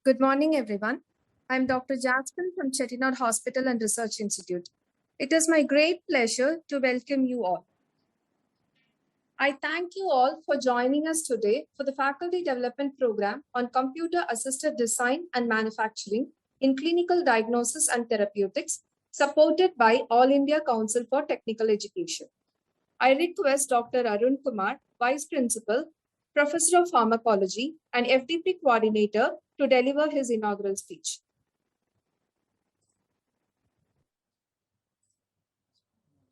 Good morning, everyone. I'm Dr. Jasmine from Chettinad Hospital and Research Institute. It is my great pleasure to welcome you all. I thank you all for joining us today for the Faculty Development Program on Computer-Assisted Design and Manufacturing in Clinical Diagnosis and Therapeutics, supported by All India Council for Technical Education. I request Dr. Arun Kumar, Vice Principal, Professor of Pharmacology and FDP Coordinator to deliver his inaugural speech.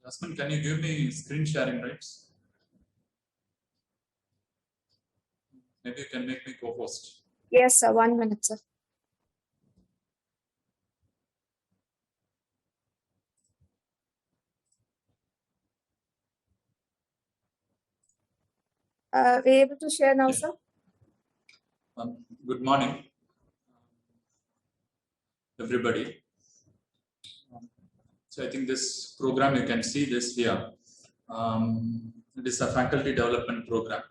Jasmine, can you give me screen sharing rights? Maybe you can make me co-host. Yes, sir. 1 minute, sir. We able to share now, sir? Good morning, everybody. So I think this program, you can see this here. It is a faculty development program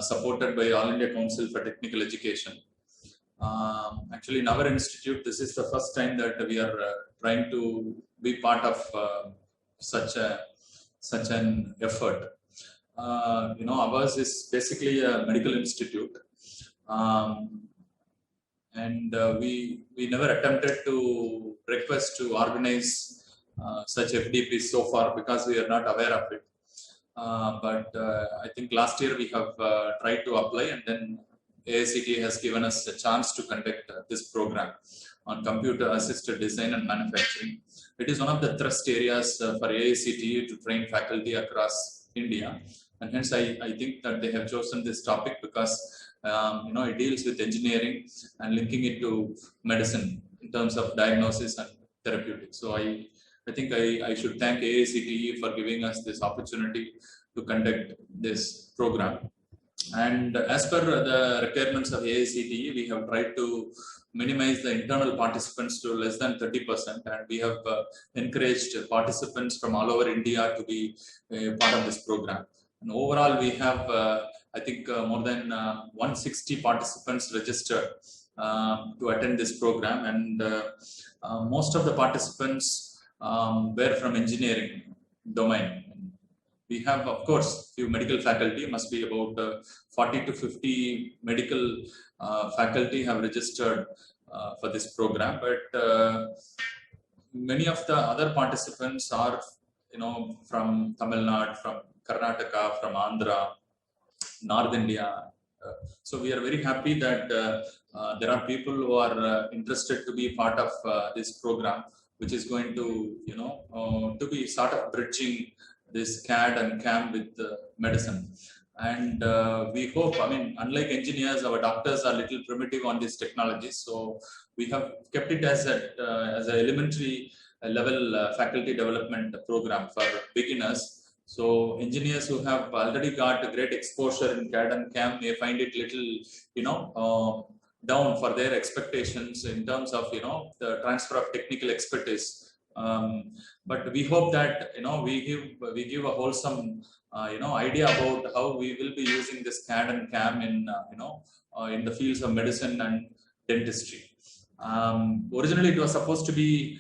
supported by All India Council for Technical Education. Actually, in our institute, this is the first time that we are trying to be part of such an effort. Ours is basically a medical institute, and we never attempted to request to organize such FDPs so far because we are not aware of it. But I think last year we have tried to apply, and then AICTE has given us a chance to conduct this program on computer-assisted design and manufacturing. It is one of the thrust areas for AICTE to train faculty across India, and hence I think that they have chosen this topic because it deals with engineering and linking it to medicine in terms of diagnosis and therapeutics. So I think I should thank AICTE for giving us this opportunity to conduct this program. And as per the requirements of AICTE, we have tried to minimize the internal participants to less than 30%, and we have encouraged participants from all over India to be part of this program. And overall, we have, I think, more than 160 participants registered to attend this program, and most of the participants were from engineering domain. We have, of course, few medical faculty, must be about 40 to 50 medical faculty have registered for this program, but many of the other participants are, from Tamil Nadu, from Karnataka, from Andhra, North India. So we are very happy that there are people who are interested to be part of this program, which is going to, to be sort of bridging this CAD and CAM with medicine. And we hope, unlike engineers, our doctors are a little primitive on these technologies. So we have kept it as an elementary level faculty development program for beginners. So engineers who have already got a great exposure in CAD and CAM may find it little, down for their expectations in terms of, the transfer of technical expertise. But we hope that we give a wholesome idea about how we will be using this CAD and CAM in in the fields of medicine and dentistry. Originally, it was supposed to be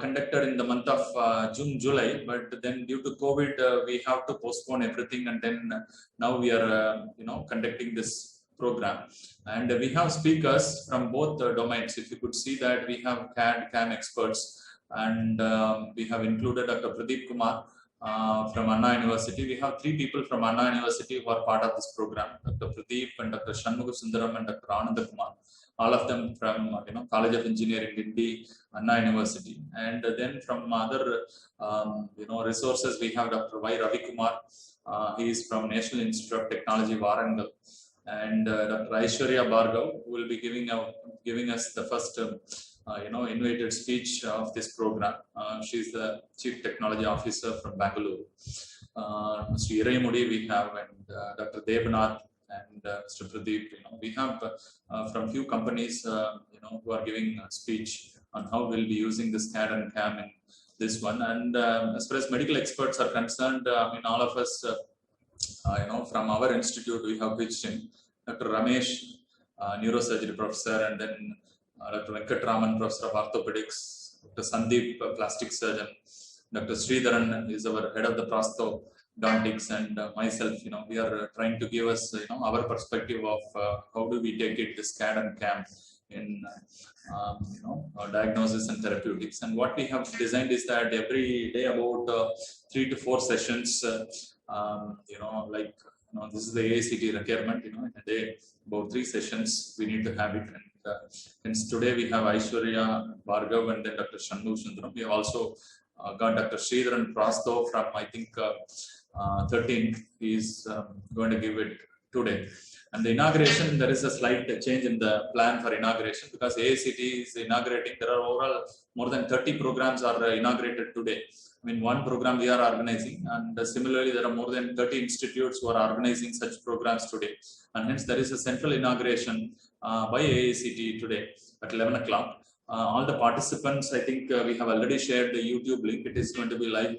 conducted in the month of June, July, but then due to COVID, we have to postpone everything, and then now we are conducting this program, and we have speakers from both domains. If you could see that we have CAD CAM experts. And we have included Dr. Pradeep Kumar from Anna University. We have 3 people from Anna University who are part of this program: Dr. Pradeep and Dr. Shanmugha Sundaram and Dr. Ananda Kumar. All of them from College of Engineering, Indi, Anna University. And then from other resources, we have Dr. Y. Ravi Kumar. He is from National Institute of Technology, Warangal. And Dr. Aishwarya Bhargav will be giving us the first invited speech of this program. She is the Chief Technology Officer from Bangalore. Mr. Iraimudi we have, and Dr. Devnath and Mr. Pradeep. We have from few companies who are giving a speech on how we'll be using this CAD and CAM in this one. And as far as medical experts are concerned, all of us from our institute we have pitched in. Dr. Ramesh neurosurgery professor, and then Dr. Venkatraman, professor of orthopedics, Dr. Sandeep, plastic surgeon, Dr. Sridharan is our head of the prosthodontics, and myself, we are trying to give us, our perspective of how do we take it, this CAD and CAM in diagnosis and therapeutics. And what we have designed is that every day about 3 to 4 sessions, this is the AICT requirement, in a day, about 3 sessions, we need to have it. And hence today we have Aishwarya Bhargav and then Dr. Shannu Sundaram. We have also got Dr. Sridharan Prasto from, I think, 13th. He is going to give it today. And the inauguration, there is a slight change in the plan for inauguration because AICT is inaugurating. There are overall more than 30 programs are inaugurated today. I mean, one program we are organizing, and similarly, there are more than 30 institutes who are organizing such programs today. And hence, there is a central inauguration by AICT today at 11 o'clock. All the participants, I think we have already shared the YouTube link. It is going to be live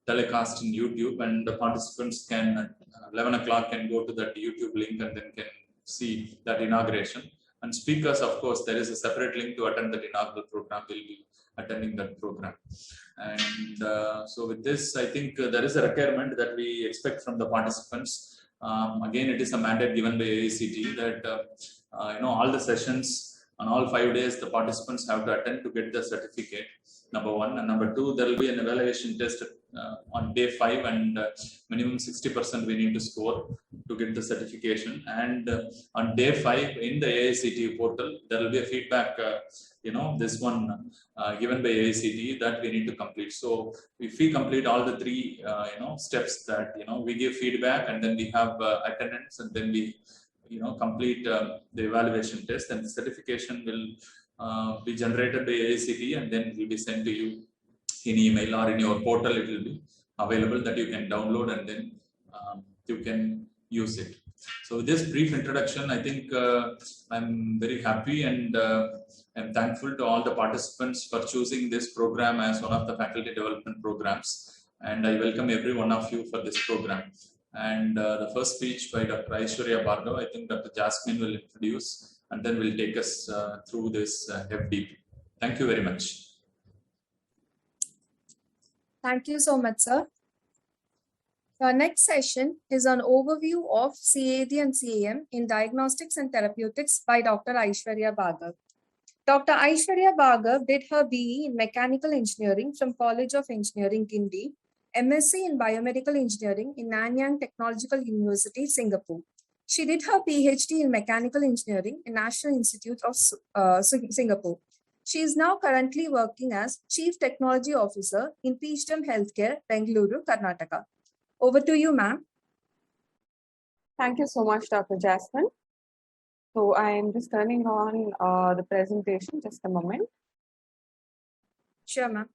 telecast in YouTube, and the participants can, at 11 o'clock, can go to that YouTube link and then can see that inauguration. And speakers, of course, there is a separate link to attend that inaugural program. Will be attending that program. And so with this, I think there is a requirement that we expect from the participants. Again, it is a mandate given by AICT that all the sessions on all 5 days, the participants have to attend to get the certificate, number one. And number two, there will be an evaluation test on day 5, and minimum 60% we need to score to get the certification. And on day 5 in the AICT portal, there will be a feedback, this one given by AICT that we need to complete. So if we complete all the 3, steps that, we give feedback, and then we have attendance, and then we complete the evaluation test, and the certification will be generated by AICT, and then it will be sent to you in email or in your portal. It will be available that you can download, and then you can use it. So with this brief introduction, I think I'm very happy and I'm thankful to all the participants for choosing this program as one of the faculty development programs, and I welcome every one of you for this program. And the first speech by Dr. Aishwarya Bhargav, I think Dr. Jasmine will introduce, and then will take us through this FDP. Thank you very much. Thank you so much, sir. Our next session is an overview of CAD and CAM in diagnostics and therapeutics by Dr. Aishwarya Bhargav. Dr. Aishwarya Bhargav did her BE in Mechanical Engineering from College of Engineering, Guindy, MSc in Biomedical Engineering in Nanyang Technological University, Singapore. She did her PhD in Mechanical Engineering in National Institute of Singapore. She is now currently working as Chief Technology Officer in Peachdom Healthcare, Bengaluru, Karnataka. Over to you, ma'am. Thank you so much, Dr. Jasmine. So I am just turning on the presentation, just a moment. Sure, ma'am.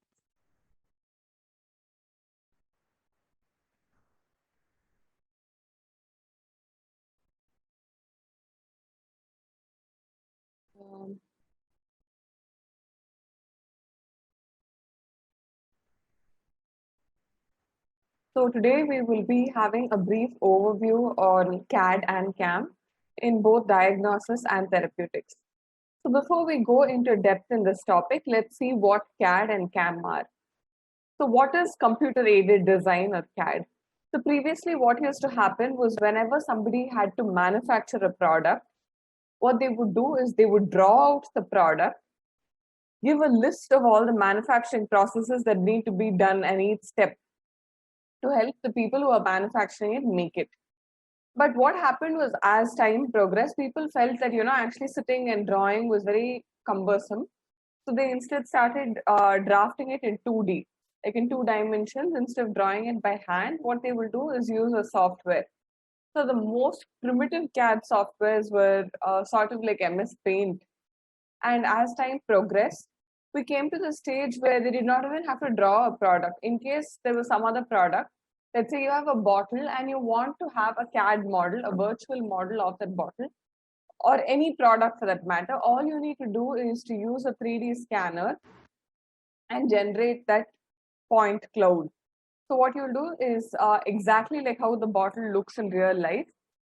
So today we will be having a brief overview on CAD and CAM in both diagnosis and therapeutics. So before we go into depth in this topic, let's see what CAD and CAM are. So what is computer-aided design or CAD? So previously what used to happen was whenever somebody had to manufacture a product, what they would do is they would draw out the product, give a list of all the manufacturing processes that need to be done and each step to help the people who are manufacturing it make it. But what happened was as time progressed, people felt that, actually sitting and drawing was very cumbersome. So they instead started drafting it in 2D, like in 2 dimensions. Instead of drawing it by hand, what they will do is use a software. So the most primitive CAD softwares were sort of like MS Paint. And as time progressed, we came to the stage where they did not even have to draw a product. In case there was some other product, let's say you have a bottle and you want to have a CAD model, a virtual model of that bottle, or any product for that matter, all you need to do is to use a 3D scanner and generate that point cloud. So what you'll do is exactly like how the bottle looks in real life.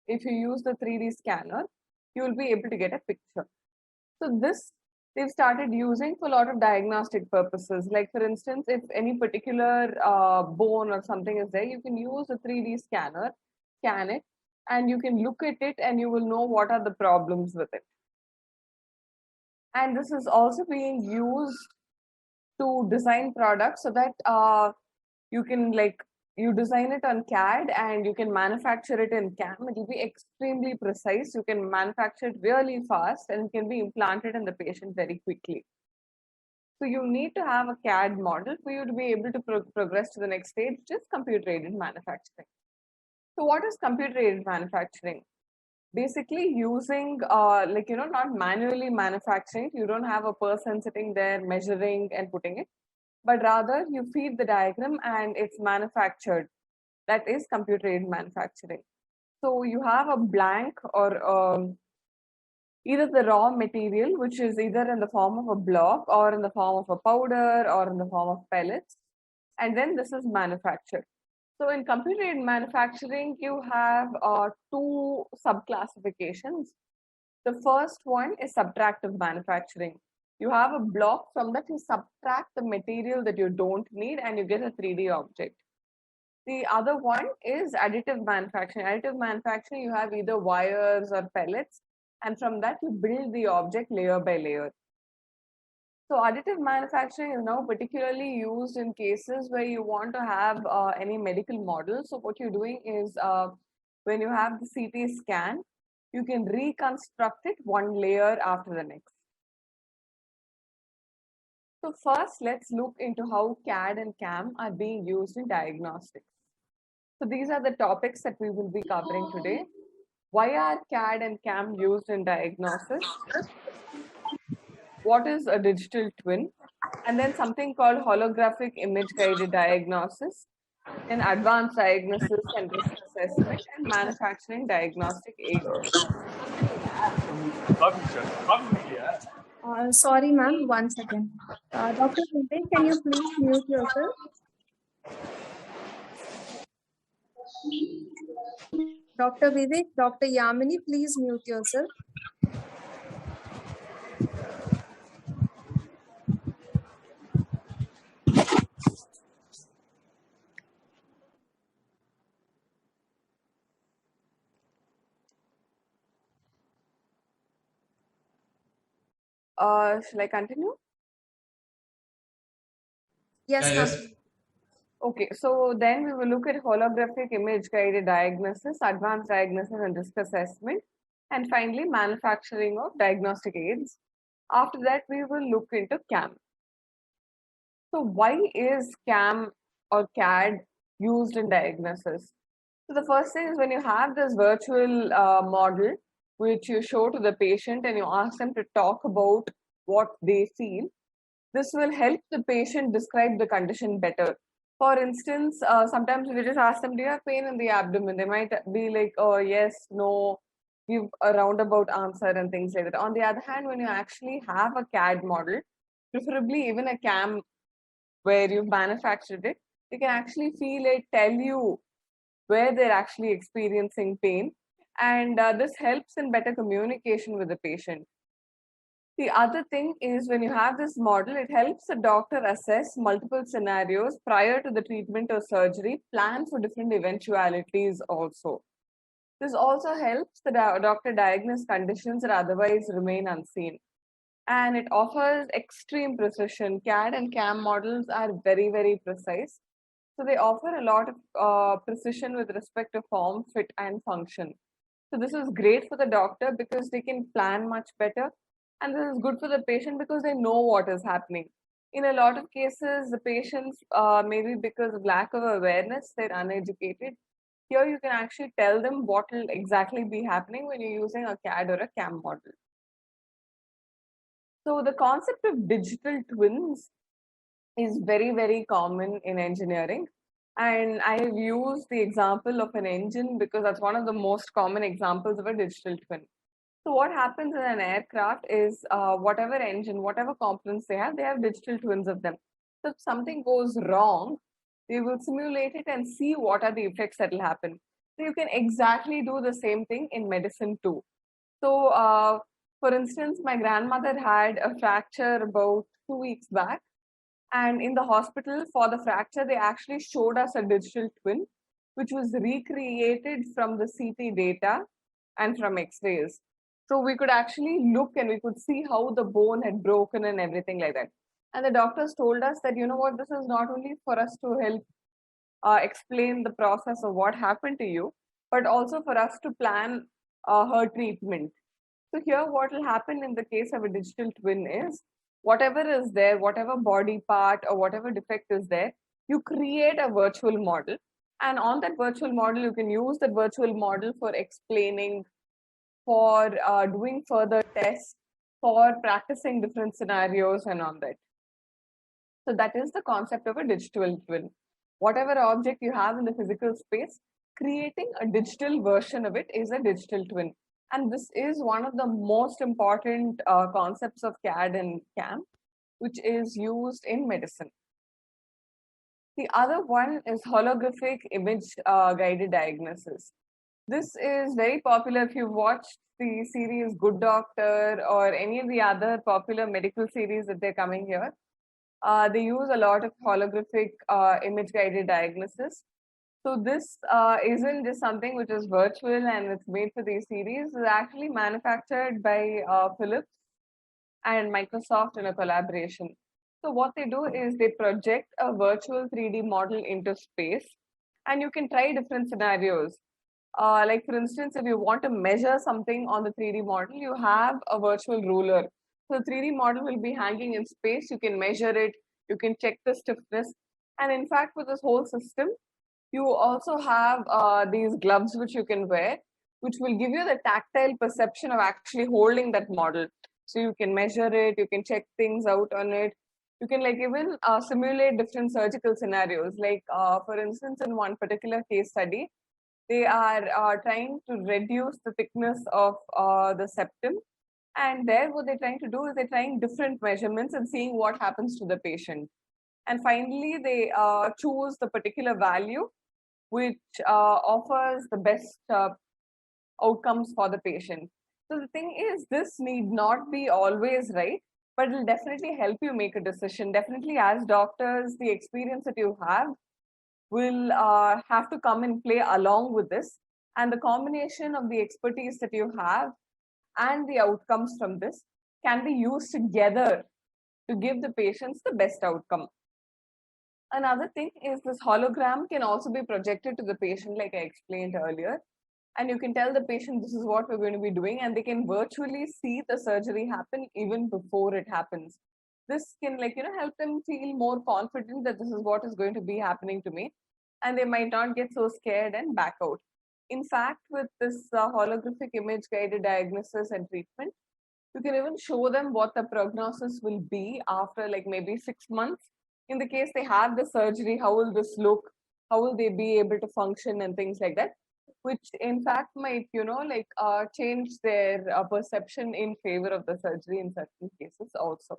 If you use the 3D scanner, you will be able to get a picture. So this they've started using for a lot of diagnostic purposes. Like for instance, if any particular bone or something is there, you can use a 3D scanner, scan it, and you can look at it and you will know what are the problems with it. And this is also being used to design products so that you can you design it on CAD and you can manufacture it in CAM. It will be extremely precise. You can manufacture it really fast and it can be implanted in the patient very quickly. So you need to have a CAD model for you to be able to progress to the next stage, which is computer-aided manufacturing. So what is computer-aided manufacturing? Basically using not manually manufacturing. You don't have a person sitting there measuring and putting it, but rather you feed the diagram and it's manufactured. That is computer-aided manufacturing. So you have a blank or either the raw material, which is either in the form of a block or in the form of a powder or in the form of pellets, and then this is manufactured. So in computer-aided manufacturing, you have two subclassifications. The first one is subtractive manufacturing. You have a block, from that you subtract the material that you don't need and you get a 3D object. The other one is additive manufacturing. Additive manufacturing, you have either wires or pellets, and from that you build the object layer by layer. So additive manufacturing is now particularly used in cases where you want to have any medical model. So what you're doing is when you have the CT scan, you can reconstruct it one layer after the next. So first, let's look into how CAD and CAM are being used in diagnostics. So these are the topics that we will be covering today. Why are CAD and CAM used in diagnosis? What is a digital twin? And then something called holographic image guided diagnosis, then advanced diagnosis and risk assessment, and manufacturing diagnostic aids. Sorry, ma'am, one second. Dr. Vivek, can you please mute yourself? Dr. Vivek, Dr. Yamini, please mute yourself. Shall I continue? Yes, Yeah, ma'am. yes. Okay, so then we will look at holographic image guided diagnosis, advanced diagnosis and risk assessment, and finally manufacturing of diagnostic aids. After that, we will look into CAM. So why is CAM or CAD used in diagnosis? So the first thing is when you have this virtual model, which you show to the patient and you ask them to talk about what they feel, this will help the patient describe the condition better. For instance, sometimes we just ask them, do you have pain in the abdomen? They might be like, oh, yes, no, give a roundabout answer and things like that. On the other hand, when you actually have a CAD model, preferably even a CAM where you've manufactured it, you can actually feel it, tell you where they're actually experiencing pain. And this helps in better communication with the patient. The other thing is when you have this model, it helps the doctor assess multiple scenarios prior to the treatment or surgery, plan for different eventualities also. This also helps the doctor diagnose conditions that otherwise remain unseen. And it offers extreme precision. CAD and CAM models are very, very precise. So they offer a lot of precision with respect to form, fit, and function. So this is great for the doctor because they can plan much better. And this is good for the patient because they know what is happening. In a lot of cases, the patients, maybe because of lack of awareness, they're uneducated. Here you can actually tell them what will exactly be happening when you're using a CAD or a CAM model. So the concept of digital twins is very, very common in engineering. And I have used the example of an engine because that's one of the most common examples of a digital twin. So what happens in an aircraft is whatever engine, whatever components they have digital twins of them. So if something goes wrong, they will simulate it and see what are the effects that will happen. So you can exactly do the same thing in medicine too. So, for instance, my grandmother had a fracture about 2 weeks back, and in the hospital for the fracture, they actually showed us a digital twin, which was recreated from the CT data and from X-rays. So we could actually look and we could see how the bone had broken and everything like that. And the doctors told us that, you know what, this is not only for us to help explain the process of what happened to you, but also for us to plan her treatment. So here what will happen in the case of a digital twin is whatever is there, whatever body part or whatever defect is there, you create a virtual model. And on that virtual model, you can use that virtual model for explaining, for doing further tests, for practicing different scenarios and all that. So that is the concept of a digital twin. Whatever object you have in the physical space, creating a digital version of it is a digital twin. And this is one of the most important concepts of CAD and CAM, which is used in medicine. The other one is holographic image guided diagnosis. This is very popular if you've watched the series Good Doctor or any of the other popular medical series that they're coming here. They use a lot of holographic image guided diagnosis. So this isn't just something which is virtual and it's made for these series. It's actually manufactured by Philips and Microsoft in a collaboration. So what they do is they project a virtual 3D model into space, and you can try different scenarios. Like for instance, if you want to measure something on the 3D model, you have a virtual ruler. So the 3D model will be hanging in space. You can measure it. You can check the stiffness. And in fact, with this whole system, you also have these gloves which you can wear, which will give you the tactile perception of actually holding that model. So you can measure it, you can check things out on it. You can like even simulate different surgical scenarios. Like for instance, in one particular case study, they are trying to reduce the thickness of the septum. And there what they're trying to do is they're trying different measurements and seeing what happens to the patient. And finally, they choose the particular value which offers the best outcomes for the patient. So the thing is, this need not be always right, but it will definitely help you make a decision. Definitely, as doctors, the experience that you have will have to come and play along with this. And the combination of the expertise that you have and the outcomes from this can be used together to give the patients the best outcome. Another thing is this hologram can also be projected to the patient, like I explained earlier. And you can tell the patient this is what we're going to be doing, and they can virtually see the surgery happen even before it happens. This can help them feel more confident that this is what is going to be happening to me, and they might not get so scared and back out. In fact, with this holographic image guided diagnosis and treatment, you can even show them what the prognosis will be after like maybe 6 months. In the case they have the surgery, how will this look? How will they be able to function and things like that? Which in fact might, change their perception in favor of the surgery in certain cases also.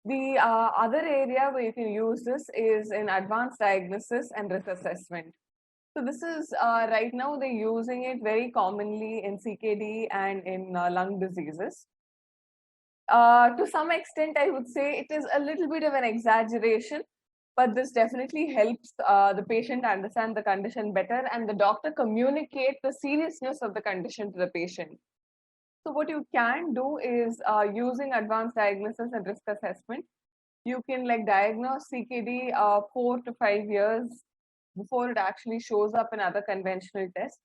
The other area where you can use this is in advanced diagnosis and risk assessment. So this is right now they're using it very commonly in CKD and in lung diseases. To some extent, I would say it is a little bit of an exaggeration, but this definitely helps the patient understand the condition better and the doctor communicate the seriousness of the condition to the patient. So what you can do is using advanced diagnosis and risk assessment, you can diagnose CKD 4 to 5 years before it actually shows up in other conventional tests.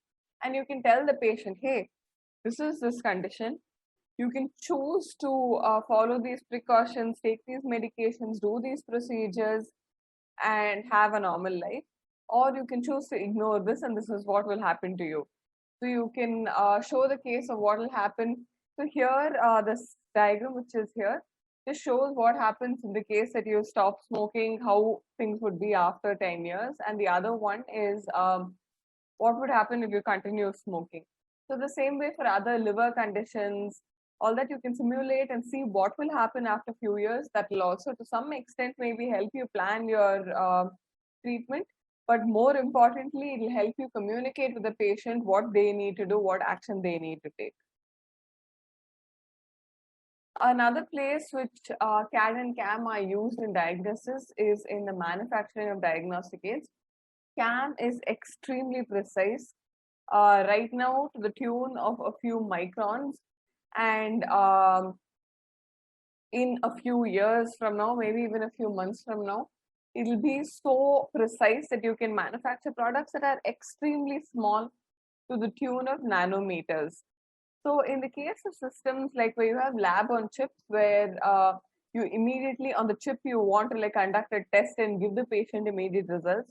And you can tell the patient, hey, this is this condition. You can choose to follow these precautions, take these medications, do these procedures, and have a normal life. Or you can choose to ignore this, and this is what will happen to you. So you can show the case of what will happen. So here, this diagram which is here, this shows what happens in the case that you stop smoking, how things would be after 10 years. And the other one is what would happen if you continue smoking. So the same way for other liver conditions, all that you can simulate and see what will happen after a few years. That will also to some extent maybe help you plan your treatment. but more importantly, it will help you communicate with the patient what they need to do, what action they need to take. Another place which CAD and CAM are used in diagnosis is in the manufacturing of diagnostic aids. CAM is extremely precise, right now to the tune of a few microns, and in a few years from now, maybe even a few months from now, it'll be so precise that you can manufacture products that are extremely small to the tune of nanometers. So in the case of systems like where you have lab on chips, where you immediately on the chip you want to like conduct a test and give the patient immediate results,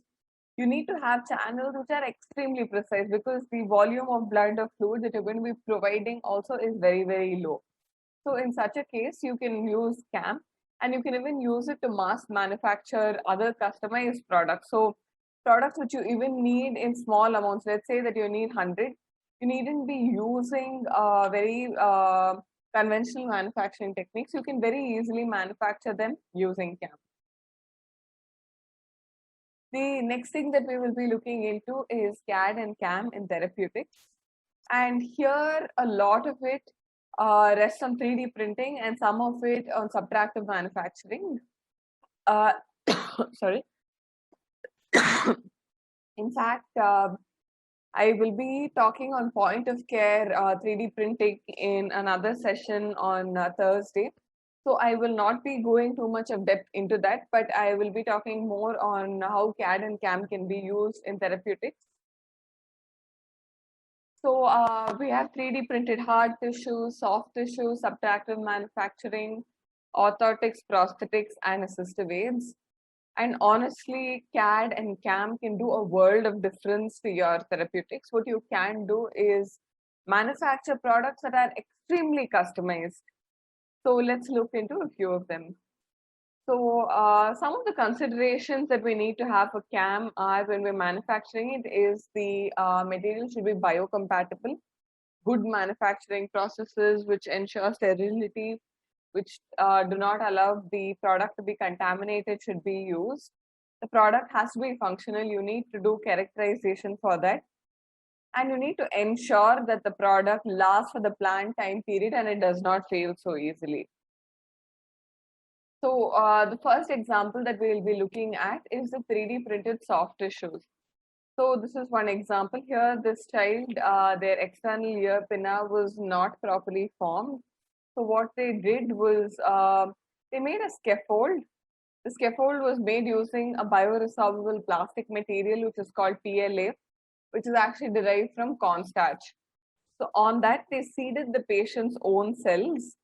you need to have channels which are extremely precise, because the volume of blood or fluid that you're going to be providing also is very, very low. So in such a case, you can use CAM, and you can even use it to mass manufacture other customized products. So products which you even need in small amounts, let's say that you need 100, you needn't be using very conventional manufacturing techniques. You can very easily manufacture them using CAM. The next thing that we will be looking into is CAD and CAM in therapeutics. And here a lot of it rests on 3D printing and some of it on subtractive manufacturing. Sorry. In fact, I will be talking on point of care 3D printing in another session on Thursday. So I will not be going too much of depth into that, but I will be talking more on how CAD and CAM can be used in therapeutics. So we have 3D printed hard tissue, soft tissue, subtractive manufacturing, orthotics, prosthetics, and assistive aids. And honestly, CAD and CAM can do a world of difference to your therapeutics. What you can do is manufacture products that are extremely customized. So let's look into a few of them. So some of the considerations that we need to have for CAM are, when we're manufacturing it, is the material should be biocompatible, good manufacturing processes which ensure sterility, which do not allow the product to be contaminated, should be used. The product has to be functional. You need to do characterization for that. And you need to ensure that the product lasts for the planned time period and it does not fail so easily. So the first example that we will be looking at is the 3D printed soft tissues. So this is one example here. This child, their external ear pinna was not properly formed. So what they did was they made a scaffold. The scaffold was made using a bioresorbable plastic material which is called PLA, which is actually derived from cornstarch. So on that, they seeded the patient's own cells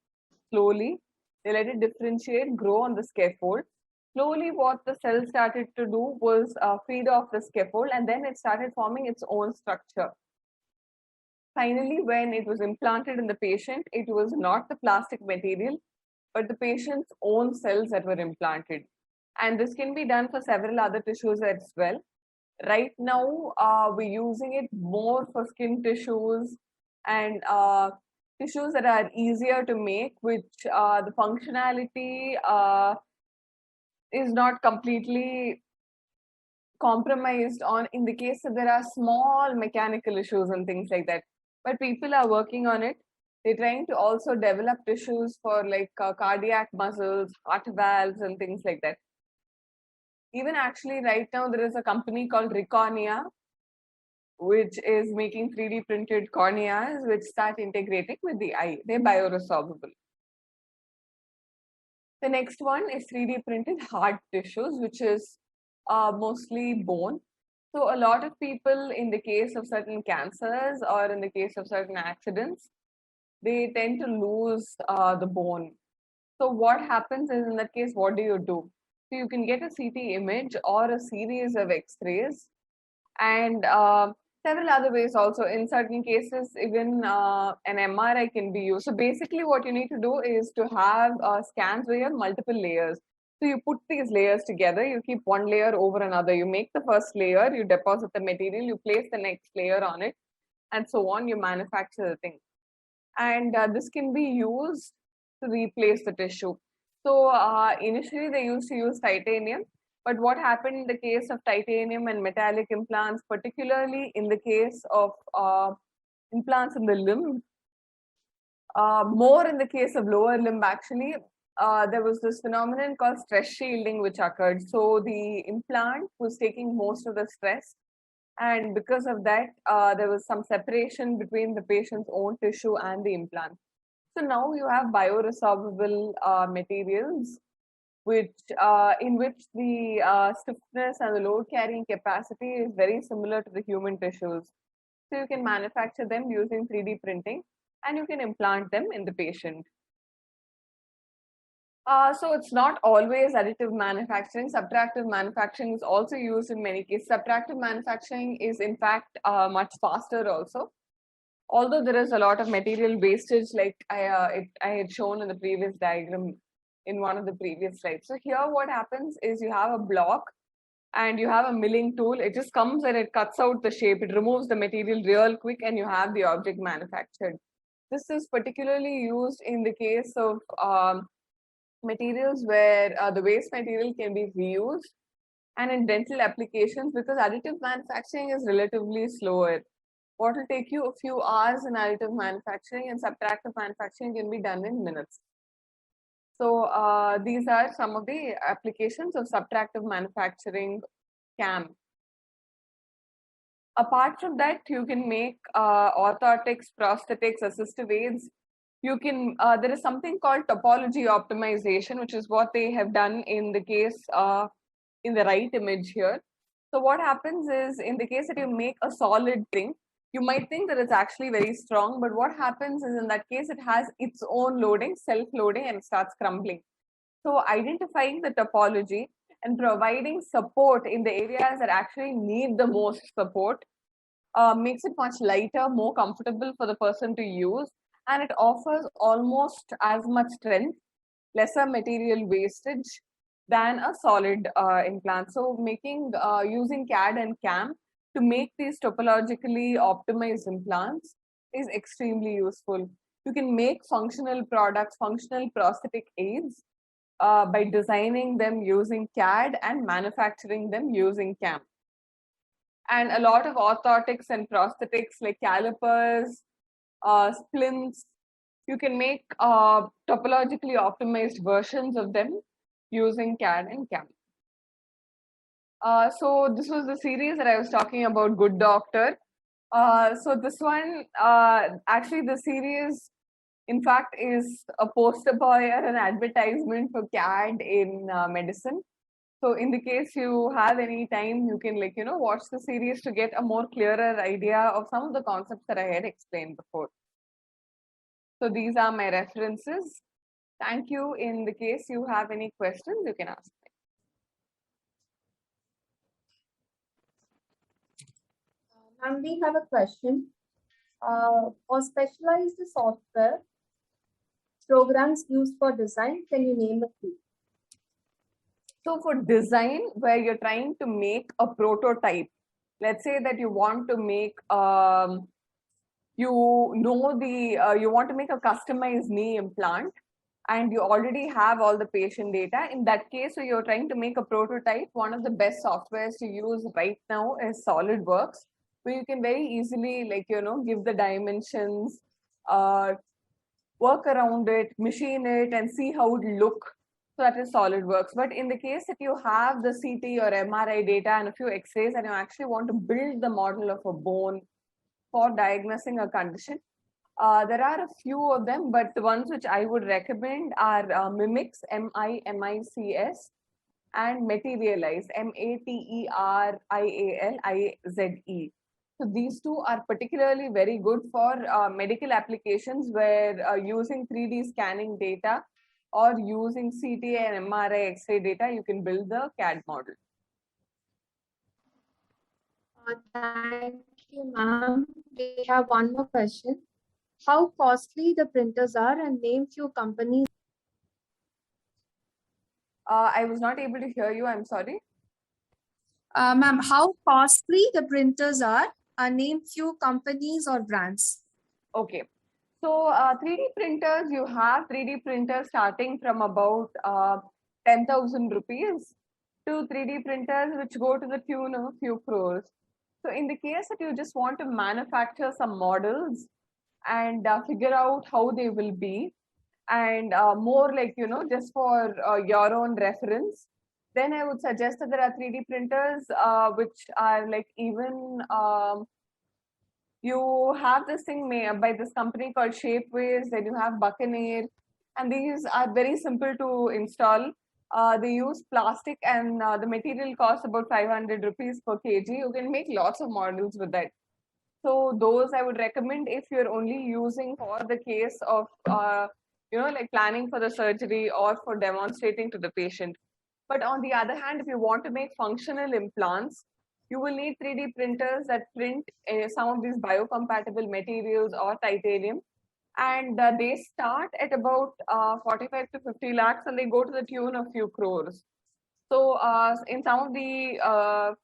slowly. They let it differentiate, grow on the scaffold. Slowly, what the cell started to do was feed off the scaffold, and then it started forming its own structure. Finally, when it was implanted in the patient, it was not the plastic material, but the patient's own cells that were implanted. And this can be done for several other tissues as well. Right now, we're using it more for skin tissues and tissues that are easier to make, which the functionality is not completely compromised on, in the case that there are small mechanical issues and things like that. But people are working on it. They're trying to also develop tissues for like cardiac muscles, heart valves, and things like that. Even actually right now there is a company called Recornia, which is making 3D printed corneas which start integrating with the eye. They're bioresorbable. The next one is 3D printed hard tissues, which is mostly bone. So a lot of people, in the case of certain cancers or in the case of certain accidents, they tend to lose the bone. So what happens is, in that case, what do? So you can get a CT image or a series of X-rays, and several other ways also. In certain cases, even an MRI can be used. So basically what you need to do is to have scans where you have multiple layers. So you put these layers together, you keep one layer over another. You make the first layer, you deposit the material, you place the next layer on it, and so on, you manufacture the thing. And this can be used to replace the tissue. So initially they used to use titanium, But what happened in the case of titanium and metallic implants, particularly in the case of implants in the limb, more in the case of lower limb actually, there was this phenomenon called stress shielding which occurred. So the implant was taking most of the stress, and because of that, there was some separation between the patient's own tissue and the implant. So now you have bioresorbable materials, which in which the stiffness and the load carrying capacity is very similar to the human tissues. So you can manufacture them using 3D printing, and you can implant them in the patient. So it's not always additive manufacturing. Subtractive manufacturing is also used in many cases. Subtractive manufacturing is in fact much faster also. Although there is a lot of material wastage, like I had shown in the previous diagram in one of the previous slides. So here what happens is you have a block and you have a milling tool. It just comes and it cuts out the shape. It removes the material real quick and you have the object manufactured. This is particularly used in the case of materials where the waste material can be reused, and in dental applications because additive manufacturing is relatively slower. What will take you a few hours in additive manufacturing and subtractive manufacturing can be done in minutes. So these are some of the applications of subtractive manufacturing CAM. Apart from that, you can make orthotics, prosthetics, assistive aids. You can, there is something called topology optimization, which is what they have done in the case in the right image here. So what happens is in the case that you make a solid thing, you might think that it's actually very strong, but what happens is in that case, it has its own loading, self-loading, and it starts crumbling. So identifying the topology and providing support in the areas that actually need the most support makes it much lighter, more comfortable for the person to use, and it offers almost as much strength, lesser material wastage than a solid implant. So making using CAD and CAM to make these topologically optimized implants is extremely useful. You can make functional products, functional prosthetic aids by designing them using CAD and manufacturing them using CAM. And a lot of orthotics and prosthetics like calipers, splints, you can make topologically optimized versions of them using CAD and CAM. So this was the series that I was talking about, Good Doctor. So this one, actually the series, in fact, is a poster boy or an advertisement for CAD in medicine. So in the case you have any time, you can watch the series to get a more clearer idea of some of the concepts that I had explained before. So these are my references. Thank you. In the case you have any questions, you can ask me. Ma'am, we have a question. For specialized software programs used for design, can you name a few? So for design, where you're trying to make a prototype, let's say that you want to make you want to make a customized knee implant and you already have all the patient data. In that case, so you're trying to make a prototype, one of the best softwares to use right now is SolidWorks, where you can very easily give the dimensions, work around it, machine it, and see how it look. So that is SolidWorks. But in the case that you have the CT or MRI data and a few X-rays and you actually want to build the model of a bone for diagnosing a condition, there are a few of them, but the ones which I would recommend are Mimics, MIMICS, and Materialize, MATERIALIZE. So these two are particularly very good for medical applications where using 3D scanning data or using CT and MRI X-ray data, you can build the CAD model. Thank you, ma'am. We have one more question. How costly the printers are, and name few companies. I was not able to hear you. I'm sorry. Ma'am, how costly the printers are, and name few companies or brands. Okay. So 3D printers, you have 3D printers starting from about 10,000 rupees. to 3D printers which go to the tune of a few crores. So in the case that you just want to manufacture some models and figure out how they will be, and more like, just for your own reference, then I would suggest that there are 3D printers which are like even you have this thing made by this company called Shapeways, then you have Buccaneer, and these are very simple to install. They use plastic, and the material costs about 500 rupees per kg. You can make lots of models with that. So those I would recommend if you're only using for the case of, like planning for the surgery or for demonstrating to the patient. But on the other hand, if you want to make functional implants, you will need 3D printers that print some of these biocompatible materials or titanium. And they start at about 45 to 50 lakhs, and they go to the tune of few crores. So in some of the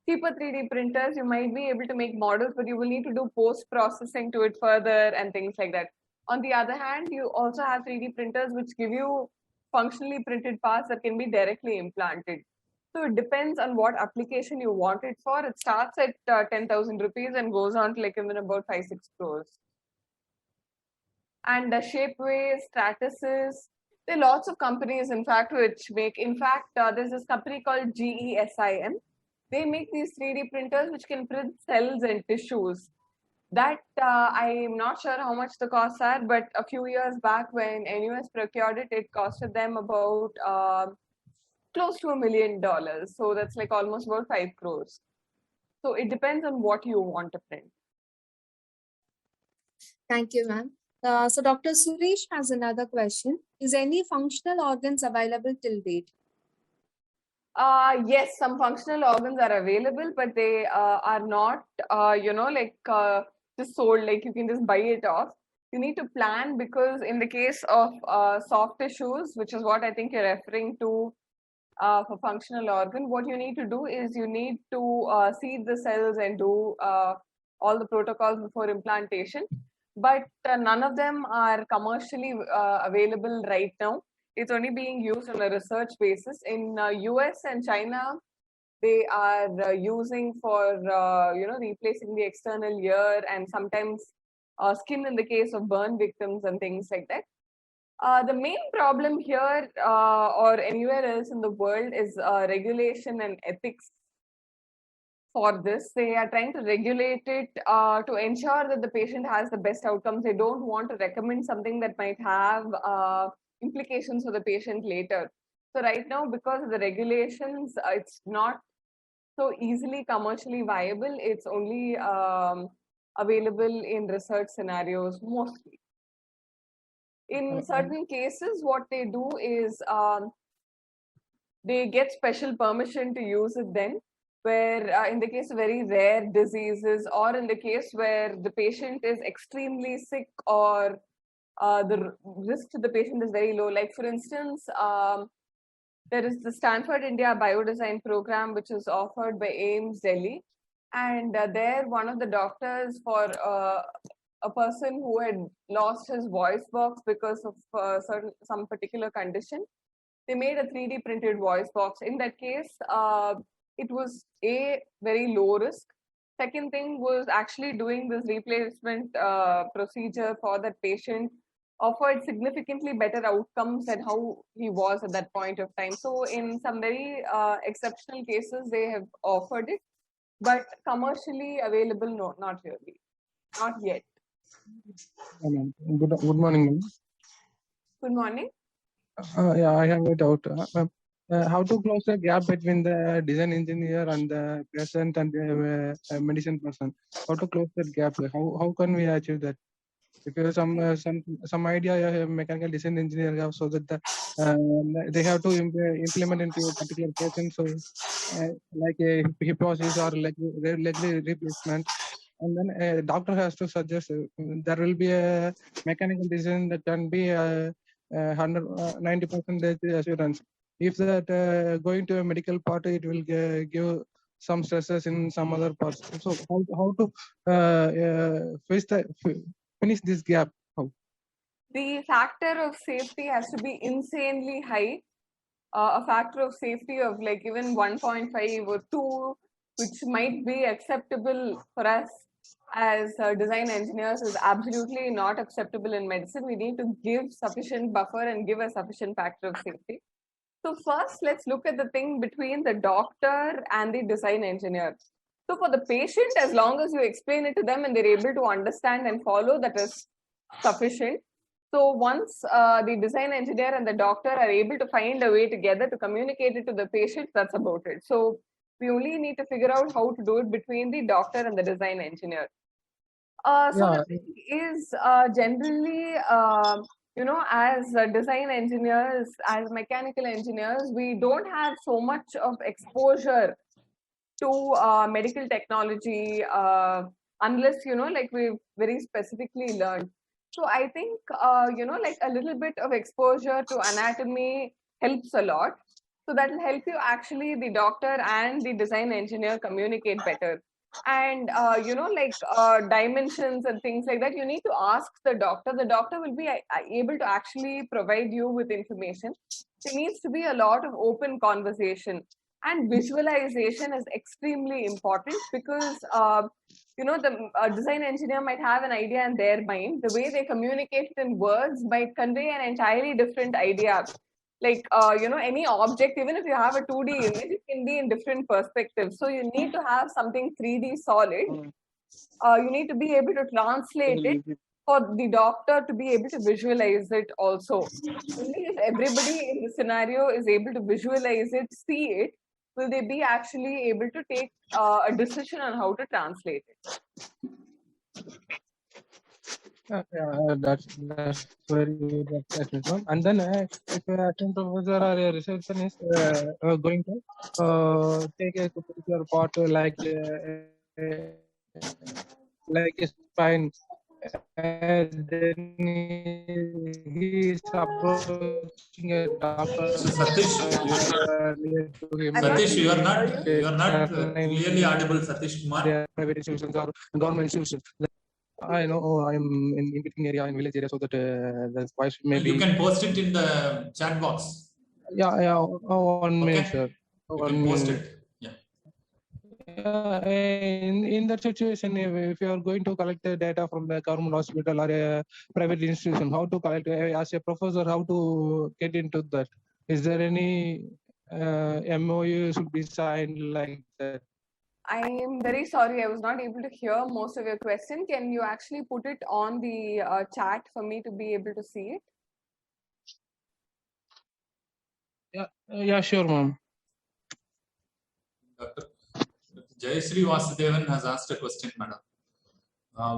cheaper 3D printers, you might be able to make models, but you will need to do post-processing to it further and things like that. On the other hand, you also have 3D printers which give you functionally printed parts that can be directly implanted. So it depends on what application you want it for. It starts at 10,000 rupees and goes on to like even about 5-6 crores. And Shapeways, Stratasys, there are lots of companies, in fact, which make, there's this company called GESIM. They make these 3D printers which can print cells and tissues. That I'm not sure how much the costs are, but a few years back when NUS procured it, it costed them about close to $1 million. So that's like almost about 5 crores. So it depends on what you want to print. Thank you, ma'am. So Dr. Suresh has another question. Is any functional organs available till date? Yes, some functional organs are available, but they are not, just sold, like you can just buy it off. You need to plan, because in the case of soft tissues, which is what I think you're referring to for functional organ, what you need to do is you need to seed the cells and do all the protocols before implantation. But none of them are commercially available right now. It's only being used on a research basis. In US and China, they are using for replacing the external ear and sometimes skin in the case of burn victims and things like that. The main problem here or anywhere else in the world is regulation and ethics for this. They are trying to regulate it to ensure that the patient has the best outcomes. They don't want to recommend something that might have implications for the patient later. So right now, because of the regulations, it's not so easily commercially viable. It's only available in research scenarios mostly. In certain cases, what they do is they get special permission to use it then, where in the case of very rare diseases, or in the case where the patient is extremely sick, or the risk to the patient is very low. Like for instance, there is the Stanford India Biodesign Program, which is offered by AIIMS Delhi. And there, one of the doctors for a person who had lost his voice box because of some particular condition, they made a 3D printed voice box. In that case, it was a very low risk. Second thing was actually doing this replacement procedure for that patient offered significantly better outcomes than how he was at that point of time. So in some very exceptional cases, they have offered it, but commercially available, no, not really, not yet. Good morning, ma'am. Good morning. Yeah, I have a doubt. How to close the gap between the design engineer and the patient and the medicine person? How to close that gap? How can we achieve that? If you have some idea, a mechanical design engineer have, so that they have to implement into a particular patient. So, like a hip procedure or like leg replacement. And then a doctor has to suggest there will be a mechanical design that can be 90% assurance. If that going to a medical part, it will give some stresses in some other parts. So how to finish this gap? How? The factor of safety has to be insanely high a factor of safety of like even 1.5 or 2, which might be acceptable for us as design engineers, is absolutely not acceptable in medicine. We need to give sufficient buffer and give a sufficient factor of safety. So first, let's look at the thing between the doctor and the design engineer. So for the patient, as long as you explain it to them and they're able to understand and follow, that is sufficient. So once the design engineer and the doctor are able to find a way together to communicate it to the patient, that's about it. So we only need to figure out how to do it between the doctor and the design engineer. So Yeah. the thing is generally, as design engineers, as mechanical engineers, we don't have so much of exposure to medical technology unless, like we've very specifically learned. So I think, like a little bit of exposure to anatomy helps a lot. So that will help you actually, the doctor and the design engineer, communicate better. And, dimensions and things like that, you need to ask the doctor. The doctor will be able to actually provide you with information. There needs to be a lot of open conversation. And visualization is extremely important because the design engineer might have an idea in their mind. The way they communicate it in words might convey an entirely different idea. Like any object, even if you have a 2D image, it can be in different perspectives. So you need to have something 3D solid. You need to be able to translate it for the doctor to be able to visualize it also. Only if everybody in the scenario is able to visualize it, see it, will they be actually able to take a decision on how to translate it. Yeah, that's very good assessment. And then if a assistant professor or a researcher is going to take a particular part like a spine, then he is approaching a doctor So Satish, near to him. Satish, you are not Certain clearly audible, Satish Kumar. They are private institutions or government institutions. I know I'm in between area, in village area, so that the voice maybe. You can post it in the chat box. Yeah. 1 minute, sir. You 1 can post minute. it. Yeah. In that situation, if you are going to collect the data from the government hospital or a private institution, how to collect? As a professor, how to get into that? Is there any MOU should be signed like that? I am very sorry, I was not able to hear most of your question. Can you actually put it on the chat for me to be able to see it? Yeah, sure, ma'am. Dr. Jayashree Vasudevan has asked a question, madam.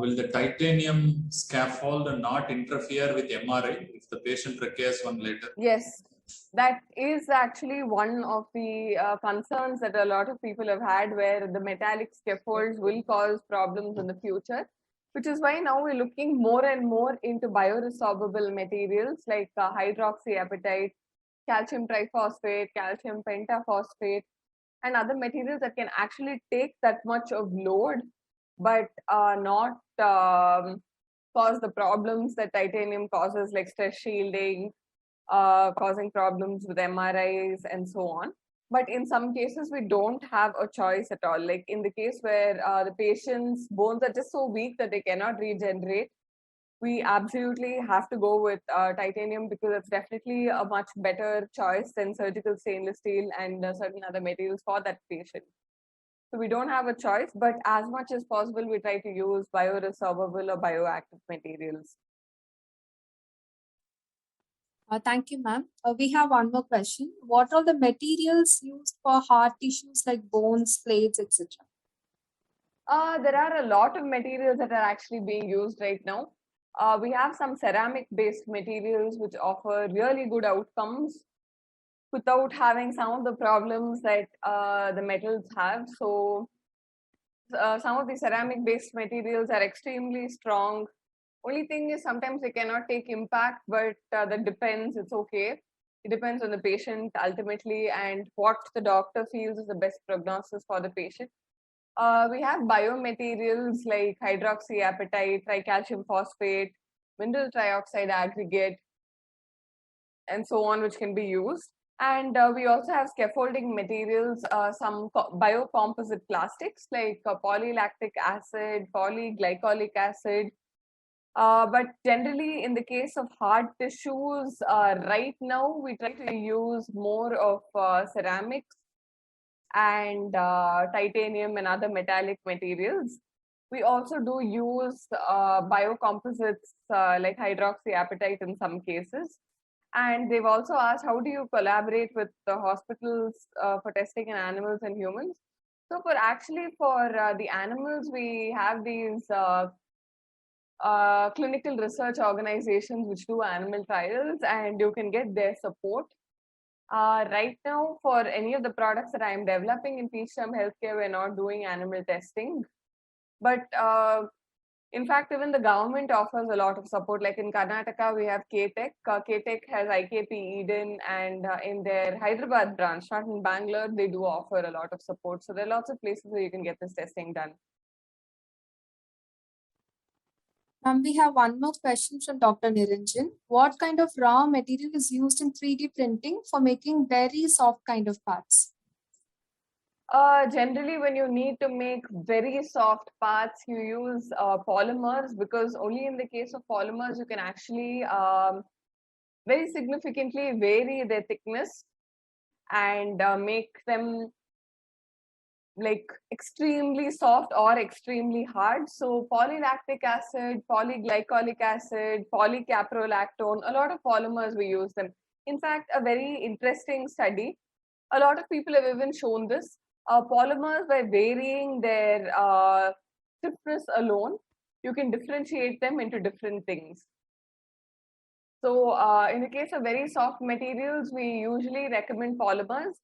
Will the titanium scaffold not interfere with MRI if the patient requires one later? Yes, that is actually one of the concerns that a lot of people have had, where the metallic scaffolds will cause problems in the future, which is why now we're looking more and more into bioresorbable materials like hydroxyapatite, calcium triphosphate, calcium pentaphosphate, and other materials that can actually take that much of load, but not cause the problems that titanium causes, like stress shielding, causing problems with MRIs and so on. But in some cases, we don't have a choice at all. Like in the case where the patient's bones are just so weak that they cannot regenerate, we absolutely have to go with titanium, because it's definitely a much better choice than surgical stainless steel and certain other materials for that patient. So we don't have a choice, but as much as possible, we try to use bioresorbable or bioactive materials. Thank you, ma'am. We have one more question. What are the materials used for hard tissues like bones, plates, etc.? There are a lot of materials that are actually being used right now. We have some ceramic-based materials which offer really good outcomes without having some of the problems that the metals have. So some of the ceramic-based materials are extremely strong. Only thing is sometimes they cannot take impact, but that depends. It's okay. It depends on the patient ultimately and what the doctor feels is the best prognosis for the patient. We have biomaterials like hydroxyapatite, tricalcium phosphate, mineral trioxide aggregate, and so on, which can be used. And we also have scaffolding materials, some biocomposite plastics like polylactic acid, polyglycolic acid. But generally, in the case of hard tissues, right now we try to use more of ceramics and titanium and other metallic materials. We also do use biocomposites like hydroxyapatite in some cases. And they've also asked, how do you collaborate with the hospitals for testing in animals and humans? So for the animals, we have these clinical research organizations which do animal trials, and you can get their support. Right now, for any of the products that I'm developing in Peachtree Healthcare, we're not doing animal testing. But in fact, even the government offers a lot of support. Like in Karnataka, we have K-Tech. K-Tech has IKP Eden, and in their Hyderabad branch, not in Bangalore, they do offer a lot of support. So there are lots of places where you can get this testing done. We have one more question from Dr. Niranjan. What kind of raw material is used in 3D printing for making very soft kind of parts? Generally, when you need to make very soft parts, you use polymers, because only in the case of polymers you can actually very significantly vary their thickness and make them like extremely soft or extremely hard. So polylactic acid, polyglycolic acid, polycaprolactone, a lot of polymers we use them. In fact, a very interesting study, a lot of people have even shown this. Polymers, by varying their stiffness alone, you can differentiate them into different things. So in the case of very soft materials, we usually recommend polymers.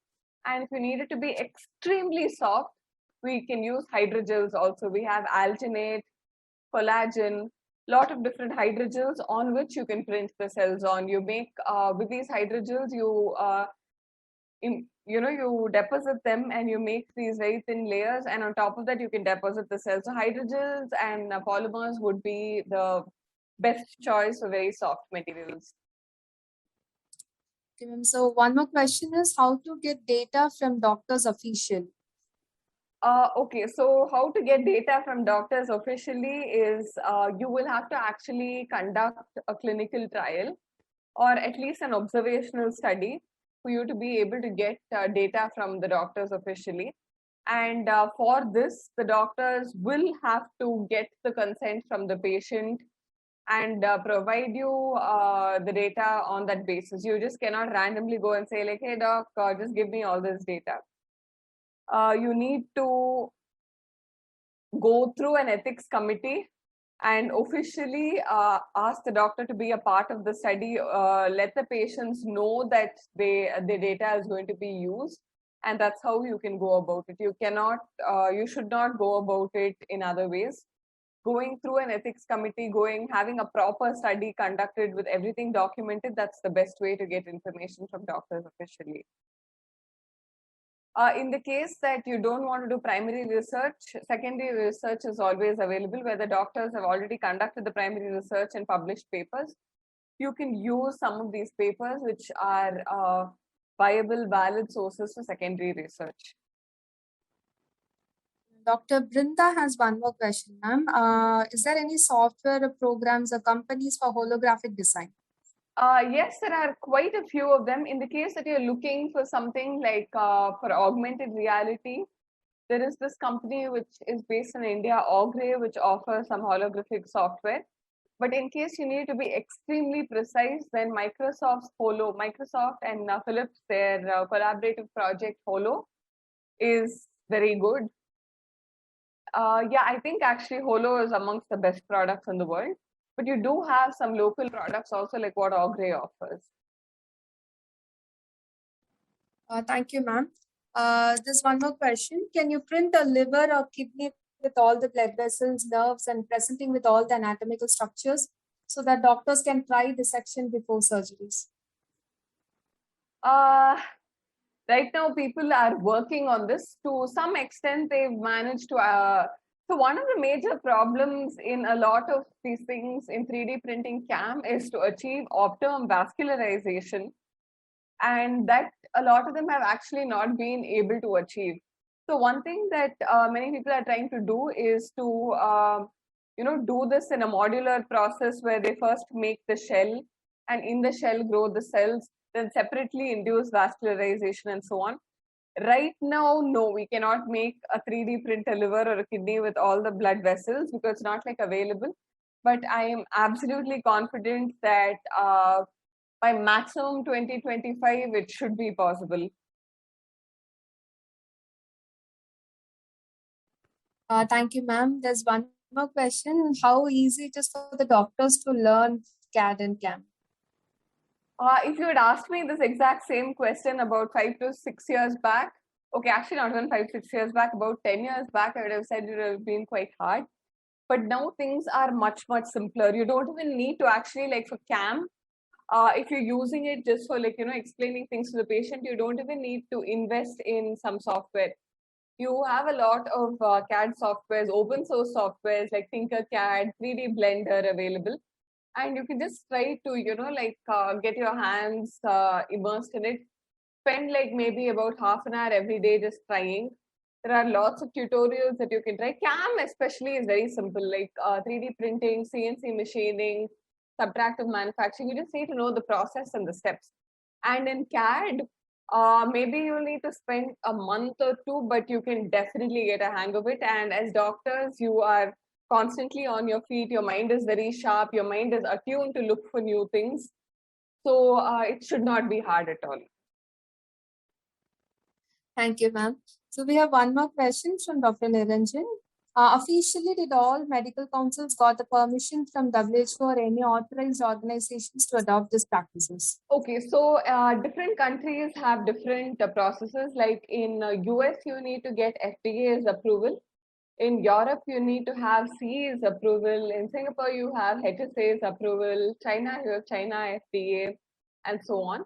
And if you need it to be extremely soft, we can use hydrogels also. We have alginate, collagen, lot of different hydrogels on which you can print the cells on. You make, with these hydrogels, you deposit them and you make these very thin layers, and on top of that you can deposit the cells. So hydrogels and polymers would be the best choice for very soft materials. Okay, ma'am. So one more question is how to get data from doctors officially? Okay, so how to get data from doctors officially is you will have to actually conduct a clinical trial or at least an observational study for you to be able to get data from the doctors officially. And for this, the doctors will have to get the consent from the patient and provide you the data on that basis. You just cannot randomly go and say like, hey doc, just give me all this data. You need to go through an ethics committee and officially ask the doctor to be a part of the study, let the patients know that the data is going to be used, and that's how you can go about it. You should not go about it in other ways. Going through an ethics committee, having a proper study conducted with everything documented, that's the best way to get information from doctors officially. In the case that you don't want to do primary research, secondary research is always available, where the doctors have already conducted the primary research and published papers. You can use some of these papers, which are viable, valid sources for secondary research. Dr. Brinda has one more question, ma'am. Is there any software or programs or companies for holographic design? Yes, there are quite a few of them. In the case that you're looking for something like for augmented reality, there is this company which is based in India, Augre, which offers some holographic software. But in case you need to be extremely precise, then Microsoft and Philips, their collaborative project Holo is very good. Yeah, I think actually Holo is amongst the best products in the world. But you do have some local products also, like what Augre offers. Thank you, ma'am. There's one more question. Can you print a liver or kidney with all the blood vessels, nerves, and presenting with all the anatomical structures so that doctors can try dissection before surgeries? Right now, people are working on this. To some extent, they've managed to. So one of the major problems in a lot of these things in 3D printing CAM is to achieve optimum vascularization. and that a lot of them have actually not been able to achieve. So one thing that many people are trying to do is to do this in a modular process where they first make the shell, and in the shell grow the cells, then separately induce vascularization and so on. Right now, no, we cannot make a 3D printer liver or a kidney with all the blood vessels because it's not like available. But I am absolutely confident that by maximum 2025, it should be possible. Thank you, ma'am. There's one more question. How easy it is for the doctors to learn CAD and CAM? If you had asked me this exact same question about 5 to 6 years back, okay, actually not even 5, 6 years back, about 10 years back, I would have said it would have been quite hard. But now things are much, much simpler. You don't even need to actually, like for CAM, if you're using it just for explaining things to the patient, you don't even need to invest in some software. You have a lot of CAD softwares, open source softwares like Tinkercad, 3D Blender available. And you can just try to, get your hands immersed in it. Spend like maybe about half an hour every day just trying. There are lots of tutorials that you can try. CAM especially is very simple, like 3D printing, CNC machining, subtractive manufacturing. You just need to know the process and the steps. And in CAD, maybe you'll need to spend a month or two, but you can definitely get a hang of it. And as doctors, you are constantly on your feet. Your mind is very sharp. Your mind is attuned to look for new things. So it should not be hard at all. Thank you, ma'am. So we have one more question from Dr. Niranjan. Officially, did all medical councils got the permission from WHO or any authorized organizations to adopt these practices? Okay, so different countries have different processes. Like in US, you need to get FDA's approval. In Europe, you need to have CE's approval. In Singapore, you have HSA's approval. China, you have China FDA, and so on.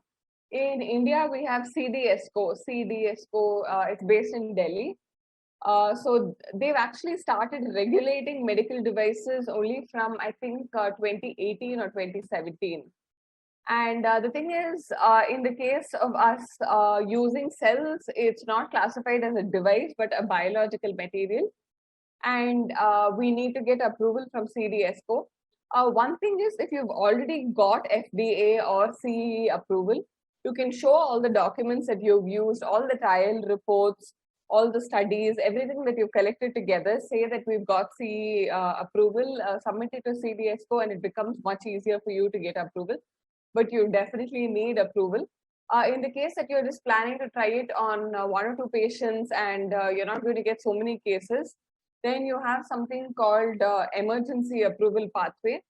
In India, we have CDSCO. It's based in Delhi. So they've actually started regulating medical devices only from, I think, 2018 or 2017. And the thing is, in the case of us using cells, it's not classified as a device, but a biological material. And we need to get approval from CDSCO. One thing is, if you've already got FDA or CE approval, you can show all the documents that you've used, all the trial reports, all the studies, everything that you've collected together, say that we've got CE approval, submit it to CDSCO, and it becomes much easier for you to get approval. But you definitely need approval. In the case that you're just planning to try it on 1 or 2 patients and you're not going to get so many cases, then you have something called emergency approval pathway.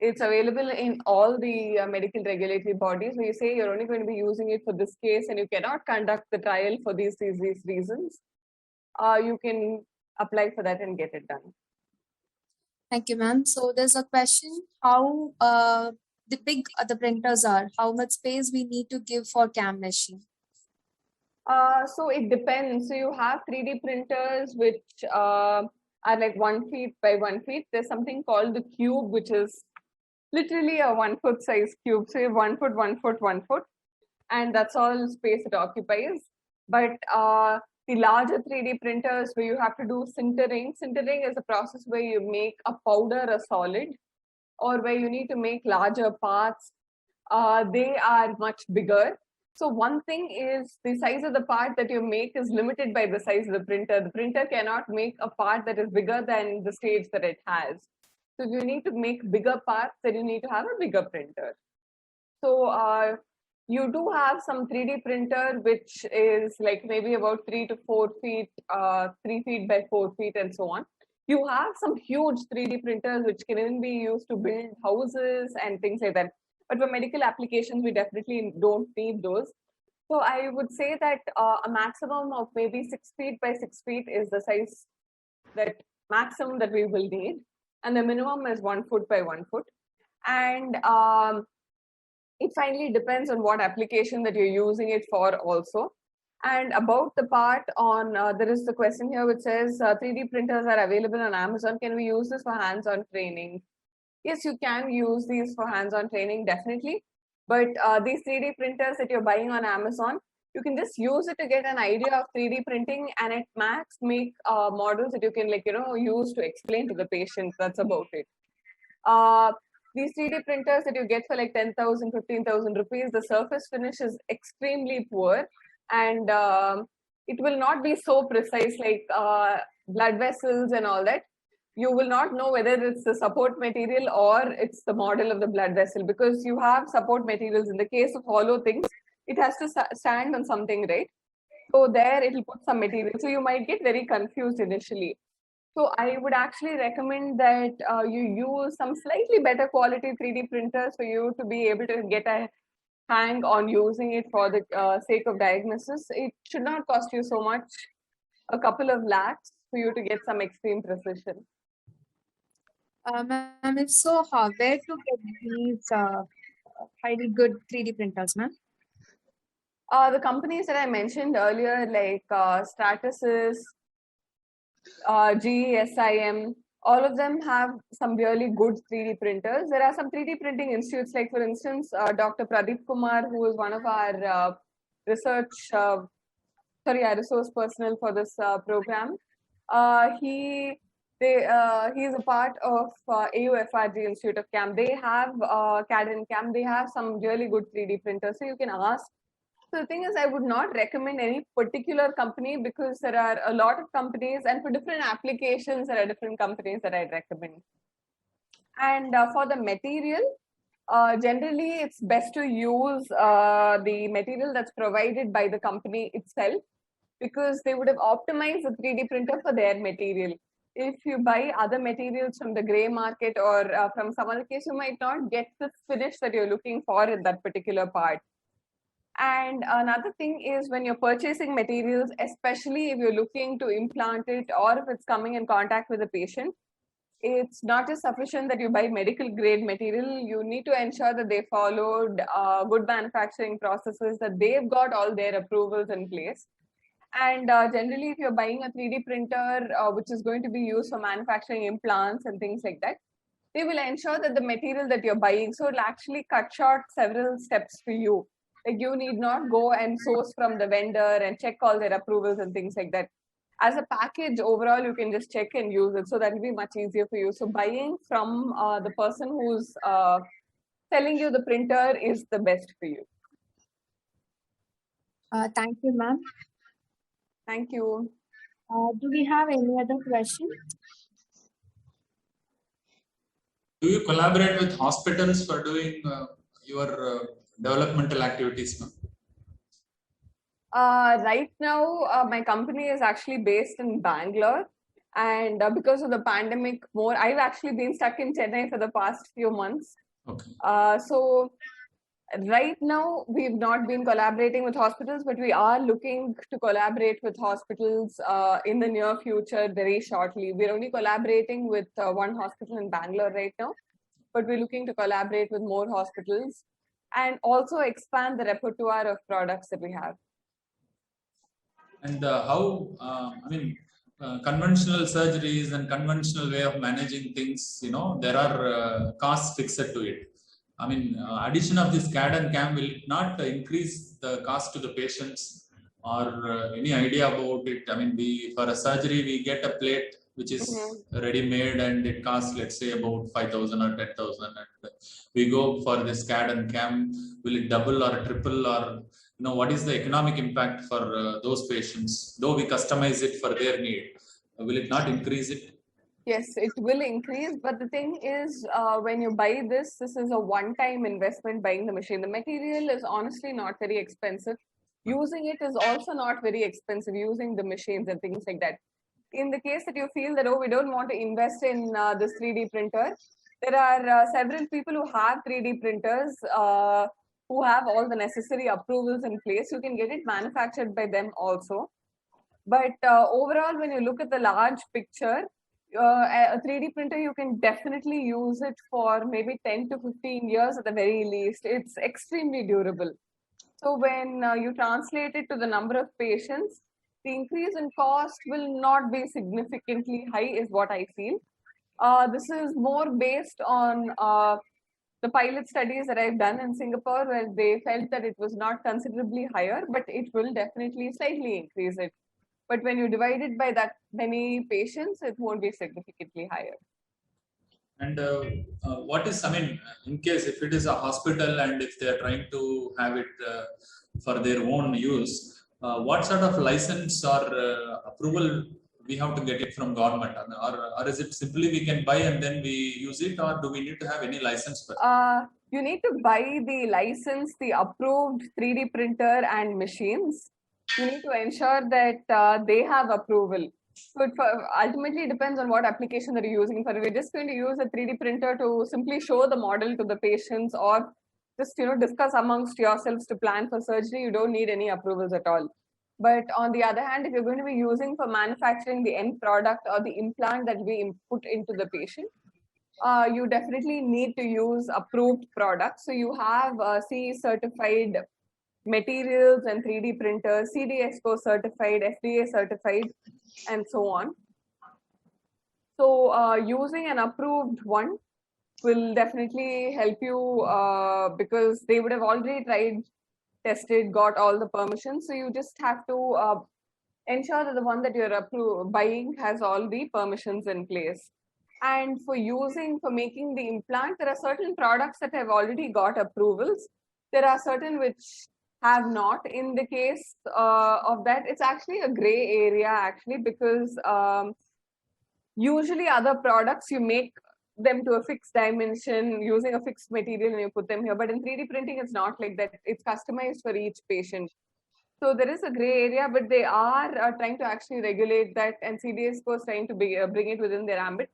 It's available in all the medical regulatory bodies where you say you're only going to be using it for this case and you cannot conduct the trial for these reasons. You can apply for that and get it done. Thank you, ma'am. So there's a question, how big the printers are, how much space we need to give for CAM machine? So it depends. So you have 3D printers which are like 1 feet by 1 feet. There's something called the cube, which is literally a 1 foot size cube. So you have 1 foot, 1 foot, 1 foot, and that's all space it occupies. But the larger 3D printers where you have to do sintering. Sintering is a process where you make a powder a solid, or where you need to make larger parts. They are much bigger. So one thing is the size of the part that you make is limited by the size of the printer. The printer cannot make a part that is bigger than the stage that it has. So if you need to make bigger parts, then you need to have a bigger printer. So you do have some 3D printer, which is like maybe about 3 to 4 feet, 3 feet by 4 feet and so on. You have some huge 3D printers, which can even be used to build houses and things like that. But for medical applications, we definitely don't need those. So I would say that a maximum of maybe 6 feet by 6 feet is the size that maximum that we will need. And the minimum is 1 foot by 1 foot. And it finally depends on what application that you're using it for also. And about the part on, there is the question here which says 3D printers are available on Amazon. Can we use this for hands-on training? Yes, you can use these for hands-on training, definitely. But these 3D printers that you're buying on Amazon, you can just use it to get an idea of 3D printing, and at max make models that you can use to explain to the patient. That's about it. These 3D printers that you get for like 10,000, 15,000 rupees, the surface finish is extremely poor, and it will not be so precise like blood vessels and all that. You will not know whether it's the support material or it's the model of the blood vessel, because you have support materials. In the case of hollow things, it has to stand on something, right? So there it will put some material. So you might get very confused initially. So I would actually recommend that you use some slightly better quality 3D printers for you to be able to get a hang on using it for the sake of diagnosis. It should not cost you so much, a couple of lakhs, for you to get some extreme precision. Ma'am, if so, where to get these highly good 3D printers, ma'am? The companies that I mentioned earlier, like Stratasys, GESIM, all of them have some really good 3D printers. There are some 3D printing institutes, like for instance, Dr. Pradeep Kumar, who is one of our resource personnel for this program. He is a part of AUFRG Institute of CAM. They have CAD and CAM. They have some really good 3D printers, so you can ask. So the thing is, I would not recommend any particular company, because there are a lot of companies, and for different applications, there are different companies that I'd recommend. And for the material, generally, it's best to use the material that's provided by the company itself, because they would have optimized the 3D printer for their material. If you buy other materials from the gray market or from some other case, you might not get the finish that you're looking for in that particular part. And another thing is, when you're purchasing materials, especially if you're looking to implant it or if it's coming in contact with a patient, it's not just sufficient that you buy medical grade material. You need to ensure that they followed good manufacturing processes, that they've got all their approvals in place. And generally, if you're buying a 3D printer, which is going to be used for manufacturing implants and things like that, they will ensure that the material that you're buying, so it'll actually cut short several steps for you. Like, you need not go and source from the vendor and check all their approvals and things like that. As a package overall, you can just check and use it, so that will be much easier for you. So buying from the person who's selling you the printer is the best for you. Thank you, ma'am. Thank you. Do we have any other questions? Do you collaborate with hospitals for doing your developmental activities, ma'am? Right now, my company is actually based in Bangalore, and because of the pandemic, I've actually been stuck in Chennai for the past few months. Okay. So right now, we've not been collaborating with hospitals, but we are looking to collaborate with hospitals in the near future, very shortly. We're only collaborating with one hospital in Bangalore right now, but we're looking to collaborate with more hospitals and also expand the repertoire of products that we have. And how, conventional surgeries and conventional way of managing things, there are costs fixed to it. Addition of this CAD and CAM will not increase the cost to the patients, or any idea about it? For a surgery, we get a plate which is ready-made, and it costs, let's say, about 5,000 or 10,000. And we go for this CAD and CAM. Will it double or triple, or what is the economic impact for those patients? Though we customize it for their need, will it not increase it? Yes, it will increase, but the thing is, when you buy this is a one-time investment buying the machine. The material is honestly not very expensive. Using it is also not very expensive, using the machines and things like that. In the case that you feel that, we don't want to invest in this 3D printer, there are several people who have 3D printers who have all the necessary approvals in place. You can get it manufactured by them also. But overall, when you look at the large picture, a 3D printer, you can definitely use it for maybe 10 to 15 years at the very least. It's extremely durable. So when you translate it to the number of patients, the increase in cost will not be significantly high, is what I feel. This is more based on the pilot studies that I've done in Singapore, where they felt that it was not considerably higher, but it will definitely slightly increase it. But when you divide it by that many patients, it won't be significantly higher. And what is, I mean, in case if it is a hospital and if they are trying to have it for their own use, what sort of license or approval we have to get it from government, or is it simply we can buy and then we use it, or do we need to have any license for it? You need to buy the license, the approved 3D printer and machines. You need to ensure that they have approval. So it ultimately depends on what application that you're using. For if you're just going to use a 3D printer to simply show the model to the patients, or just discuss amongst yourselves to plan for surgery, you don't need any approvals at all. But on the other hand, if you're going to be using for manufacturing the end product or the implant that we put into the patient, you definitely need to use approved products. So you have CE certified materials and 3D printers, CDSCO certified, FDA certified, and so on. So using an approved one will definitely help you because they would have already tried, tested, got all the permissions. So you just have to ensure that the one that you're buying has all the permissions in place. And for making the implant, there are certain products that have already got approvals. There are certain which have not. In the case of that, it's actually a gray area actually, because usually other products you make them to a fixed dimension using a fixed material and you put them here. But in 3D printing, it's not like that. It's customized for each patient. So there is a gray area, but they are trying to actually regulate that, and CDSCO is trying to bring it within their ambit.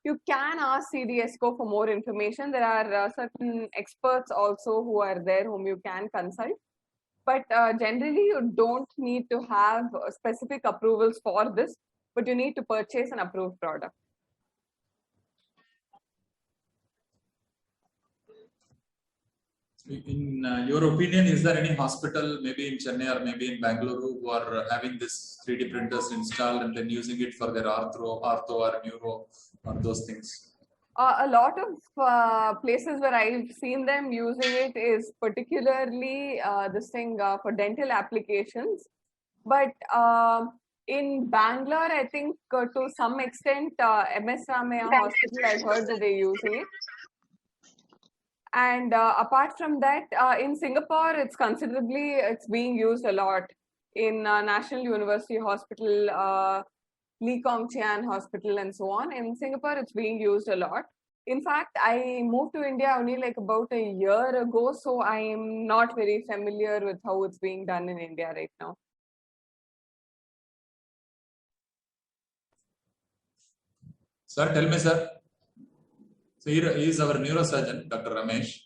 You can ask CDSCO for more information. There are certain experts also who are there whom you can consult. But generally, you don't need to have specific approvals for this, but you need to purchase an approved product. In your opinion, is there any hospital, maybe in Chennai or maybe in Bangalore, who are having this 3D printers installed and then using it for their ortho or neuro or those things? A lot of places where I've seen them using it is particularly this thing for dental applications. But in Bangalore, I think to some extent, MS Ramaya Hospital, I've heard that they're using it. And apart from that, in Singapore, it's being used a lot. In National University Hospital, Lee Kong Chian Hospital, and so on. In Singapore, it's being used a lot. In fact, I moved to India only like about a year ago, so I am not very familiar with how it's being done in India right now. Sir, tell me, sir. So here is our neurosurgeon, Dr. Ramesh.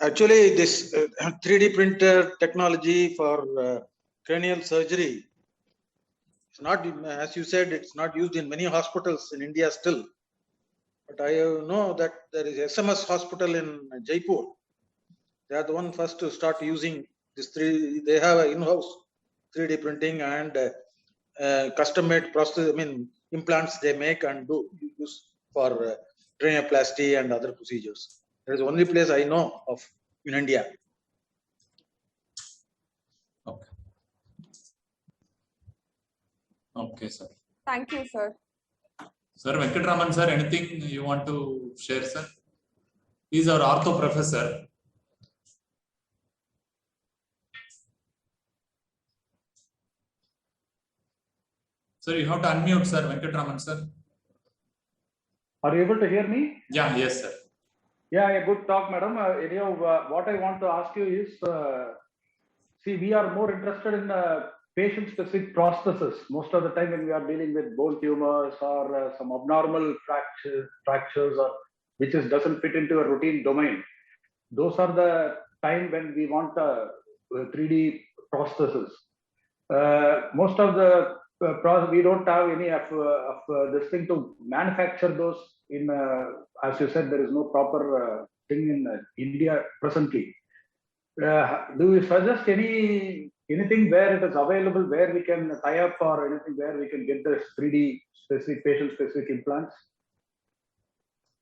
Actually, this 3D printer technology for cranial surgery, it's not, as you said, it's not used in many hospitals in India still. But I know that there is SMS hospital in Jaipur. They are the one first to start using this 3D. They have an in-house 3D printing and custom-made process. I mean, implants they make and do use for cranioplasty and other procedures. That is the only place I know of in India. Okay. Okay, sir. Thank you, sir. Sir, Venkatraman, sir, anything you want to share, sir? He's our ortho professor. Sir, you have to unmute, sir, Venkatraman, sir. Are you able to hear me? Yeah, yes, sir. Yeah, good talk, madam. Anyhow, what I want to ask you is, see, we are more interested in patient-specific prostheses. Most of the time when we are dealing with bone tumors or some abnormal fractures or which doesn't fit into a routine domain, those are the time when we want 3D prostheses. Most of the we don't have any of this thing to manufacture those in, as you said, there is no proper thing in India presently. Do you suggest anything where it is available, where we can tie up, or anything where we can get the 3D specific patient specific implants?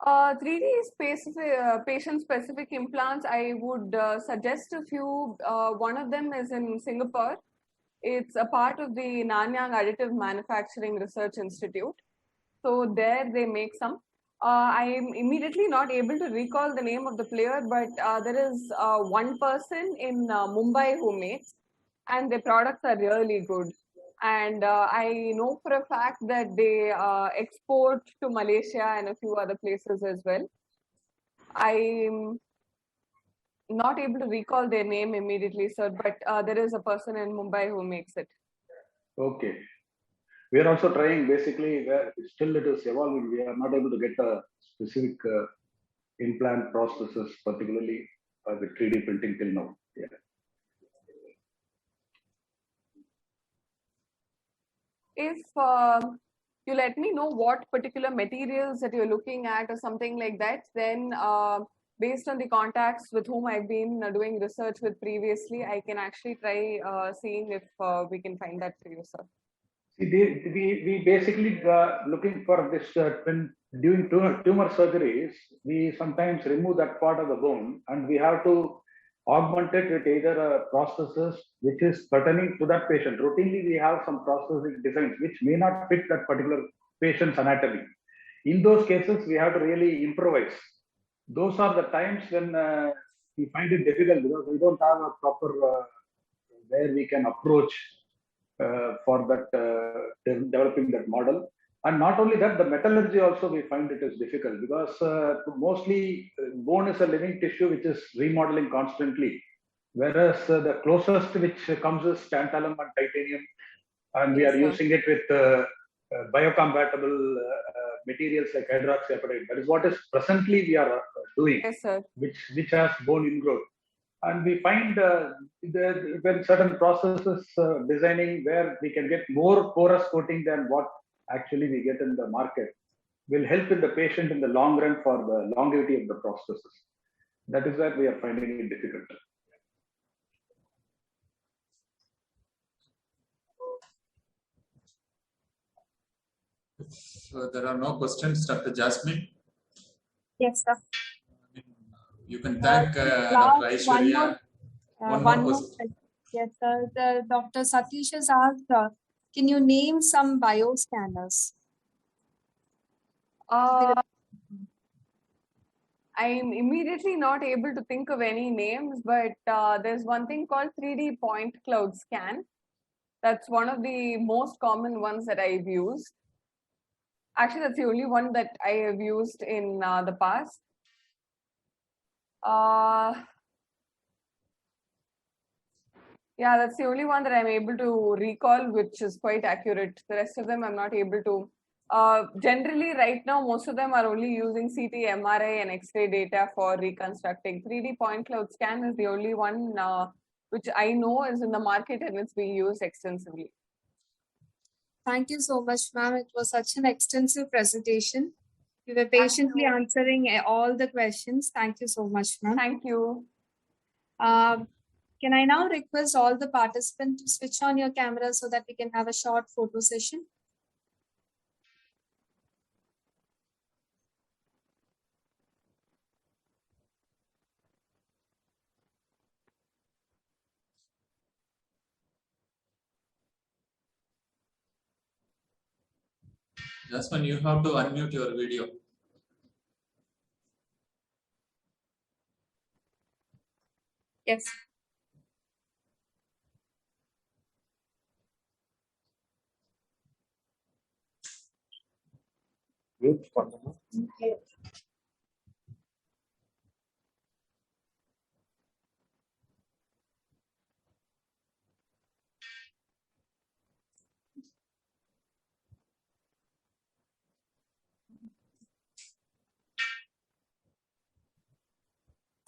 3D patient-specific implants, I would suggest a few. One of them is in Singapore. It's a part of the Nanyang Additive Manufacturing Research Institute. So there they make some. I am immediately not able to recall the name of the player, but there is one person in Mumbai who makes, and their products are really good. And I know for a fact that they export to Malaysia and a few other places as well. I'm not able to recall their name immediately, sir, but there is a person in Mumbai who makes it. Okay. We are also trying, basically, where still it is evolving. We are not able to get a specific implant processes, particularly with 3D printing till now. Yeah. If you let me know what particular materials that you're looking at or something like that, then based on the contacts with whom I've been doing research with previously, I can actually try seeing if we can find that for you, sir. See, we basically looking for this when doing tumor surgeries, we sometimes remove that part of the bone and we have to augment it with either prosthesis which is pertaining to that patient. Routinely, we have some prosthetic designs which may not fit that particular patient's anatomy. In those cases, we have to really improvise. Those are the times when we find it difficult because we don't have a proper where we can approach for that developing that model. And not only that, the metallurgy also we find it is difficult because mostly bone is a living tissue which is remodeling constantly, whereas the closest which comes is tantalum and titanium, and we are using it with biocompatible materials like hydroxyapatite. That is what is presently we are doing, yes, sir. which has bone ingrowth. And we find when certain processes designing where we can get more porous coating than what actually we get in the market will help in the patient in the long run for the longevity of the prosthesis. That is where we are finding it difficult. If there are no questions, Dr. Jasmine. Yes, sir. You can thank Dr. Last one Aishwarya. more, One more question. Yes, sir. Dr. Satish has asked, can you name some bioscanners? I'm immediately not able to think of any names, but there's one thing called 3D point cloud scan. That's one of the most common ones that I've used. Actually, that's the only one that I have used in the past. Yeah, that's the only one that I'm able to recall, which is quite accurate. The rest of them I'm not able to. Generally, right now, most of them are only using CT, MRI, and X-ray data for reconstructing. 3D point cloud scan is the only one which I know is in the market and it's being used extensively. Thank you so much, ma'am. It was such an extensive presentation. You were patiently answering all the questions. Thank you so much, ma'am. Thank you. Can I now request all the participants to switch on your camera so that we can have a short photo session? Jasmine, you have to unmute your video. Yes.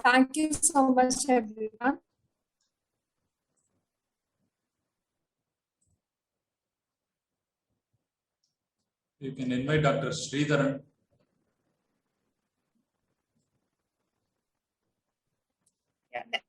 Thank you so much, everyone. You can invite Dr. Sridharan. Yeah. The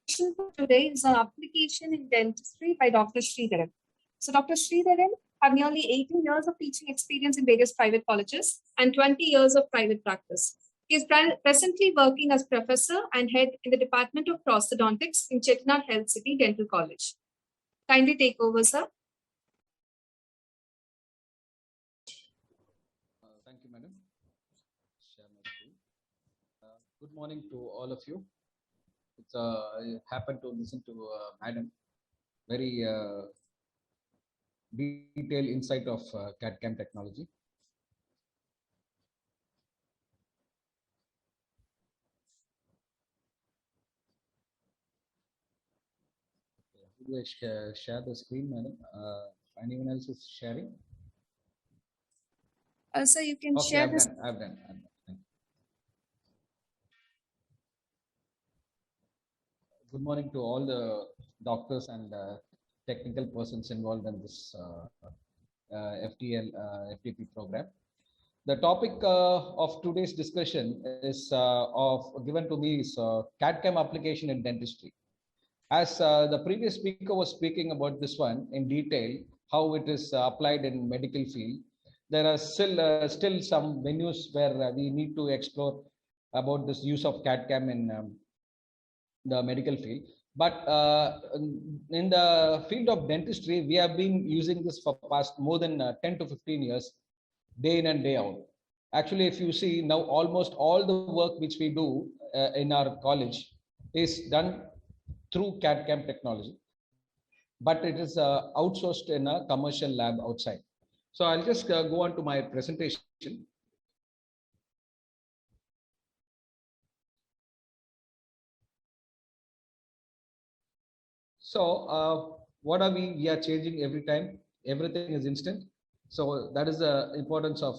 session for today is on application in dentistry by Dr. Sridharan. So Dr. Sridharan, have nearly 18 years of teaching experience in various private colleges and 20 years of private practice. He is presently working as professor and head in the Department of Prosthodontics in Chettinad Health City Dental College. Kindly take over, sir. Thank you, madam. Share my screen. Good morning to all of you. I happened to listen to madam very detailed insight of CAD/CAM technology. Do I share the screen, madam? Anyone else is sharing? So you can Okay, share I've this. done. Thank you. Good morning to all the doctors and technical persons involved in this FDP program. The topic of today's discussion is given to me is CAD/CAM application in dentistry. As the previous speaker was speaking about this one in detail, how it is applied in medical field, there are still some venues where we need to explore about this use of CAD/CAM in the medical field. But in the field of dentistry, we have been using this for past more than 10 to 15 years, day in and day out. Actually, if you see now, almost all the work which we do in our college is done through CAD/CAM technology, but it is outsourced in a commercial lab outside. So I'll just go on to my presentation. So what are we? We are changing every time. Everything is instant. So that is the importance of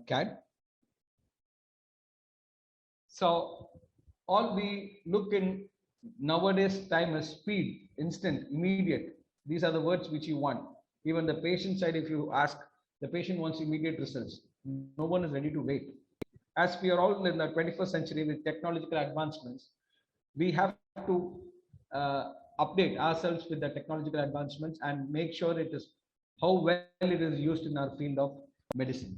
CAD. So all we look in nowadays time is speed, instant, immediate. These are the words which you want. Even the patient side, if you ask, the patient wants immediate results. No one is ready to wait. As we are all in the 21st century with technological advancements, we have to update ourselves with the technological advancements and make sure it is how well it is used in our field of medicine.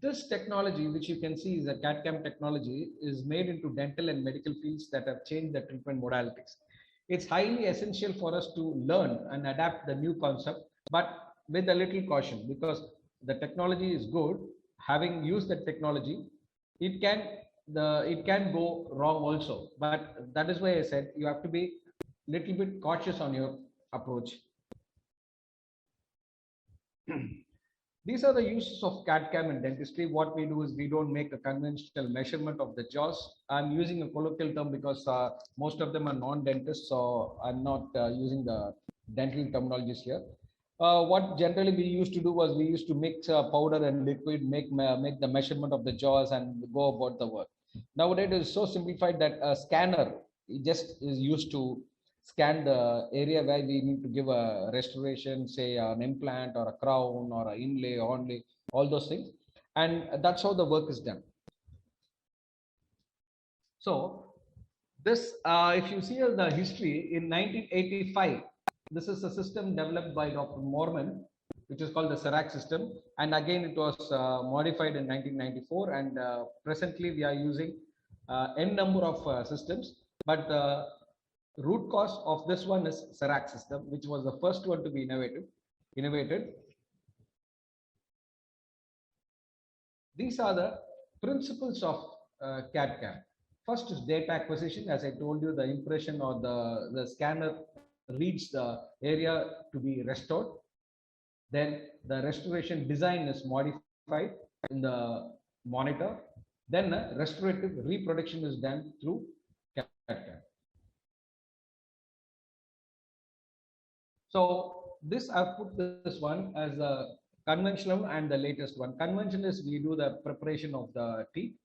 This technology, which you can see is a CAD/CAM technology, is made into dental and medical fields that have changed the treatment modalities. It's highly essential for us to learn and adapt the new concept, but with a little caution, because the technology is good. Having used the technology, it can go wrong also. But that is why I said you have to be a little bit cautious on your approach. These are the uses of CAD/CAM in dentistry. What we do is we don't make a conventional measurement of the jaws. I'm using a colloquial term because most of them are non-dentists, so I'm not using the dental terminologies here. What generally we used to do was we used to mix powder and liquid, make the measurement of the jaws and go about the work. Nowadays it is so simplified that a scanner just is used to scan the area where we need to give a restoration, say an implant or a crown or an inlay, onlay, all those things. And that's how the work is done. So this, if you see the history, in 1985, this is a system developed by Dr. Morman, which is called the CERAC system. And again, it was modified in 1994. And presently, we are using n number of systems. But the root cause of this one is CERAC system, which was the first one to be innovated. These are the principles of CAD/CAM. First is data acquisition. As I told you, the impression or the scanner reads the area to be restored. Then the restoration design is modified in the monitor. Then restorative reproduction is done through CAD/CAM. So this I've put this one as a conventional and the latest one. Conventional is we do the preparation of the teeth,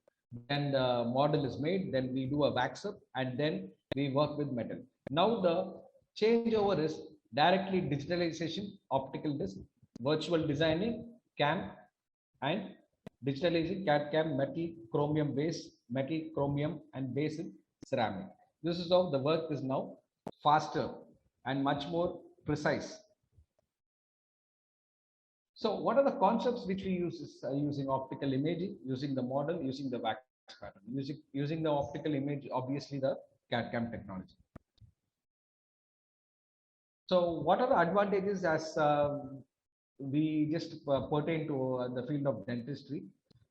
then the model is made, then we do a wax up, and then we work with metal. Now the changeover is directly digitalization, optical disc, virtual designing, CAM, and digitalizing CAD/CAM, metal, chromium base, metal, chromium, and base in ceramic. This is how the work is now faster and much more precise. So what are the concepts which we use is using optical imaging, using the model, using the wax pattern, using the optical image, obviously the CAD/CAM technology. So what are the advantages as we just pertain to the field of dentistry?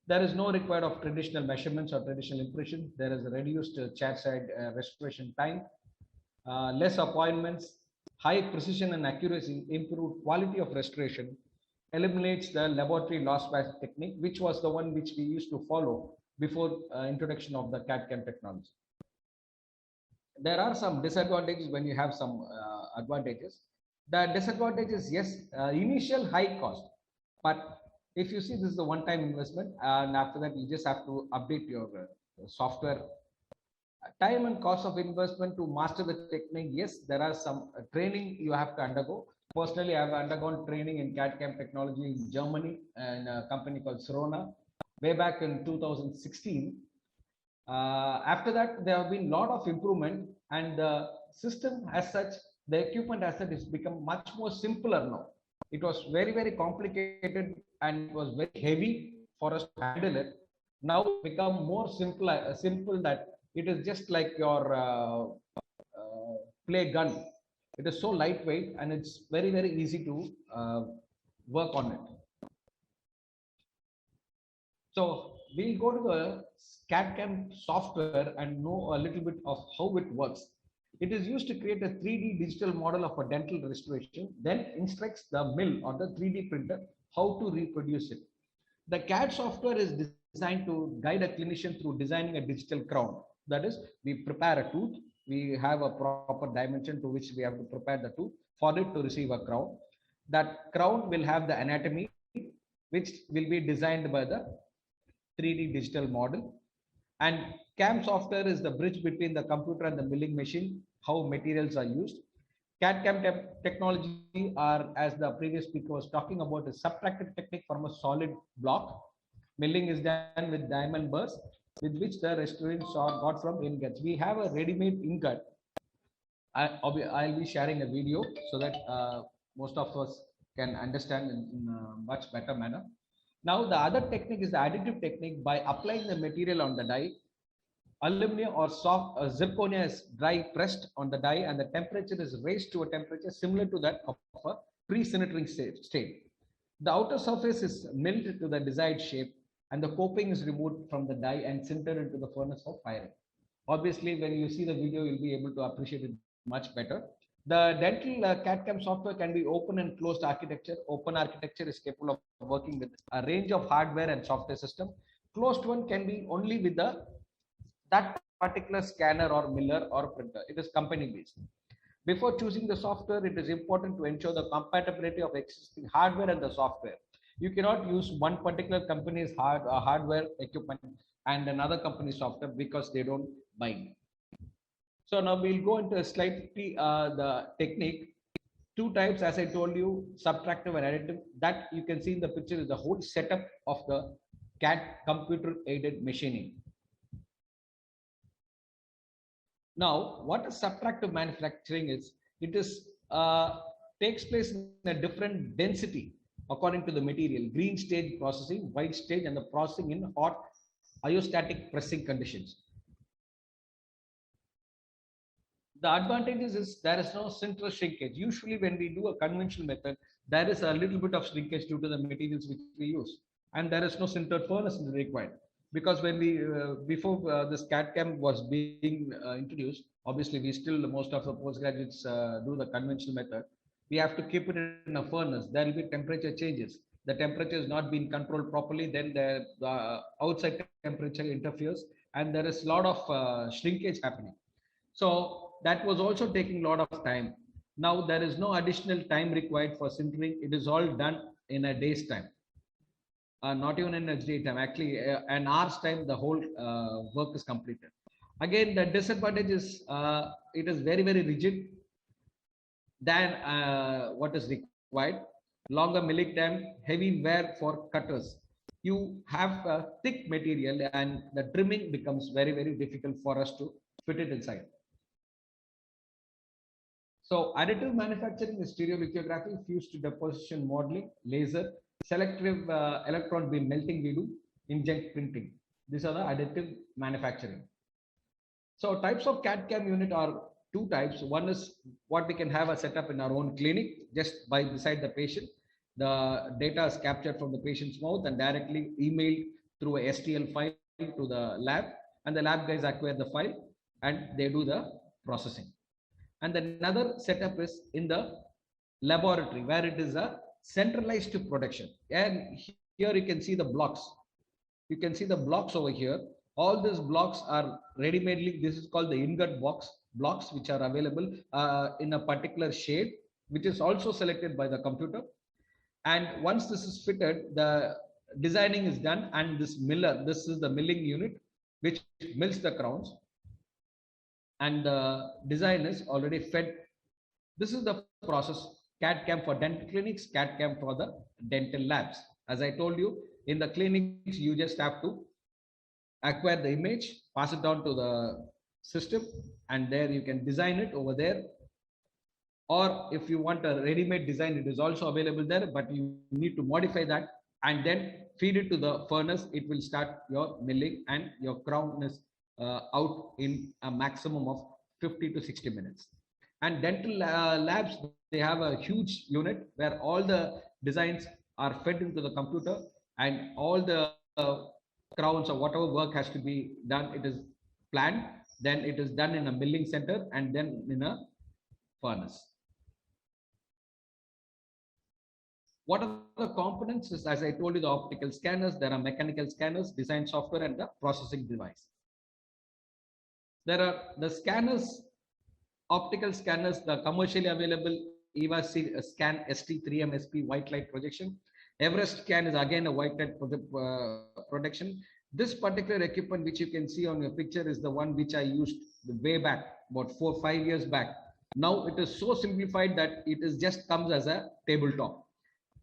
There is no required of traditional measurements or traditional impression. There is a reduced chairside restoration time, less appointments, high precision and accuracy, improved quality of restoration, eliminates the laboratory loss by technique, which was the one which we used to follow before introduction of the CAD/CAM technology. There are some disadvantages when you have some advantages. The disadvantage is, yes, initial high cost, but if you see, this is a one-time investment, and after that you just have to update your software. Time and cost of investment to master the technique, yes, there are some training you have to undergo. Personally, I have undergone training in CAD/CAM technology in Germany and a company called Sirona way back in 2016. After that, there have been a lot of improvement, and the system as such, the equipment as such, has become much more simpler now. It was very, very complicated and it was very heavy for us to handle it. Now become more simple that it is just like your play gun. It is so lightweight and it's very, very easy to work on it. So we'll go to the CAD/CAM software and know a little bit of how it works. It is used to create a 3D digital model of a dental restoration, then instructs the mill or the 3D printer how to reproduce it. The CAD software is designed to guide a clinician through designing a digital crown. That is, we prepare a tooth, we have a proper dimension to which we have to prepare the tooth for it to receive a crown. That crown will have the anatomy, which will be designed by the 3D digital model. And CAM software is the bridge between the computer and the milling machine, how materials are used. CAD/CAM technology are, as the previous speaker was talking about, a subtractive technique from a solid block. Milling is done with diamond burrs, with which the restaurants are got from ingots. We have a ready-made ingot. I'll be sharing a video so that most of us can understand in a much better manner. Now, the other technique is the additive technique. By applying the material on the die, aluminum or soft zirconia is dry pressed on the die, and the temperature is raised to a temperature similar to that of a pre-sintering state. The outer surface is milled to the desired shape, and the coping is removed from the die and sintered into the furnace for firing. Obviously, when you see the video, you'll be able to appreciate it much better. The dental CAD/CAM software can be open and closed architecture. Open architecture is capable of working with a range of hardware and software system. Closed one can be only with that particular scanner or miller or printer. It is company based. Before choosing the software, it is important to ensure the compatibility of existing hardware and the software. You cannot use one particular company's hardware equipment and another company's software because they don't bind. So now we'll go into slightly the technique. Two types, as I told you, subtractive and additive. That you can see in the picture is the whole setup of the CAD computer aided machining. Now, what a subtractive manufacturing is, it is takes place in a different density according to the material. Green stage processing, white stage, and the processing in hot iostatic pressing conditions. The advantages is there is no sinter shrinkage. Usually when we do a conventional method, there is a little bit of shrinkage due to the materials which we use, and there is no sintered furnace required. Because when we before this CAD/CAM was being introduced, obviously we still, most of the postgraduates do the conventional method. We have to keep it in a furnace. There will be temperature changes. The temperature is not being controlled properly, then the outside temperature interferes, and there is a lot of shrinkage happening. So that was also taking a lot of time. Now there is no additional time required for sintering. It is all done in a day's time. Not even in a day time, actually an hour's time, the whole work is completed. Again, the disadvantage is it is very, very rigid than what is required. Longer milling time, heavy wear for cutters. You have a thick material and the trimming becomes very, very difficult for us to fit it inside. So additive manufacturing is stereolithography, fused to deposition modeling, laser, selective electron beam melting, we do inkjet printing. These are the additive manufacturing. So types of CAD/CAM unit are two types. One is what we can have a setup in our own clinic, just by beside the patient. The data is captured from the patient's mouth and directly emailed through a STL file to the lab, and the lab guys acquire the file and they do the processing. And another setup is in the laboratory, where it is a centralized production. And here you can see the blocks. You can see the blocks over here. All these blocks are ready-madely. This is called the ingot blocks, which are available in a particular shade, which is also selected by the computer. And once this is fitted, the designing is done, and this miller, this is the milling unit, which mills the crowns, and the design is already fed. This is the process: CAD/CAM for dental clinics, CAD/CAM for the dental labs. As I told you, in the clinics, you just have to acquire the image, pass it down to the system, and there you can design it over there. Or if you want a ready-made design, it is also available there, but you need to modify that and then feed it to the furnace. It will start your milling, and your crown is out in a maximum of 50 to 60 minutes. And dental labs, they have a huge unit where all the designs are fed into the computer, and all the crowns or whatever work has to be done, it is planned, then it is done in a milling center and then in a furnace. What are the components? As I told you, the optical scanners, there are mechanical scanners, design software, and the processing device. There are the scanners, optical scanners, the commercially available EVA scan ST3M SP white light projection. Everest scan is again a white light projection. This particular equipment, which you can see on your picture, is the one which I used way back, about 4 or 5 years back. Now it is so simplified that it is just comes as a tabletop.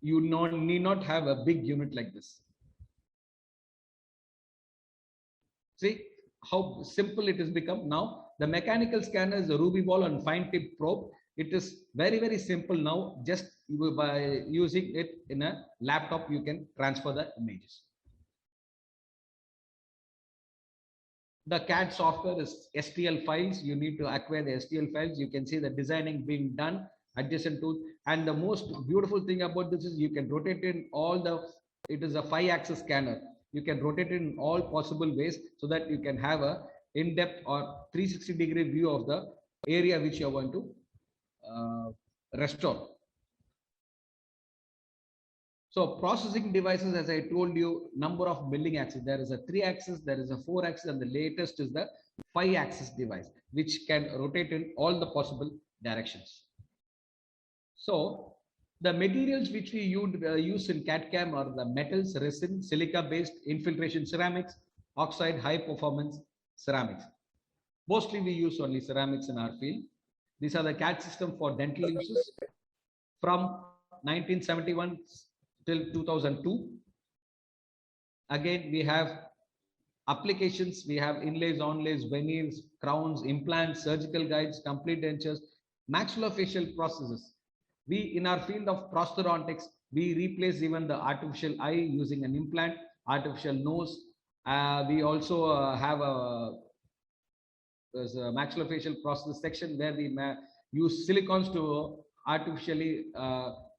You need not have a big unit like this. See how simple it has become now. The mechanical scanner is a ruby ball and fine tip probe. It is very, very simple now. Just by using it in a laptop, you can transfer the images. The CAD software is STL files. You need to acquire the STL files. You can see the designing being done adjacent to, and the most beautiful thing about this is you can rotate in all the, it is a 5-axis scanner. You can rotate it in all possible ways so that you can have a in-depth or 360-degree view of the area which you want to restore. So processing devices, as I told you, number of milling axes. There is a 3-axis, there is a 4-axis, and the latest is the 5-axis device, which can rotate in all the possible directions. So the materials which we use in CAD/CAM are the metals, resin, silica-based, infiltration ceramics, oxide, high-performance ceramics. Mostly we use only ceramics in our field. These are the CAD system for dental uses from 1971 till 2002. Again, we have applications. We have inlays, onlays, veneers, crowns, implants, surgical guides, complete dentures, maxillofacial processes. We, in our field of prosthodontics, we replace even the artificial eye using an implant, artificial nose. We also have there's a maxillofacial process section where we use silicons to artificially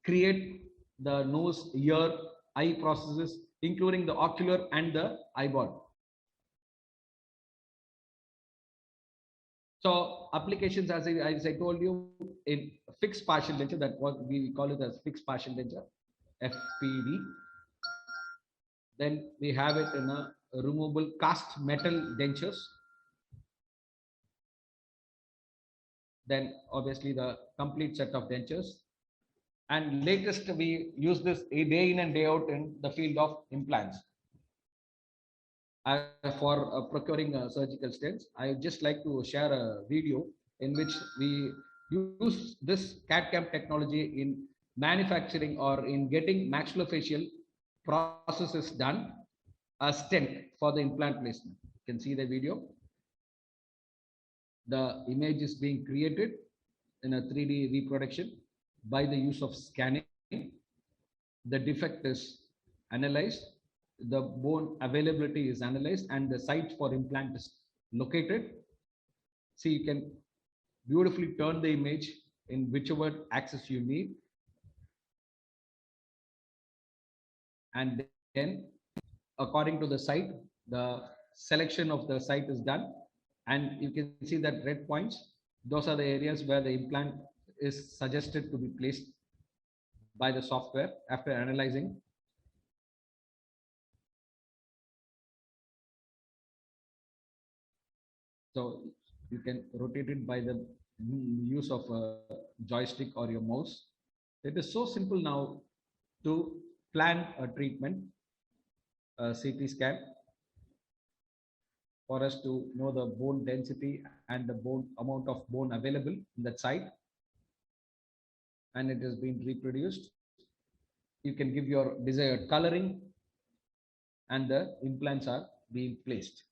create the nose, ear, eye processes, including the ocular and the eyeball. So applications, as I told you, in fixed partial denture, that what we call it as fixed partial denture, FPD. Then we have it in a removable cast metal dentures. Then obviously the complete set of dentures. And latest, we use this day in and day out in the field of implants. For procuring surgical stents, I would just like to share a video in which we use this CAD/CAM technology in manufacturing or in getting maxillofacial processes done, a stent for the implant placement. You can see the video. The image is being created in a 3D reproduction by the use of scanning. the defect is analyzed, the bone availability is analyzed, and the site for implant is located. See, you can beautifully turn the image in whichever axis you need. And then, according to the site, the selection of the site is done. And you can see that red points, those are the areas where the implant is suggested to be placed by the software after analyzing. So you can rotate it by the use of a joystick or your mouse. It is so simple now to plan a treatment, a CT scan, for us to know the bone density and the bone amount of bone available in that site. And it has been reproduced. You can give your desired coloring and the implants are being placed.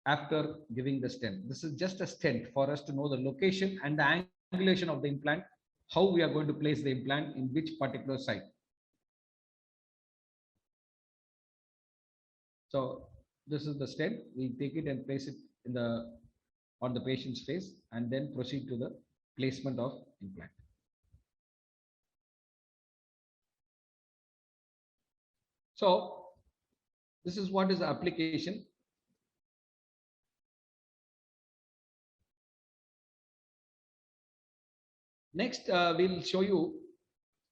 After giving the stent, this is just a stent for us to know the location and the angulation of the implant, how we are going to place the implant in which particular site. So this is the stent. We take it and place it in on the patient's face and then proceed to the placement of implant. So this is what is the application. Next, we'll show you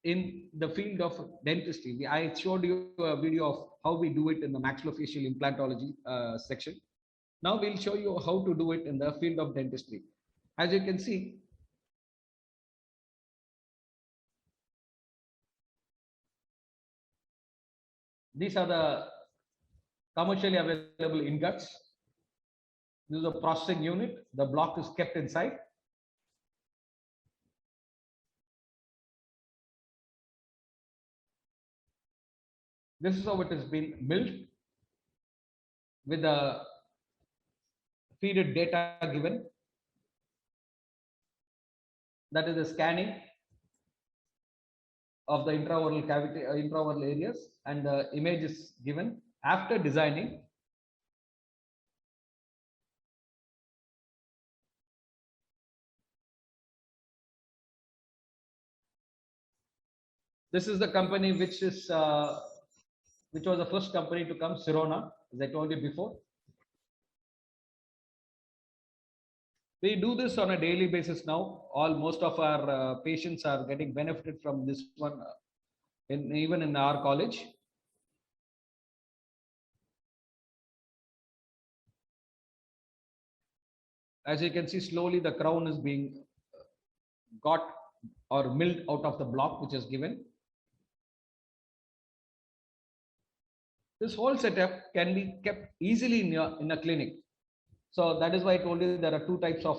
in the field of dentistry. I showed you a video of how we do it in the maxillofacial implantology section. Now we'll show you how to do it in the field of dentistry. As you can see, these are the commercially available ingots. This is a processing unit. The block is kept inside. This is how it has been milled with the feeded data given. That is the scanning of the intraoral cavity, intraoral areas, and the image is given after designing. This is the company which is which was the first company to come, Sirona, as I told you before. We do this on a daily basis now. Most of our patients are getting benefited from this one, even in our college. As you can see, slowly the crown is being got or milled out of the block which is given. This whole setup can be kept easily in a clinic. So that is why I told you there are two types of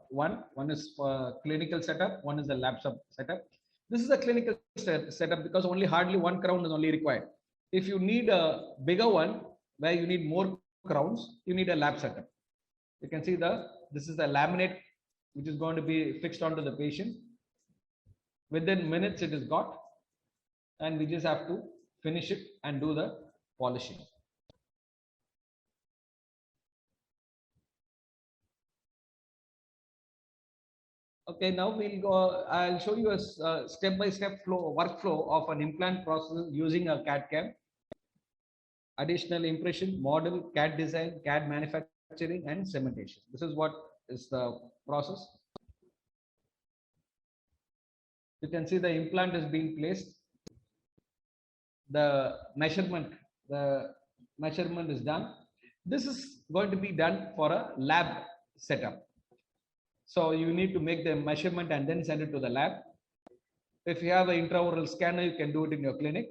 one. One is clinical setup, one is a lab setup. This is a clinical setup because only hardly one crown is only required. If you need a bigger one where you need more crowns, you need a lab setup. You can see this is the laminate which is going to be fixed onto the patient. Within minutes it is got, and we just have to finish it and do the polishing. Okay, now we'll go. I'll show you a step-by-step workflow of an implant process using a CAD CAM. Additional impression, model, CAD design, CAD manufacturing, and cementation. This is what is the process. You can see the implant is being placed. The measurement is done. This is going to be done for a lab setup. So you need to make the measurement and then send it to the lab. If you have an intraoral scanner, you can do it in your clinic.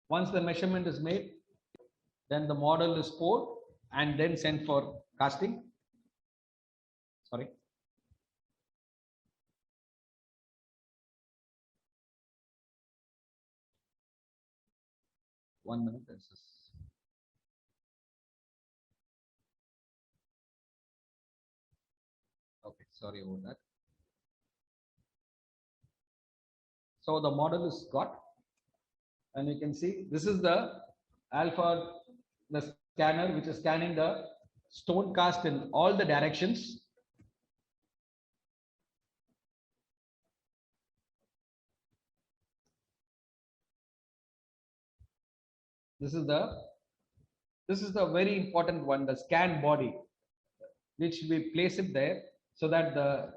Once the measurement is made, then the model is poured and then sent for casting. Sorry. One minute. Okay, sorry about that. So the model is got, and you can see this is the alpha, the scanner which is scanning the stone cast in all the directions. This is the very important one, the scan body, which we place it there so that the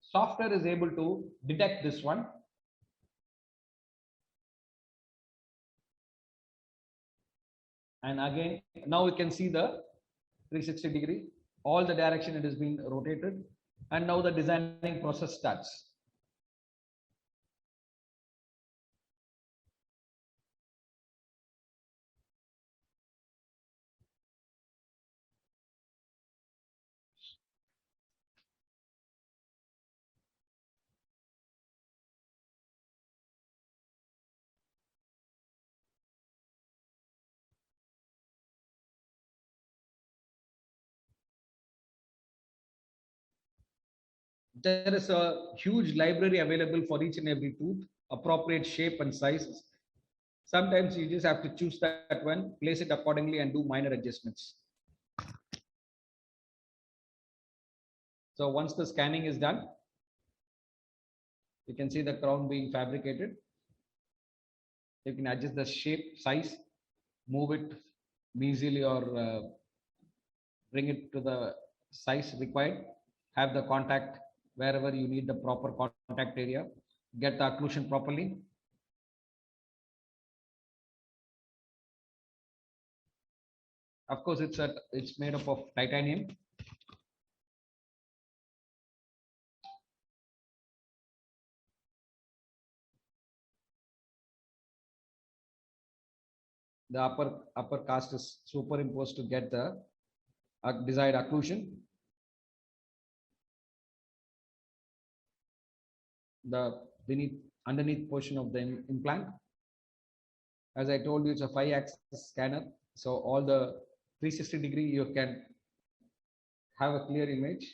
software is able to detect this one. And again, now we can see the 360-degree, all the direction it has been rotated, and now the designing process starts. There is a huge library available for each and every tooth, appropriate shape and sizes. Sometimes you just have to choose that one, place it accordingly, and do minor adjustments. So once the scanning is done, you can see the crown being fabricated. You can adjust the shape, size, move it easily, or bring it to the size required. Have the contact wherever you need the proper contact area. Get the occlusion properly. Of course, it's made up of titanium. The upper cast is superimposed to get the desired occlusion. The underneath portion of the implant. As I told you, it's a 5-axis scanner. So all the 360-degree, you can have a clear image.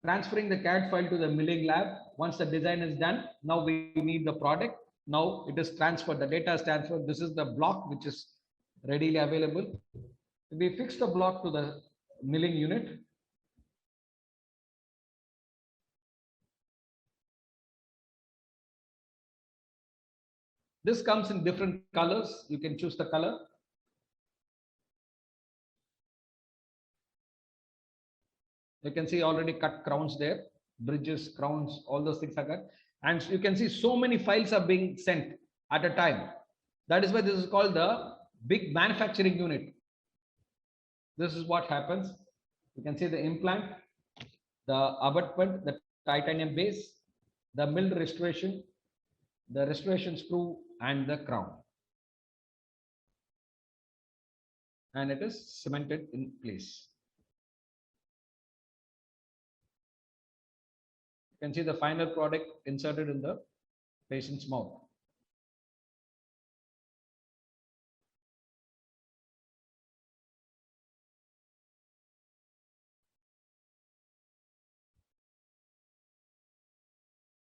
Transferring the CAD file to the milling lab. Once the design is done, now we need the product. Now it is transferred, the data is transferred. This is the block which is readily available. We fix the block to the milling unit. This comes in different colors. You can choose the color. You can see already cut crowns there, bridges, crowns, all those things are cut. And you can see so many files are being sent at a time. That is why this is called the big manufacturing unit. This is what happens. You can see the implant, the abutment, the titanium base, the milled restoration, the restoration screw, and the crown. And it is cemented in place. You can see the final product inserted in the patient's mouth.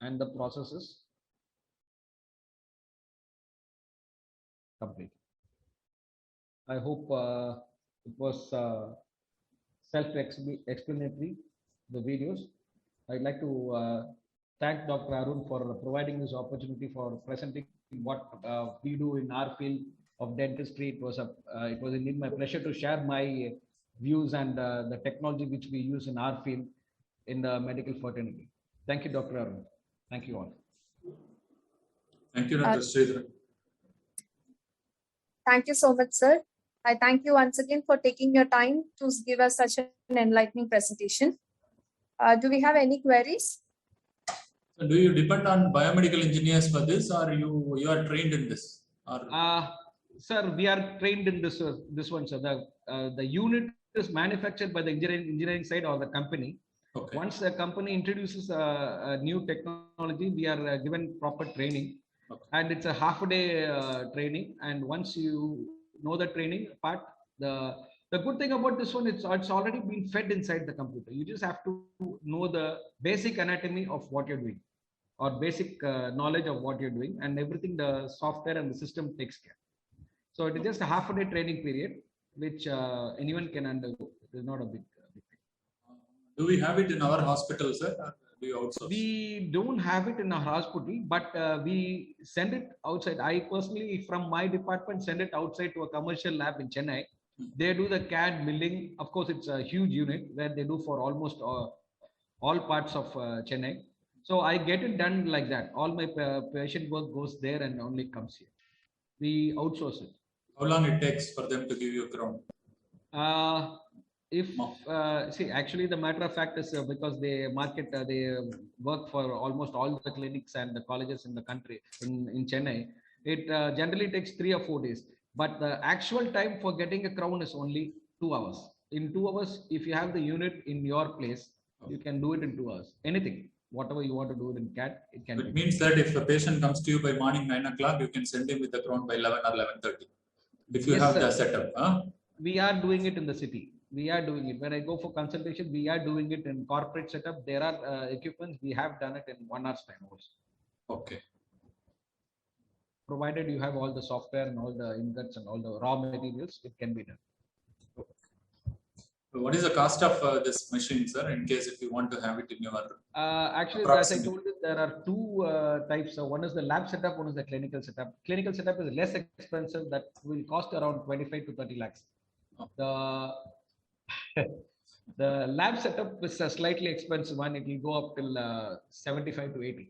And the process is complete. I hope it was self-explanatory, the videos. I'd like to thank Dr. Arun for providing this opportunity for presenting what we do in our field of dentistry. It was indeed my pleasure to share my views and the technology which we use in our field in the medical fraternity. Thank you, Dr. Arun. Thank you all. Thank you, Dr. Sridhar. Thank you so much, sir. I thank you once again for taking your time to give us such an enlightening presentation. Do we have any queries? So do you depend on biomedical engineers for this, or you are trained in this? Or sir, we are trained in this one. So the unit is manufactured by the engineering side or the company. okay. Once the company introduces a new technology, we are given proper training. Okay. And it's a half-a-day training. And once you know the training part, the good thing about this one, it's already been fed inside the computer. You just have to know the basic anatomy of what you're doing. or basic knowledge of what you're doing, and everything the software and the system takes care. So it is just a half a day training period, which anyone can undergo. It is not a big thing. Do we have it in our hospital, sir? Or do you outsource? We don't have it in our hospital, but we send it outside. I personally, from my department, send it outside to a commercial lab in Chennai. They do the CAD milling. Of course, it's a huge unit where they do for almost all parts of Chennai. So I get it done like that. All my patient work goes there and only comes here. We outsource it. How long it takes for them to give you a crown? Actually, the matter of fact is because they they work for almost all the clinics and the colleges in the country in Chennai. It generally takes 3 or 4 days, but the actual time for getting a crown is only 2 hours. In 2 hours, if you have the unit in your place, you can do it in 2 hours. Anything, whatever you want to do it in CAD, it can. It means that if a patient comes to you by morning 9 o'clock, you can send him with the crown by 11 or 11:30. If you have the setup, we are doing it in the city. We are doing it. When I go for consultation, we are doing it in corporate setup. There are equipments. We have done it in 1 hour's time also. Okay. Provided you have all the software and all the ingots and all the raw materials, it can be done. So what is the cost of this machine, sir, in case if you want to have it in your... Actually, as I told you, there are two types. So one is the lab setup, one is the clinical setup. Clinical setup is less expensive. That will cost around 25 to 30 lakhs. The lab setup is a slightly expensive one. It will go up till 75 to 80.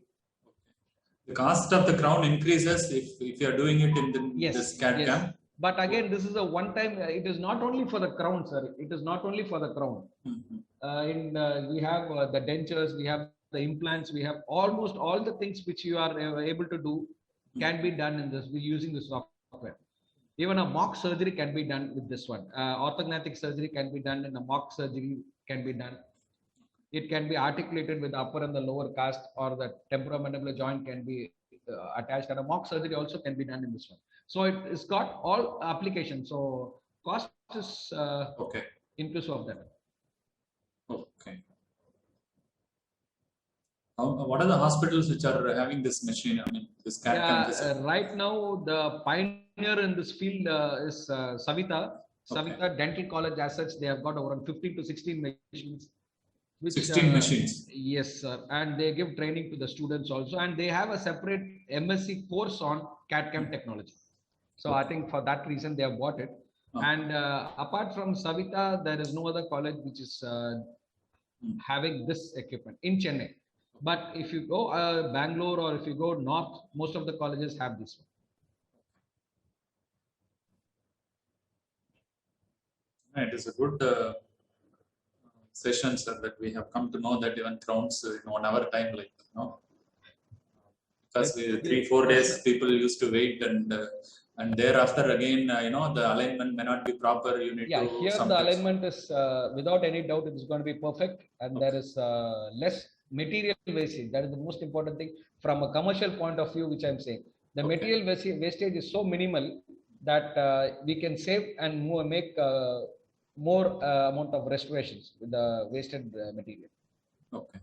The cost of the crown increases if you are doing it in this CAD cam. But again, this is a one-time. It is not only for the crown, sir. It is not only for the crown. We have the dentures, we have the implants, we have almost all the things which you are able to do can be done in this. We're using the software. Even a mock surgery can be done with this one. Orthognathic surgery can be done, and a mock surgery can be done. It can be articulated with the upper and the lower cast, or the temporomandibular joint can be attached, and a mock surgery also can be done in this one. So it's got all applications. So cost is inclusive of that. Okay. What are the hospitals which are having this machine? I mean, this CAD cam. Right now, the pioneer in this field is Savita. Savita Dental College as such. They have got around 15 to 16 machines. 16 machines. Yes, sir. And they give training to the students also. And they have a separate MSc course on CAD cam technology. So I think for that reason, they have bought it. And apart from Savita, there is no other college which is having this equipment in Chennai. But if you go Bangalore, or if you go north, most of the colleges have this one. It is a good session, sir, that we have come to know that even crowns in 1 hour time, like, you know, because 3-4 days people used to wait, and thereafter again, you know, the alignment may not be proper. You need to here the alignment is without any doubt it is going to be perfect, and there is less material wastage. That is the most important thing from a commercial point of view, which I'm saying. The material wastage is so minimal that we can save and make more amount of restorations with the wasted material. Okay.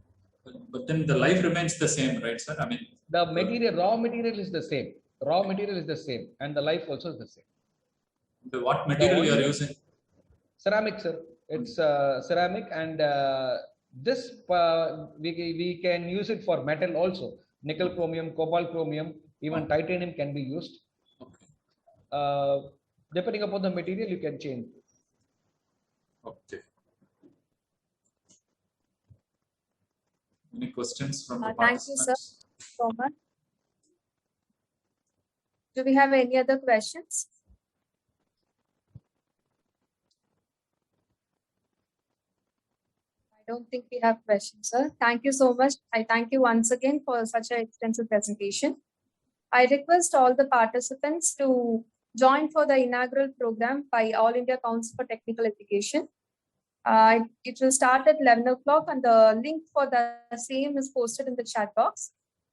But then the life remains the same, right, sir? I mean, the material, raw material is the same. Raw material is the same, and the life also is the same. What material you are using? Ceramic, sir. It's ceramic, and this we can use it for metal also. Nickel chromium, cobalt chromium, even titanium can be used. Depending upon the material, you can change. Okay. Any questions from the Thank you, sir, so much. Do we have any other questions? I don't think we have questions, sir. Thank you so much. I thank you once again for such an extensive presentation. I request all the participants to join for the inaugural program by All India Council for Technical Education. It will start at 11 o'clock, and the link for the same is posted in the chat box.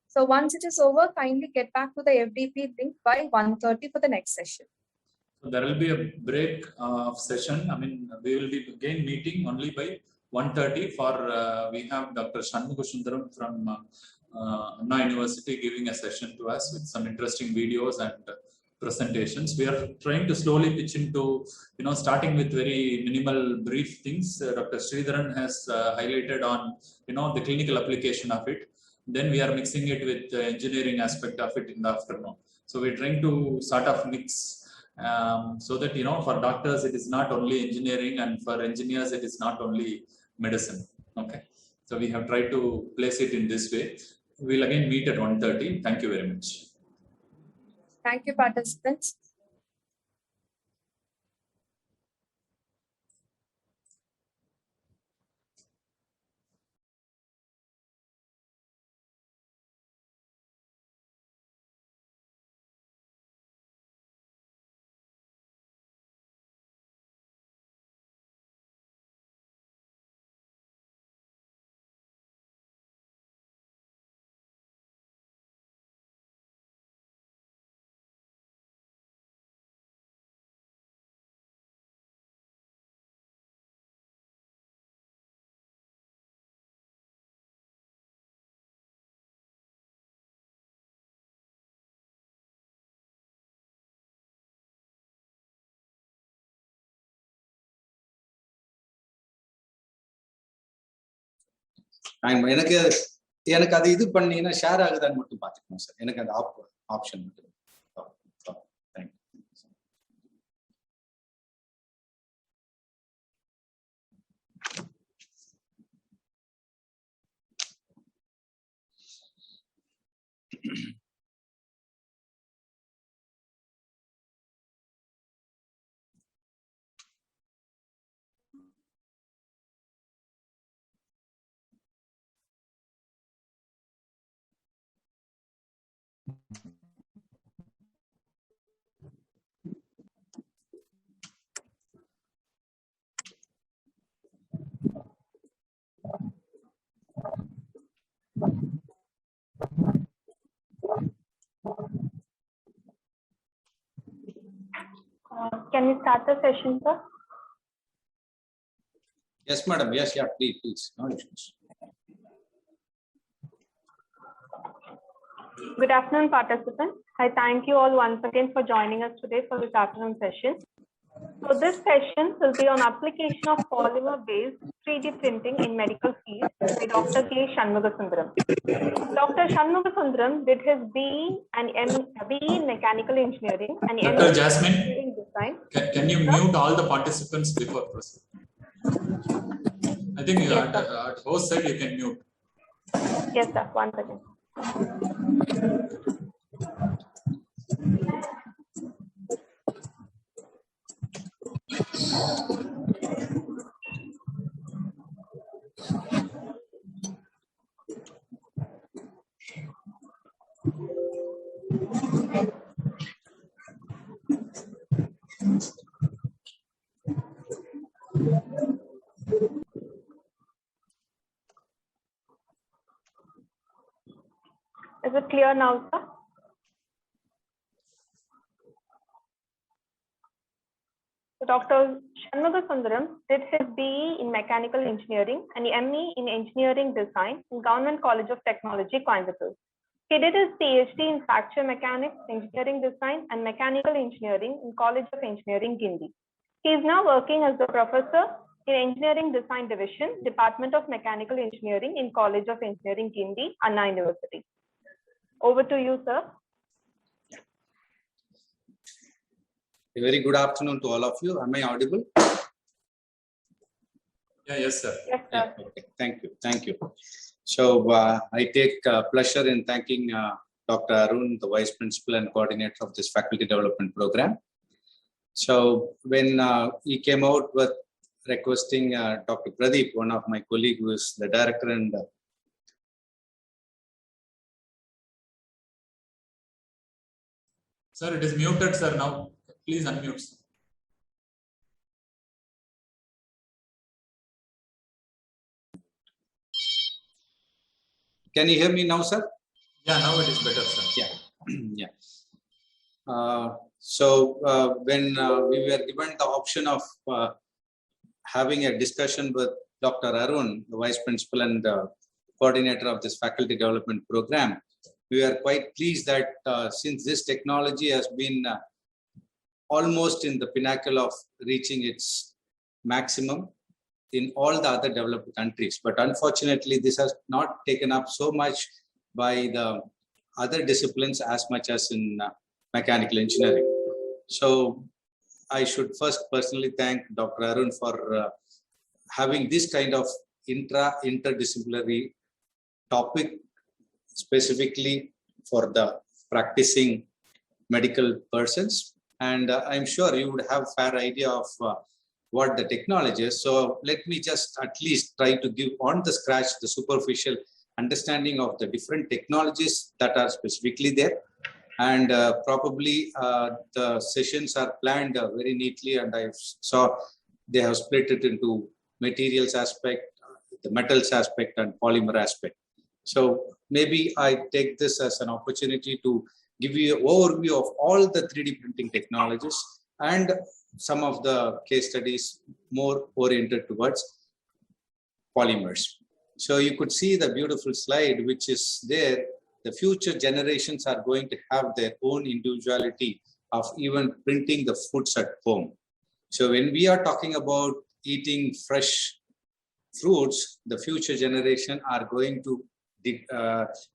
So once it is over, kindly get back to the FDP link by 1:30 for the next session. So there will be a break of session. I mean, we will be again meeting only by 1:30 for we have Dr. Shanmugasundaram from Anna University giving a session to us with some interesting videos and presentations. We are trying to slowly pitch into, starting with very minimal brief things. Dr. Sridharan has highlighted on, the clinical application of it. Then we are mixing it with the engineering aspect of it in the afternoon. So we're trying to sort of mix so that, for doctors, it is not only engineering, and for engineers, it is not only medicine. Okay. So we have tried to place it in this way. We'll again meet at 1:30. Thank you very much. Thank you, participants. எனக்கு அது இது பண்ணீங்கன்னா share ஆகுதான்னு மட்டும் பாத்துக்கணும் sir. எனக்கு அந்த option மட்டும். Can we start the session, sir? Yes, madam. Yes, yeah, please. No issues. Good afternoon, participants. I thank you all once again for joining us today for this afternoon session. So this session will be on application of polymer-based 3D printing in medical field by Dr. K. Shanmugasundaram. Dr. Shanmugasundaram did his BE and BE in mechanical engineering and Dr. Jasmine, engineering design. Can you mute all the participants before proceeding? I think Yes, at host side you can mute. Yes, sir. 1 second. Is it clear now, sir? So Dr. Shanmugasundaram did his BE in mechanical engineering and ME in engineering design in Government College of Technology, Coimbatore. He did his PhD in fracture mechanics, engineering design, and mechanical engineering in College of Engineering, Guindy. He is now working as a professor in Engineering Design Division, Department of Mechanical Engineering in College of Engineering, Guindy, Anna University. Over to you, sir. A very good afternoon to all of you. Am I audible? Yeah, yes, sir. Yes, sir. Yeah, okay. Thank you. So I take pleasure in thanking Dr. Arun, the Vice Principal and Coordinator of this Faculty Development Program. So when he came out with requesting Dr. Pradeep, one of my colleagues who is the Director and Sir, it is muted, sir, now. Please unmute. Can you hear me now, sir? Yeah, now it is better, sir. Yeah. Yeah. So when we were given the option of having a discussion with Dr. Arun, the Vice Principal and Coordinator of this Faculty Development Program, we are quite pleased that since this technology has been almost in the pinnacle of reaching its maximum in all the other developed countries, but unfortunately this has not taken up so much by the other disciplines as much as in mechanical engineering. So I should first personally thank Dr. Arun for having this kind of interdisciplinary topic specifically for the practicing medical persons. And I'm sure you would have a fair idea of what the technology is. So let me just at least try to give on the scratch the superficial understanding of the different technologies that are specifically there. And probably the sessions are planned very neatly, and I saw they have split it into materials aspect, the metals aspect, and polymer aspect. So maybe I take this as an opportunity to give you an overview of all the 3D printing technologies and some of the case studies more oriented towards polymers. So you could see the beautiful slide which is there. The future generations are going to have their own individuality of even printing the foods at home. So when we are talking about eating fresh fruits, the future generation are going to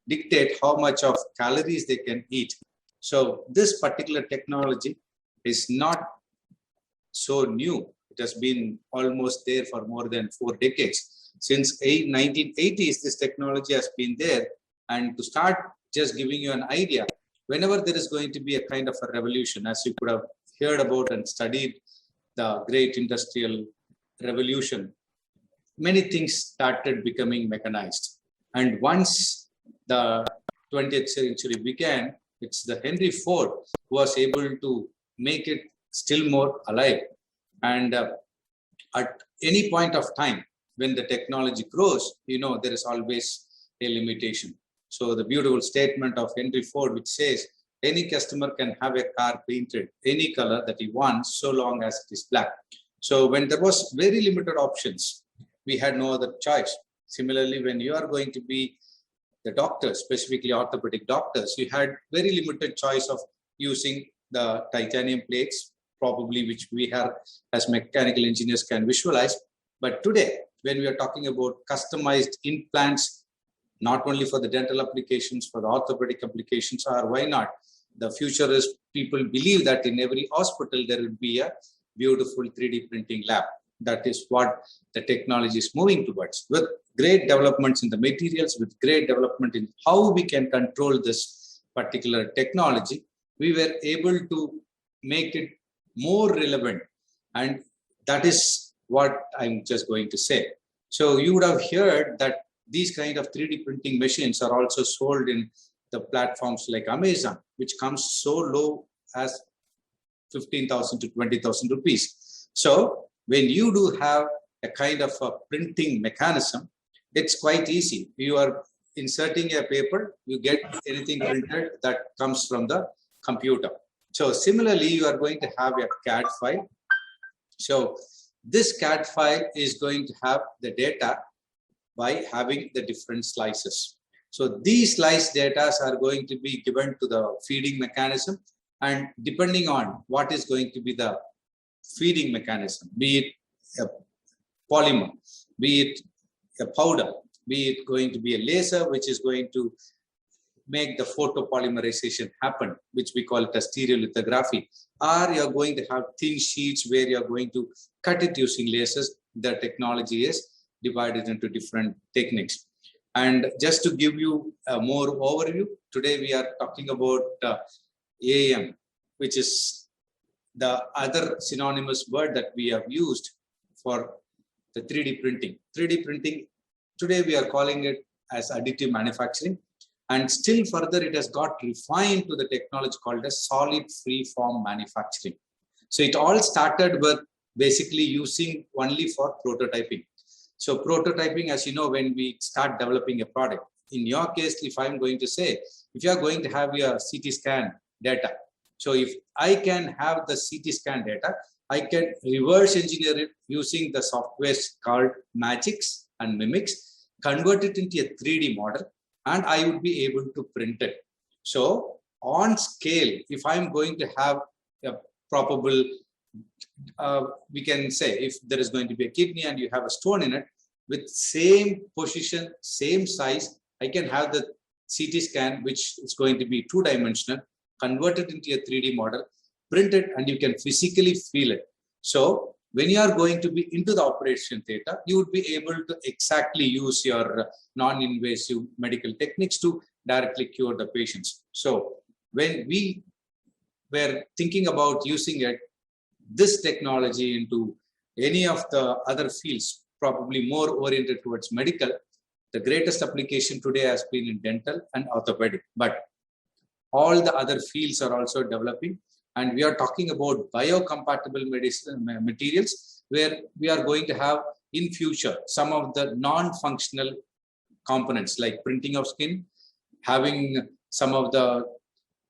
dictate how much of calories they can eat. So this particular technology is not so new. It has been almost there for more than 4 decades. Since 1980s, this technology has been there. And to start just giving you an idea, whenever there is going to be a kind of a revolution, as you could have heard about and studied the great industrial revolution, many things started becoming mechanized. And once the 20th century began, it's the Henry Ford who was able to make it still more alive. And at any point of time, when the technology grows, you know, there is always a limitation. So the beautiful statement of Henry Ford, which says, any customer can have a car painted any color that he wants, so long as it is black. So when there was very limited options, we had no other choice. Similarly, when you are going to be the doctors, specifically orthopedic doctors, you had very limited choice of using the titanium plates, probably which we have as mechanical engineers can visualize. But today, when we are talking about customized implants, not only for the dental applications, for the orthopedic applications, or why not? The future is people believe that in every hospital there will be a beautiful 3D printing lab. That is what the technology is moving towards. With great developments in the materials, with great development in how we can control this particular technology, we were able to make it more relevant. And that is what I'm just going to say. So you would have heard that these kind of 3D printing machines are also sold in the platforms like Amazon, which comes so low as 15,000 to 20,000 rupees. So when you do have a kind of a printing mechanism, it's quite easy. You are inserting a paper, you get anything printed that comes from the computer. So similarly, you are going to have a CAD file. So this CAD file is going to have the data by having the different slices. So these slice data are going to be given to the feeding mechanism, and depending on what is going to be the feeding mechanism, be it a polymer, be it a powder, be it going to be a laser, which is going to make the photopolymerization happen, which we call it a stereolithography, or you're going to have thin sheets where you're going to cut it using lasers. The technology is divided into different techniques. And just to give you a more overview, today we are talking about AM, which is the other synonymous word that we have used for the 3D printing. 3D printing, today we are calling it as additive manufacturing. And still further, it has got refined to the technology called as solid free form manufacturing. So it all started with basically using only for prototyping. So prototyping, as you know, when we start developing a product, in your case, if I'm going to say, if you are going to have your CT scan data, so if I can have the CT scan data, I can reverse engineer it using the software called Magics and Mimics, convert it into a 3D model, and I would be able to print it. So on scale, if I'm going to have a probable, we can say if there is going to be a kidney and you have a stone in it, with same position, same size, I can have the CT scan, which is going to be 2-dimensional, convert it into a 3D model, print it, and you can physically feel it. So when you are going to be into the operation theater, you would be able to exactly use your non-invasive medical techniques to directly cure the patients. So when we were thinking about using it, this technology into any of the other fields, probably more oriented towards medical, the greatest application today has been in dental and orthopedic, but all the other fields are also developing. And we are talking about biocompatible materials, where we are going to have in future some of the non-functional components like printing of skin, having some of the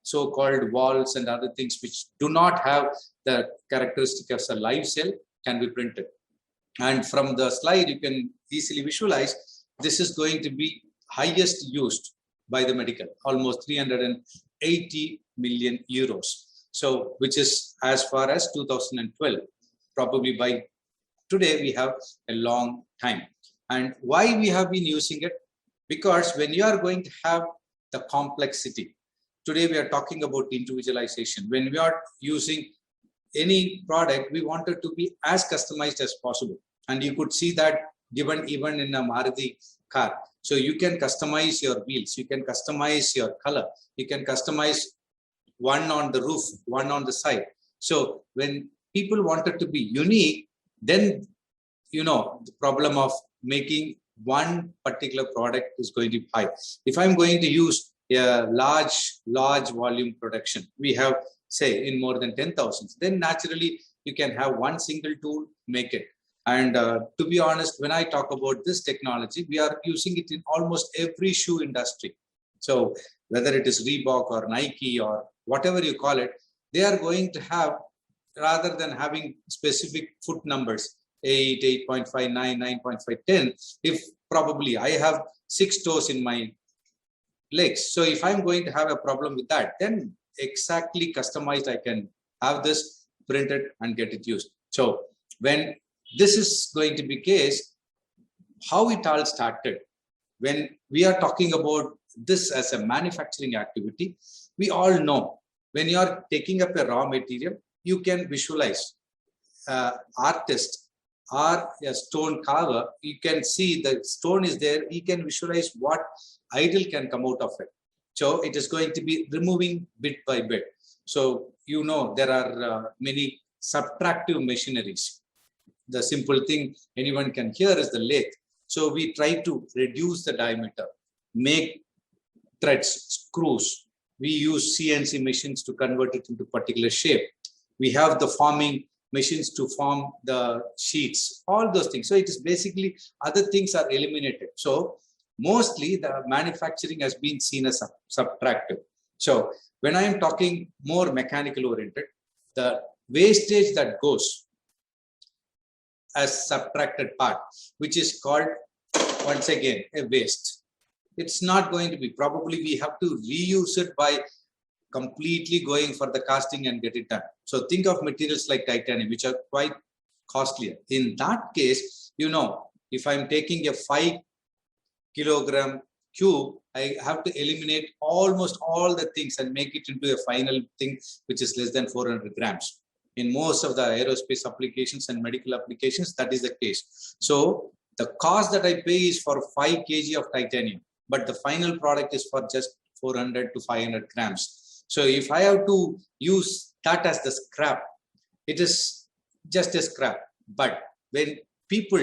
so-called walls and other things which do not have the characteristic of a live cell can be printed. And from the slide, you can easily visualize this is going to be highest used by the medical, almost 380 million euros. So, which is as far as 2012, probably by today, we have a long time. And why we have been using it? Because when you are going to have the complexity, today we are talking about individualization. When we are using any product, we want it to be as customized as possible. And you could see that given even in a Maruti car. So you can customize your wheels, you can customize your color, you can customize one on the roof, one on the side. So when people want it to be unique, then the problem of making one particular product is going to be high. If I'm going to use a large volume production, we have say in more than 10,000, then naturally you can have one single tool, make it. And to be honest, when I talk about this technology, we are using it in almost every shoe industry. So whether it is Reebok or Nike or whatever you call it, they are going to have, rather than having specific foot numbers, 8, 8.5, 9, 9.5, 10, if probably I have 6 toes in my legs. So if I'm going to have a problem with that, then exactly customized, I can have this printed and get it used. So when this is going to be case, how it all started, when we are talking about this as a manufacturing activity, we all know when you are taking up a raw material, you can visualize artist or a stone carver, you can see the stone is there, you can visualize what idol can come out of it. So it is going to be removing bit by bit. So there are many subtractive machineries. The simple thing anyone can hear is the lathe. So we try to reduce the diameter, make threads, screws. We use CNC machines to convert it into particular shape. We have the forming machines to form the sheets, all those things. So it is basically other things are eliminated. So mostly the manufacturing has been seen as subtractive. So when I am talking more mechanical oriented, the wastage that goes as subtracted part, which is called once again a waste. It's not going to be, probably we have to reuse it by completely going for the casting and get it done. So think of materials like titanium, which are quite costlier. In that case, if I'm taking a 5 kilogram cube, I have to eliminate almost all the things and make it into a final thing which is less than 400 grams. In most of the aerospace applications and medical applications, that is the case. So the cost that I pay is for 5 kg of titanium, but the final product is for just 400 to 500 grams. So if I have to use that as the scrap, it is just a scrap. But when people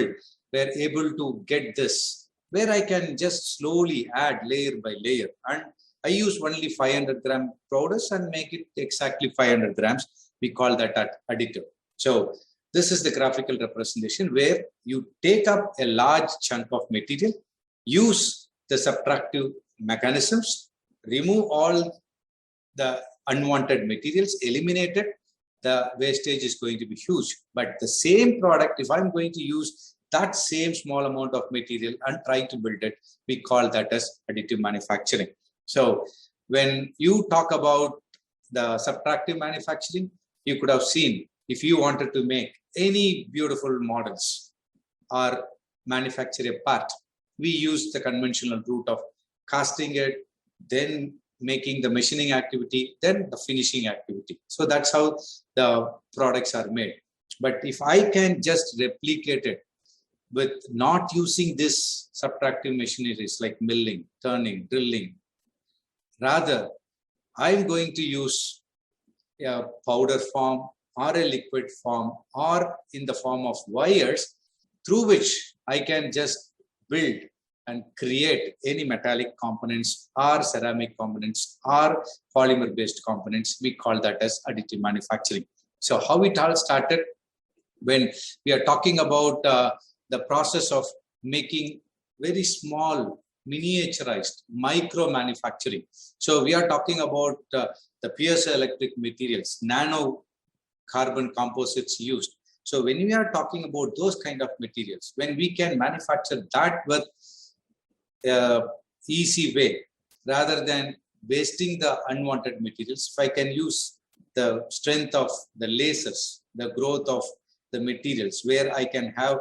were able to get this, where I can just slowly add layer by layer, and I use only 500 gram powders and make it exactly 500 grams. We call that additive. So this is the graphical representation where you take up a large chunk of material, use the subtractive mechanisms, remove all the unwanted materials, eliminate it, the wastage is going to be huge. But the same product, if I'm going to use that same small amount of material and try to build it, we call that as additive manufacturing. So when you talk about the subtractive manufacturing, you could have seen if you wanted to make any beautiful models or manufacture a part, we use the conventional route of casting it, then making the machining activity, then the finishing activity. So that's how the products are made. But if I can just replicate it with not using this subtractive machineries like milling, turning, drilling, rather I'm going to use a powder form or a liquid form or in the form of wires through which I can just build and create any metallic components or ceramic components or polymer based components. We call that as additive manufacturing. So how it all started, when we are talking about the process of making very small miniaturized micro manufacturing. So we are talking about the piezoelectric materials, nano carbon composites used. So when we are talking about those kind of materials, when we can manufacture that with easy way, rather than wasting the unwanted materials, if I can use the strength of the lasers, the growth of the materials, where I can have,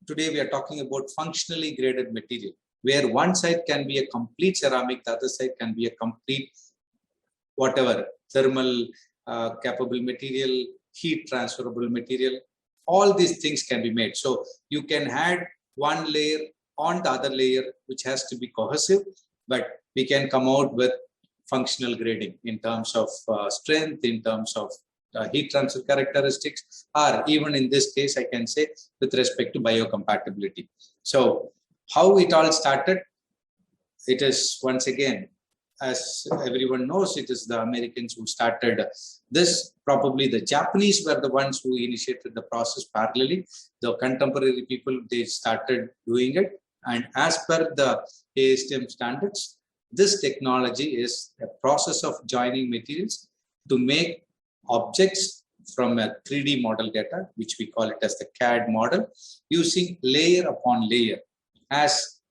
today we are talking about functionally graded material, where one side can be a complete ceramic, the other side can be a complete whatever, thermal capable material, heat transferable material, all these things can be made. So you can add one layer on the other layer, which has to be cohesive, but we can come out with functional grading in terms of strength, in terms of heat transfer characteristics, or even in this case, I can say with respect to biocompatibility. So how it all started, it is once again, as everyone knows, it is the Americans who started this. Probably the Japanese were the ones who initiated the process parallelly. The contemporary people, they started doing it. And as per the ASTM standards, this technology is a process of joining materials to make objects from a 3D model data, which we call it as the CAD model, using layer upon layer, as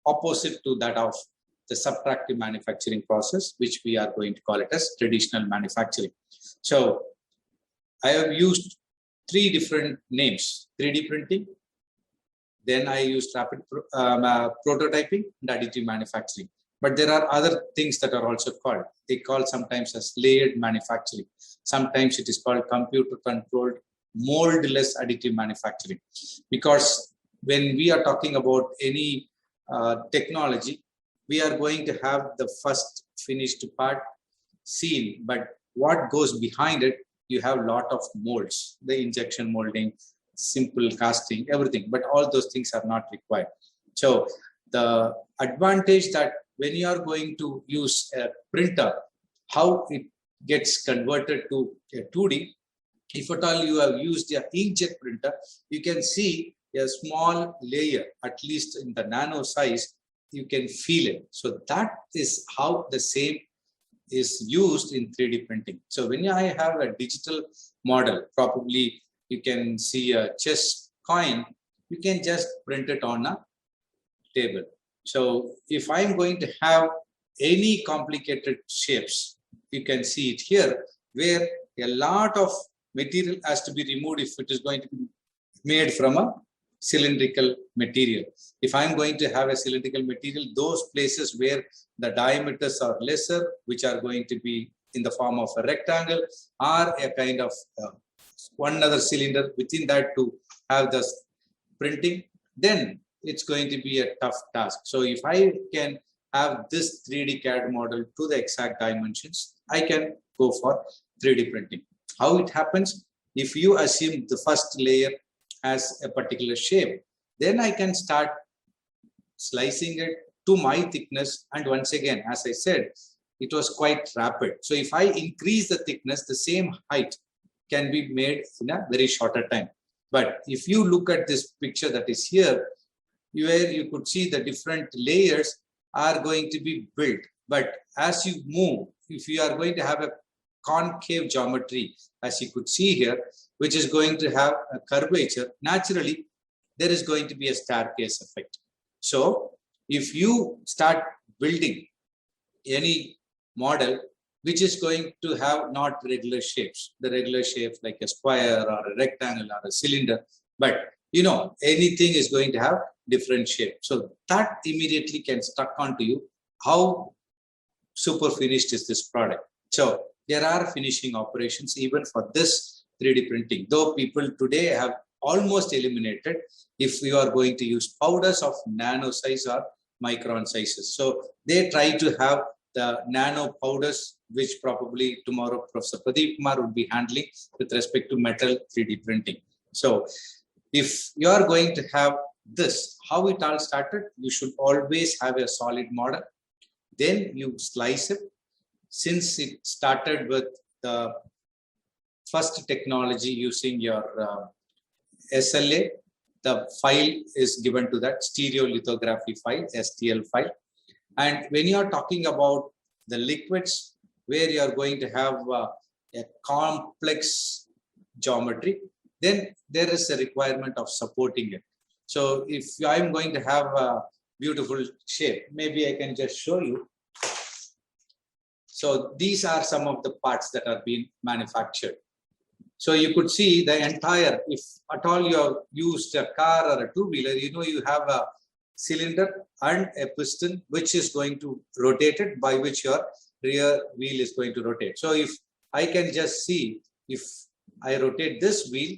opposite to that of the subtractive manufacturing process, which we are going to call it as traditional manufacturing. So I have used three different names: 3D printing, then I used rapid prototyping and additive manufacturing. But there are other things that are also called. They call sometimes as layered manufacturing. Sometimes it is called computer controlled moldless additive manufacturing. Because when we are talking about any technology, we are going to have the first finished part seen, but what goes behind it, you have a lot of molds, the injection molding, simple casting, everything, but all those things are not required. So the advantage that when you are going to use a printer, how it gets converted to a 2D, if at all you have used an inkjet printer, you can see a small layer, at least in the nano size, you can feel it. So that is how the same is used in 3D printing. So when I have a digital model, probably you can see a chess coin, you can just print it on a table. So if I'm going to have any complicated shapes, you can see it here, where a lot of material has to be removed if it is going to be made from a cylindrical material. If I'm going to have a cylindrical material, those places where the diameters are lesser, which are going to be in the form of a rectangle, or a kind of one other cylinder within that to have the printing, then it's going to be a tough task. So if I can have this 3D CAD model to the exact dimensions, I can go for 3D printing. How it happens? If you assume the first layer has a particular shape, then I can start slicing it to my thickness. And once again, as I said, it was quite rapid. So if I increase the thickness, the same height can be made in a very shorter time. But if you look at this picture that is here, where you could see the different layers are going to be built. But as you move, if you are going to have a concave geometry, as you could see here, which is going to have a curvature. Naturally, there is going to be a staircase effect. So if you start building any model which is going to have not regular shapes, the regular shapes like a square or a rectangle or a cylinder, but anything is going to have different shape. So that immediately can stuck onto you how super finished is this product. So there are finishing operations even for this 3D printing, though people today have almost eliminated if you are going to use powders of nano size or micron sizes. So they try to have the nano powders, which probably tomorrow Professor Pradeep Kumar would be handling with respect to metal 3D printing. So if you are going to have this, how it all started, you should always have a solid model. Then you slice it. Since it started with the first technology using your SLA, the file is given to that stereolithography file, STL file. And when you are talking about the liquids, where you are going to have a complex geometry, then there is a requirement of supporting it. So if I'm going to have a beautiful shape, maybe I can just show you. So these are some of the parts that are being manufactured. So you could see the entire, if at all you have used a car or a two-wheeler, you have a cylinder and a piston which is going to rotate it, by which your rear wheel is going to rotate. So if I can just see, if I rotate this wheel,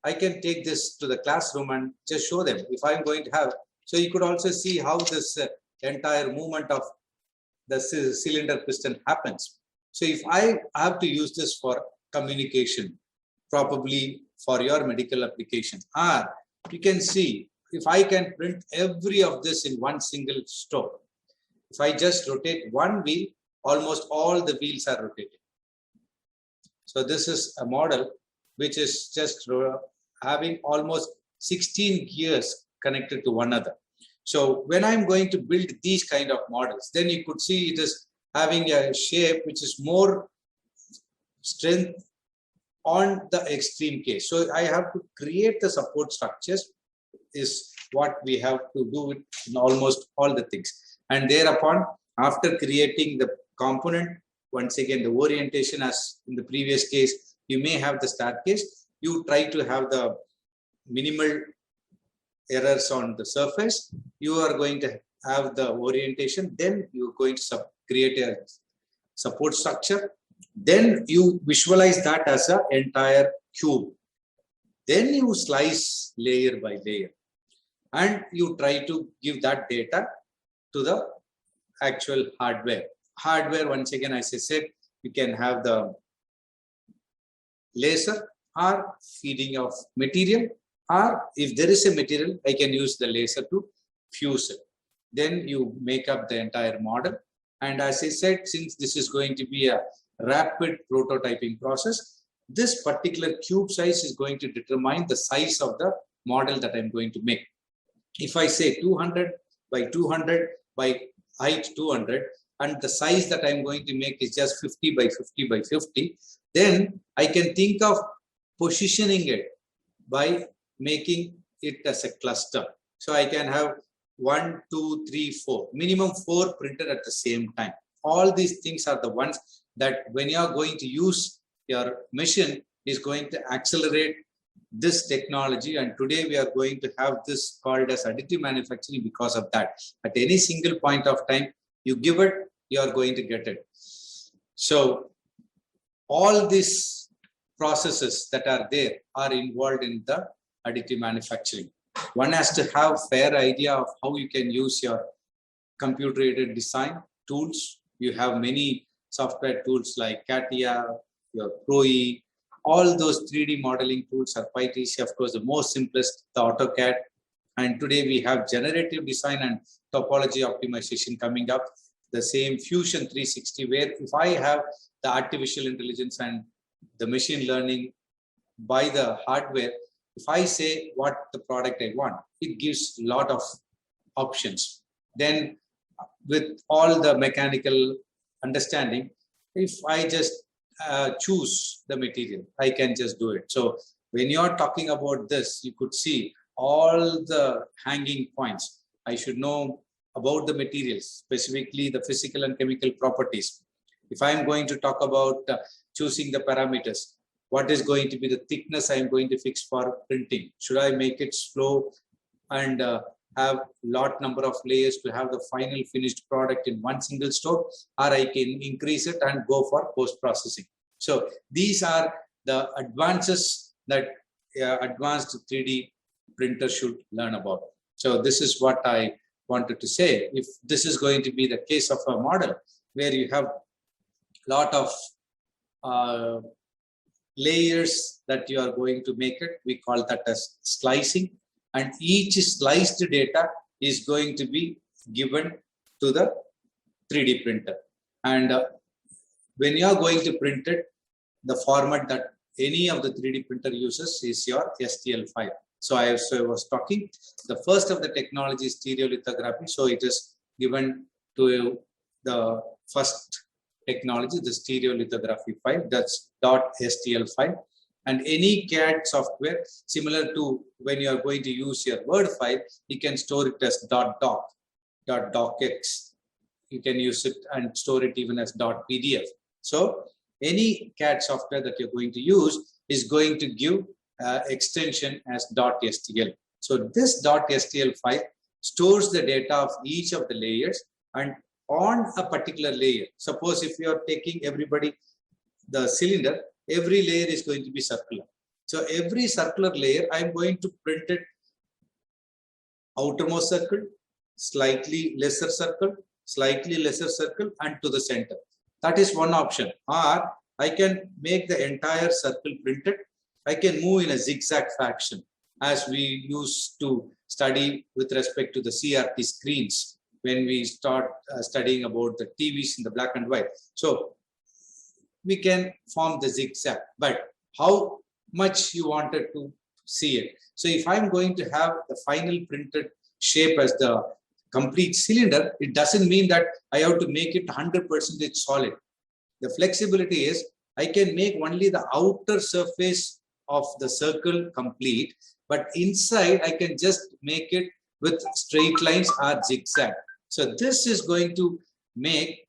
I can take this to the classroom and just show them if I'm going to have. So you could also see how this entire movement of the cylinder piston happens. So if I have to use this for communication, probably for your medical application, or you can see if I can print every of this in one single stroke. If I just rotate one wheel, almost all the wheels are rotating. So this is a model which is just having almost 16 gears connected to one another. So when I'm going to build these kind of models, then you could see it is having a shape which is more strength on the extreme case. So I have to create the support structures is what we have to do in almost all the things. And thereupon, after creating the component, once again, the orientation, as in the previous case, you may have the staircase. You try to have the minimal errors on the surface. You are going to have the orientation. Then you're going to create a support structure. Then you visualize that as an entire cube. Then you slice layer by layer. And you try to give that data to the actual hardware. Hardware, once again, as I said, you can have the laser or feeding of material, or if there is a material, I can use the laser to fuse it. Then you make up the entire model. And as I said, since this is going to be a rapid prototyping process, this particular cube size is going to determine the size of the model that I'm going to make. If I say 200 by 200 by height 200, and the size that I'm going to make is just 50 by 50 by 50, then I can think of positioning it by making it as a cluster. So I can have 1, 2, 3, 4, minimum 4 printed at the same time. All these things are the ones that when you are going to use your machine is going to accelerate this technology. And today we are going to have this called as additive manufacturing because of that. At any single point of time, you give it, you are going to get it. So all these processes that are there are involved in the additive manufacturing. One has to have fair idea of how you can use your computer-aided design tools. You have many software tools like CATIA, your ProE, all those 3D modeling tools are quite easy. Of course, the most simplest, the AutoCAD. And today we have generative design and topology optimization coming up. The same Fusion 360, where if I have the artificial intelligence and the machine learning by the hardware, if I say what the product I want, it gives a lot of options. Then with all the mechanical understanding, if I just choose the material. I can just do it. So when you're talking about this, you could see all the hanging points. I should know about the materials, specifically the physical and chemical properties. If I'm going to talk about choosing the parameters, what is going to be the thickness I'm going to fix for printing? Should I make it slow and have lot number of layers to have the final finished product in one single stroke, or I can increase it and go for post-processing. So these are the advances that advanced 3D printer should learn about. So this is what I wanted to say. If this is going to be the case of a model where you have lot of layers that you are going to make it, we call that as slicing, and each sliced data is going to be given to the 3D printer. And when you are going to print it, the format that any of the 3D printer uses is your STL file. So I was talking, the first of the technology is stereolithography. So it is given to the first technology, the stereolithography file, that's .stl file. And any CAD software, similar to when you are going to use your Word file, you can store it as .doc, .docx. You can use it and store it even as .pdf. So any CAD software that you're going to use is going to give extension as .stl. So this .stl file stores the data of each of the layers, and on a particular layer, suppose if you are taking everybody, the cylinder, every layer is going to be circular. So every circular layer, I'm going to print it outermost circle, slightly lesser circle, and to the center. That is one option. Or I can make the entire circle printed. I can move in a zigzag fashion, as we used to study with respect to the CRT screens when we start studying about the TVs in the black and white. So we can form the zigzag, but how much you wanted to see it. So if I'm going to have the final printed shape as the complete cylinder, it doesn't mean that I have to make it 100% solid. The flexibility is I can make only the outer surface of the circle complete, but inside I can just make it with straight lines or zigzag. So this is going to make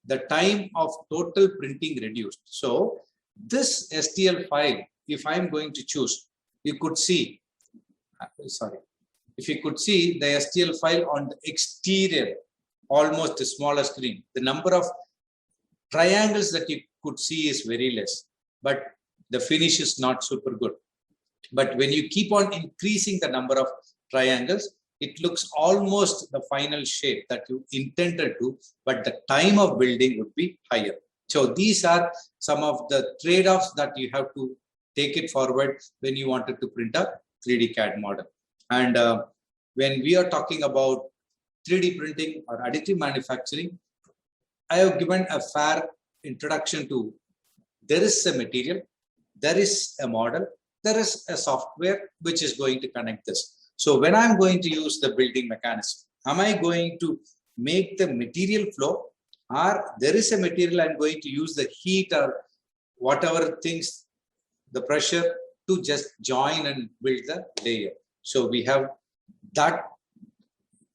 the time of total printing reduced. So this STL file, if I'm going to choose, you could see, if you could see the STL file on the exterior, almost a smaller screen, the number of triangles that you could see is very less, but the finish is not super good. But when you keep on increasing the number of triangles, it looks almost the final shape that you intended to, but the time of building would be higher. So these are some of the trade-offs that you have to take it forward when you wanted to print a 3D CAD model. And when we are talking about 3D printing or additive manufacturing, I have given a fair introduction to, there is a material, there is a model, there is a software which is going to connect this. So when I'm going to use the building mechanism, am I going to make the material flow, or there is a material I'm going to use the heat or whatever things, the pressure to just join and build the layer. So we have that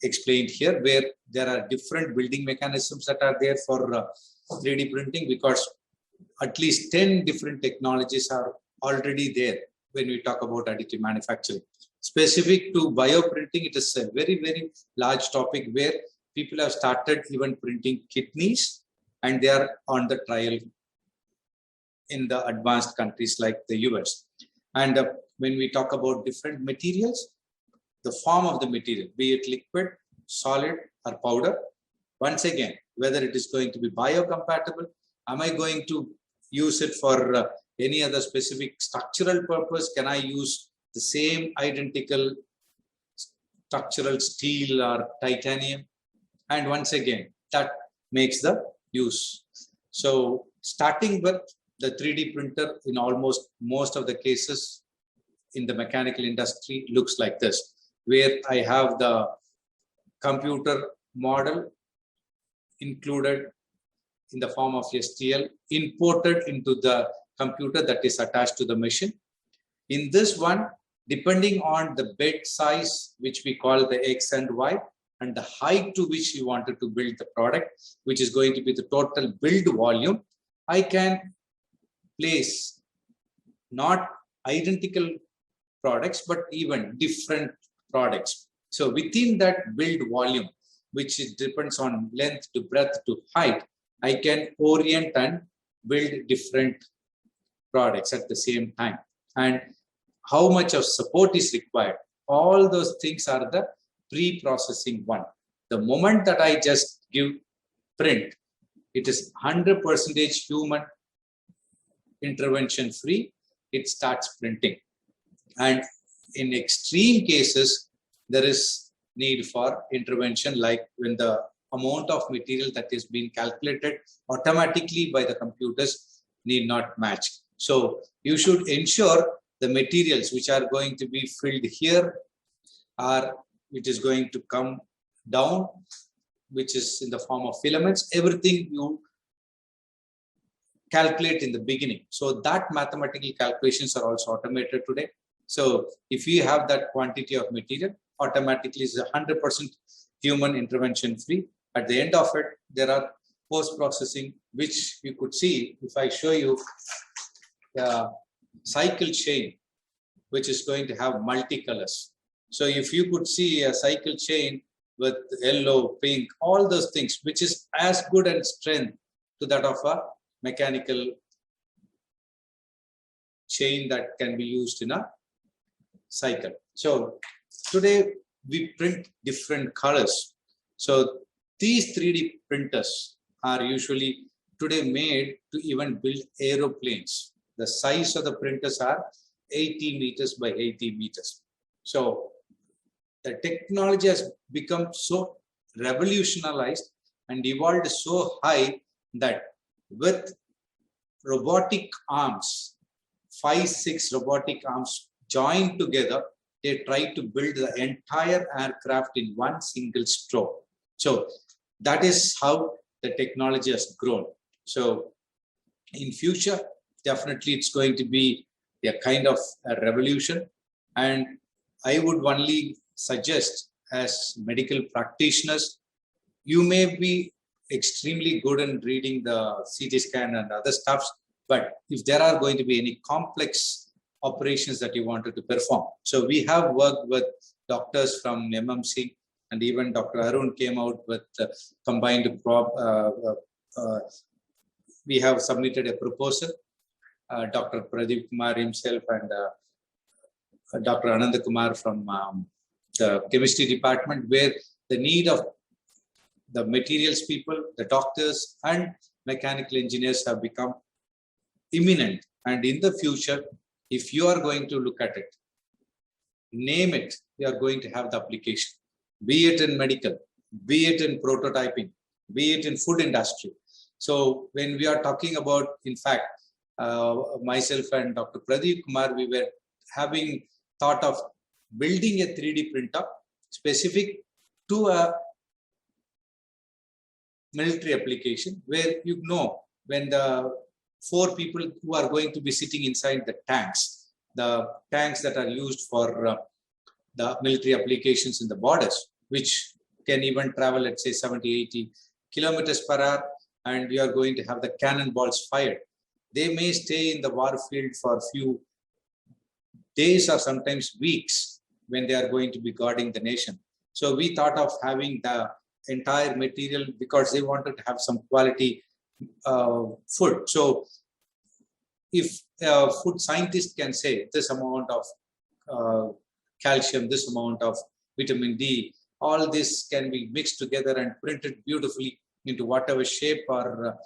explained here, where there are different building mechanisms that are there for 3D printing, because at least 10 different technologies are already there when we talk about additive manufacturing. Specific to bioprinting, it is a very, very large topic where people have started even printing kidneys, and they are on the trial in the advanced countries like the US. And when we talk about different materials, the form of the material, be it liquid, solid, or powder, once again, whether it is going to be biocompatible, am I going to use it for any other specific structural purpose? Can I use the same identical structural steel or titanium? And once again, that makes the use. So starting with the 3D printer, in almost most of the cases in the mechanical industry, looks like this, where I have the computer model included in the form of STL imported into the computer that is attached to the machine. In this one, depending on the bed size, which we call the X and Y, and the height to which you wanted to build the product, which is going to be the total build volume, I can place not identical products, but even different products. So within that build volume, which depends on length to breadth to height, I can orient and build different products at the same time. And how much of support is required, all those things are the pre-processing one. The moment that I just give print, it is 100% human intervention free, it starts printing. And in extreme cases, there is need for intervention, like when the amount of material that is being calculated automatically by the computers need not match. So you should ensure the materials which are going to be filled here are, which is going to come down, which is in the form of filaments, everything you calculate in the beginning. So that mathematical calculations are also automated today. So if you have that quantity of material, automatically is 100% human intervention free. At the end of it, there are post-processing, which you could see if I show you the cycle chain, which is going to have multicolors. So if you could see a cycle chain with yellow, pink, all those things, which is as good in strength to that of a mechanical chain that can be used in a cycle. So today we print different colors. So these 3D printers are usually today made to even build aeroplanes. The size of the printers are 80 meters by 80 meters. So the technology has become so revolutionized and evolved so high that with robotic arms, 5-6 robotic arms joined together, they try to build the entire aircraft in one single stroke. So that is how the technology has grown. So in future, definitely it's going to be a kind of a revolution. And I would only suggest, as medical practitioners, you may be extremely good in reading the CT scan and other stuffs, but if there are going to be any complex operations that you wanted to perform. So we have worked with doctors from MMC, and even Dr. Arun came out with combined we have submitted a proposal. Dr. Pradeep Kumar himself and Dr. Anand Kumar from the chemistry department, where the need of the materials people, the doctors and mechanical engineers have become imminent. And in the future, if you are going to look at it, name it, you are going to have the application, be it in medical, be it in prototyping, be it in food industry. So when we are talking about, in fact, myself and Dr. Pradeep Kumar, we were having thought of building a 3D printer specific to a military application, where you know when the 4 people who are going to be sitting inside the tanks that are used for the military applications in the borders, which can even travel, let's say 70-80 kilometers per hour, and you are going to have the cannonballs fired. They may stay in the war field for a few days or sometimes weeks when they are going to be guarding the nation. So we thought of having the entire material because they wanted to have some quality food. So if a food scientist can say this amount of calcium, this amount of vitamin D, all this can be mixed together and printed beautifully into whatever shape or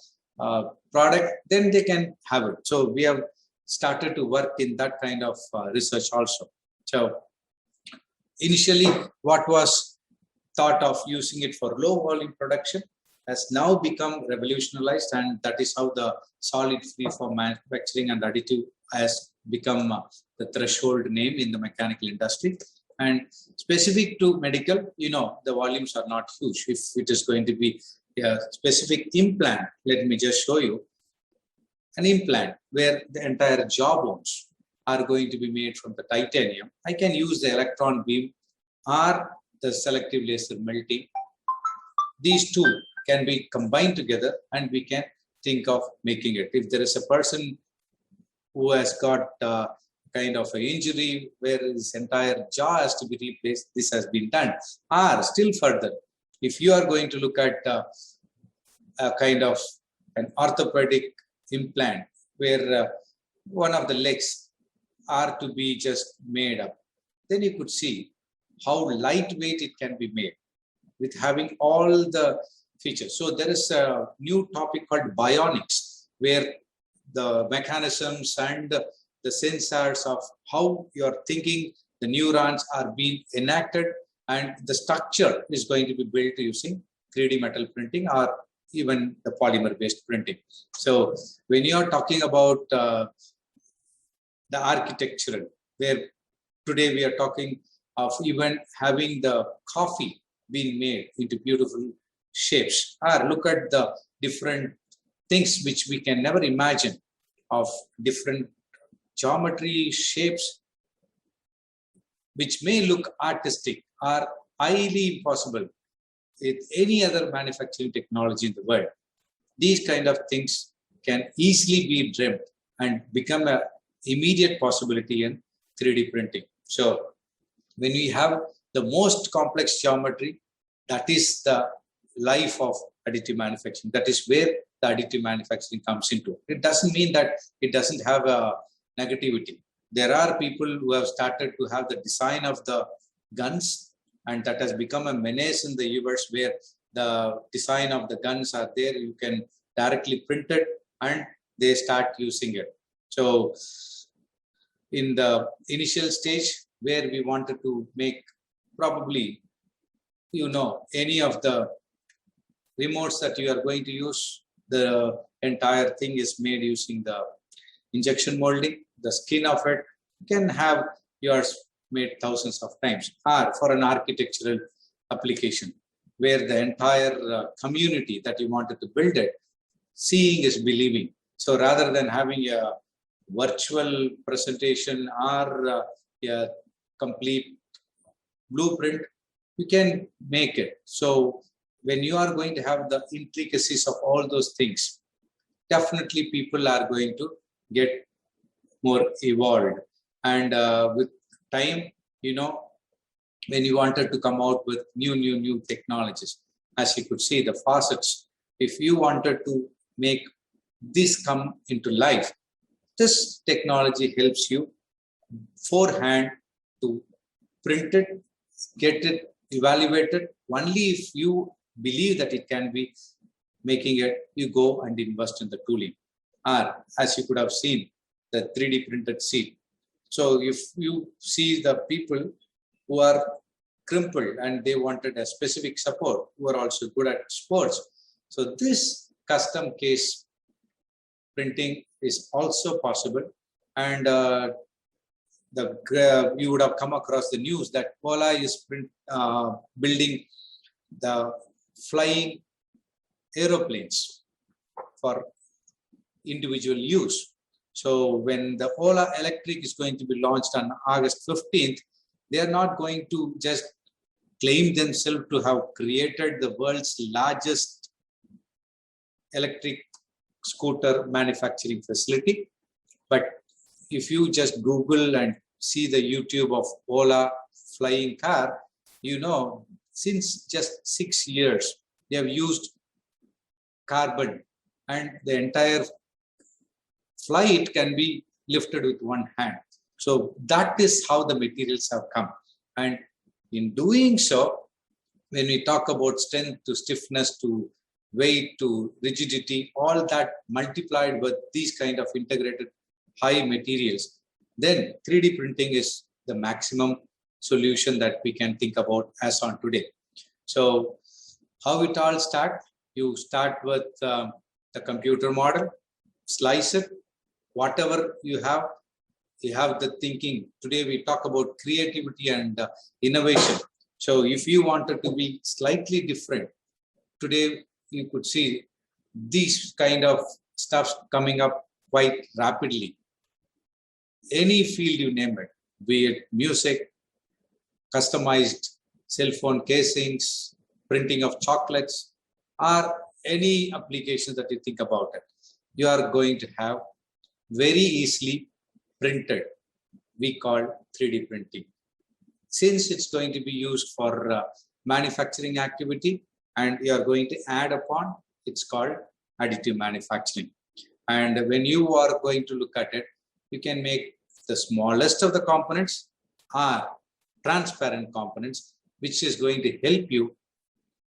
product, then they can have it. So we have started to work in that kind of research also. So initially, what was thought of using it for low volume production has now become revolutionized, and that is how the solid free form manufacturing and additive has become the threshold name in the mechanical industry. And specific to medical, you know, the volumes are not huge. If it is going to be a specific implant. Let me just show you an implant where the entire jawbones are going to be made from the titanium. I can use the electron beam or the selective laser melting. These two can be combined together and we can think of making it. If there is a person who has got kind of an injury where his entire jaw has to be replaced, this has been done. Or still further, if you are going to look at a kind of an orthopedic implant where one of the legs are to be just made up, then you could see how lightweight it can be made with having all the features. So there is a new topic called bionics, where the mechanisms and the sensors of how you're thinking, the neurons are being enacted, and the structure is going to be built using 3D metal printing or even the polymer-based printing. So when you're talking about the architectural, where today we are talking of even having the coffee being made into beautiful shapes, or look at the different things which we can never imagine of different geometry, shapes, which may look artistic or highly impossible with any other manufacturing technology in the world. These kind of things can easily be dreamt and become an immediate possibility in 3D printing. So when we have the most complex geometry, that is the life of additive manufacturing. That is where the additive manufacturing comes into. It doesn't mean that it doesn't have a negativity. There are people who have started to have the design of the guns, and that has become a menace in the universe where the design of the guns are there. You can directly print it and they start using it. So in the initial stage where we wanted to make probably, any of the remotes that you are going to use, the entire thing is made using the injection molding, the skin of it. You can have yours made thousands of times. Or for an architectural application where the entire community that you wanted to build it, seeing is believing. So rather than having a virtual presentation or a complete blueprint, you can make it. So when you are going to have the intricacies of all those things, definitely people are going to get more evolved. And with time, when you wanted to come out with new technologies, as you could see, the faucets, if you wanted to make this come into life, this technology helps you forehand to print it, get it evaluated. Only if you believe that it can be making it, you go and invest in the tooling. Or as you could have seen, the 3D printed seat. So if you see the people who are crippled and they wanted a specific support, who are also good at sports. So this custom case printing is also possible. And you would have come across the news that Ola is building the flying aeroplanes for individual use. So when the Ola Electric is going to be launched on August 15th, they are not going to just claim themselves to have created the world's largest electric scooter manufacturing facility. But if you just Google and see the YouTube of Ola flying car, since just 6 years, they have used carbon and the entire flight can be lifted with one hand. So that is how the materials have come. And in doing so, when we talk about strength to stiffness to weight to rigidity, all that multiplied with these kind of integrated high materials, then 3D printing is the maximum solution that we can think about as on today. So how it all starts? You start with the computer model, slice it, whatever you have the thinking. Today we talk about creativity and innovation. So if you wanted to be slightly different, today you could see these kind of stuff coming up quite rapidly. Any field you name it, be it music, customized cell phone casings, printing of chocolates, or any application that you think about it, you are going to have very easily printed. We call 3D printing. Since it's going to be used for manufacturing activity, and you are going to add upon, it's called additive manufacturing. And when you are going to look at it, you can make the smallest of the components are transparent components, which is going to help you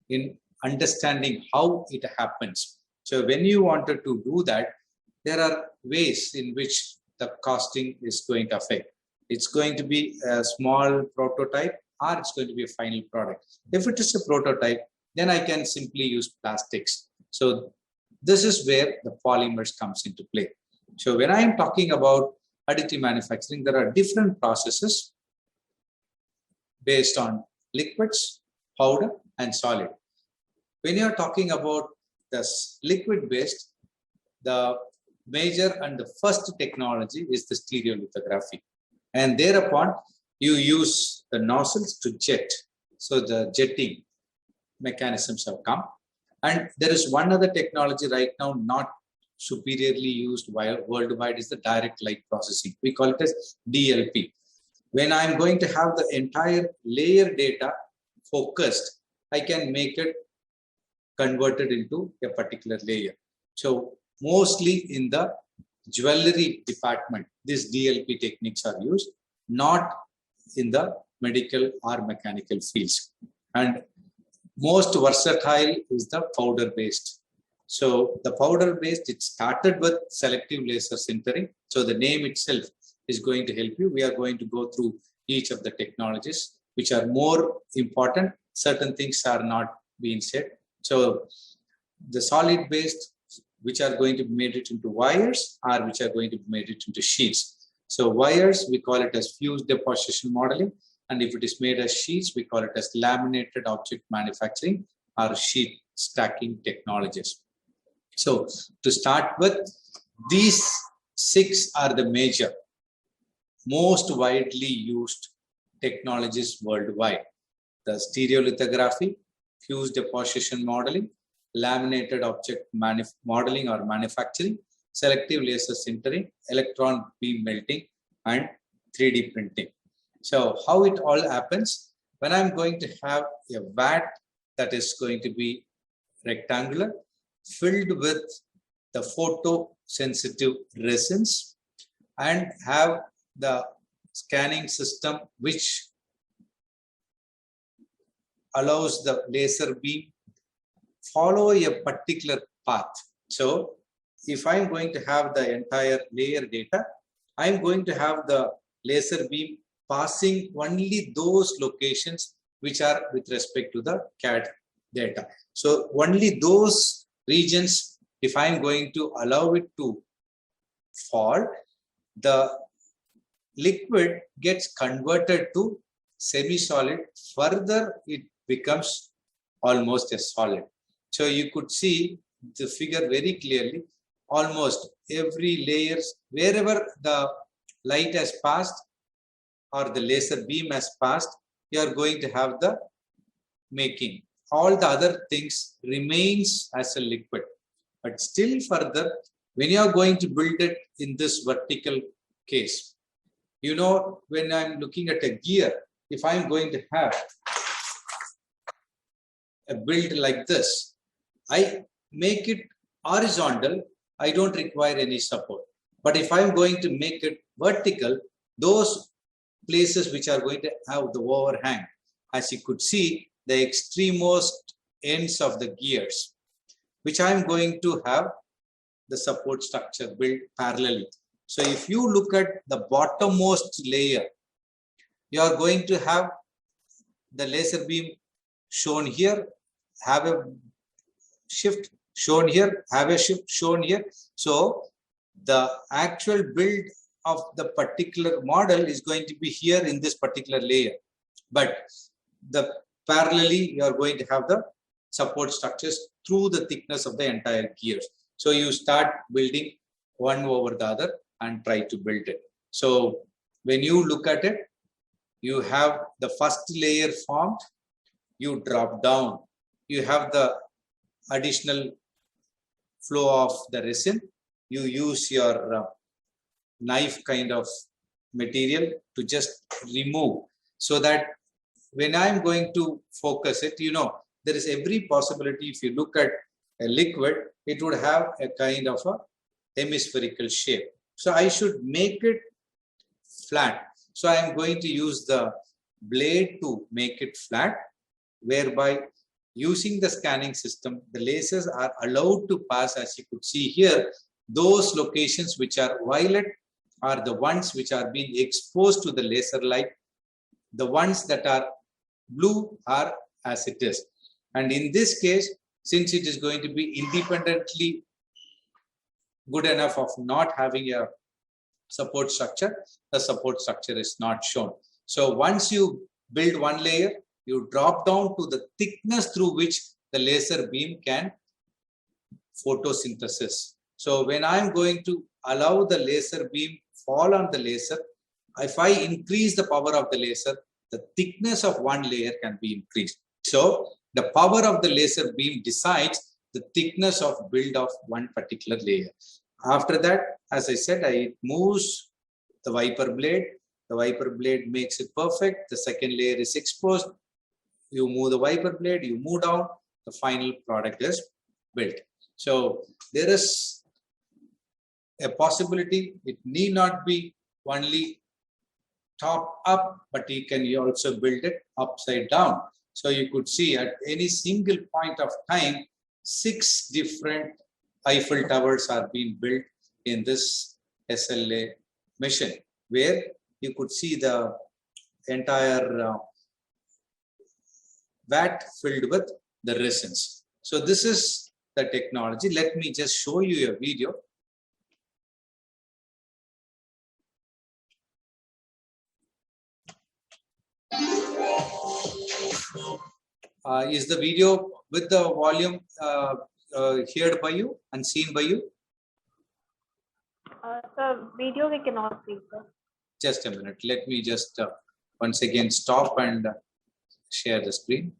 in understanding how it happens. So when you wanted to do that, there are ways in which the costing is going to affect. It's going to be a small prototype, or it's going to be a final product. If it is a prototype, then I can simply use plastics. So this is where the polymers comes into play. So when I am talking about additive manufacturing, there are different processes based on liquids, powder, and solid. When you are talking about this liquid based, the major and the first technology is the stereolithography. And thereupon, you use the nozzles to jet. So the jetting mechanisms have come. And there is one other technology right now not superiorly used worldwide is the direct light processing. We call it as DLP. When I'm going to have the entire layer data focused, I can make it converted into a particular layer. So mostly in the jewelry department, these DLP techniques are used, not in the medical or mechanical fields. And most versatile is the powder based. So the powder based, it started with selective laser sintering. So the name itself is going to help you. We are going to go through each of the technologies which are more important. Certain things are not being said. So the solid based, which are going to be made it into wires, or which are going to be made it into sheets. So wires, we call it as fused deposition modeling. And if it is made as sheets, we call it as laminated object manufacturing or sheet stacking technologies. So to start with, these 6 are the major, most widely used technologies worldwide. The stereolithography, fused deposition modeling, laminated object modeling or manufacturing, selective laser sintering, electron beam melting, and 3D printing. So how it all happens, when I'm going to have a vat that is going to be rectangular, filled with the photosensitive resins, and have the scanning system which allows the laser beam follow a particular path. So if I'm going to have the entire layer data, I'm going to have the laser beam passing only those locations which are with respect to the CAD data. So only those regions, if I'm going to allow it to fall, the liquid gets converted to semi-solid. Further, it becomes almost a solid. So you could see the figure very clearly. Almost every layers, wherever the light has passed or the laser beam has passed, you are going to have the making. All the other things remains as a liquid. But still further, when you are going to build it in this vertical case, you know, when I'm looking at a gear, if I'm going to have a build like this, I make it horizontal, I don't require any support. But if I'm going to make it vertical, those places which are going to have the overhang, as you could see, the extremmost ends of the gears, which I'm going to have the support structure built parallelly. So if you look at the bottommost layer, you are going to have the laser beam shown here, have a shift shown here, have a shift shown here. So the actual build of the particular model is going to be here in this particular layer. But the parallelly, you are going to have the support structures through the thickness of the entire gears. So you start building one over the other and try to build it. So when you look at it, you have the first layer formed, you drop down, you have the additional flow of the resin, you use your knife kind of material to just remove, so that when I'm going to focus it, there is every possibility. If you look at a liquid, it would have a kind of a hemispherical shape. So I should make it flat. So I am going to use the blade to make it flat, whereby using the scanning system, the lasers are allowed to pass, as you could see here. Those locations which are violet are the ones which are being exposed to the laser light. The ones that are blue are as it is. And in this case, since it is going to be independently good enough of not having a support structure, the support structure is not shown. So once you build one layer, you drop down to the thickness through which the laser beam can photosynthesis. So when I'm going to allow the laser beam fall on the laser, if I increase the power of the laser, the thickness of one layer can be increased. So the power of the laser beam decides the thickness of build of one particular layer. After that, as I said, it moves the wiper blade. The wiper blade makes it perfect. The second layer is exposed. You move the wiper blade, you move down, the final product is built. So there is a possibility. It need not be only top up, but you can also build it upside down. So you could see at any single point of time, 6 different Eiffel Towers are being built in this SLA mission, where you could see the entire vat filled with the resins. So this is the technology. Let me just show you a video. Is the video with the volume heard by you and seen by you? The video we cannot see, sir. Just a minute. Let me just once again stop and share the screen.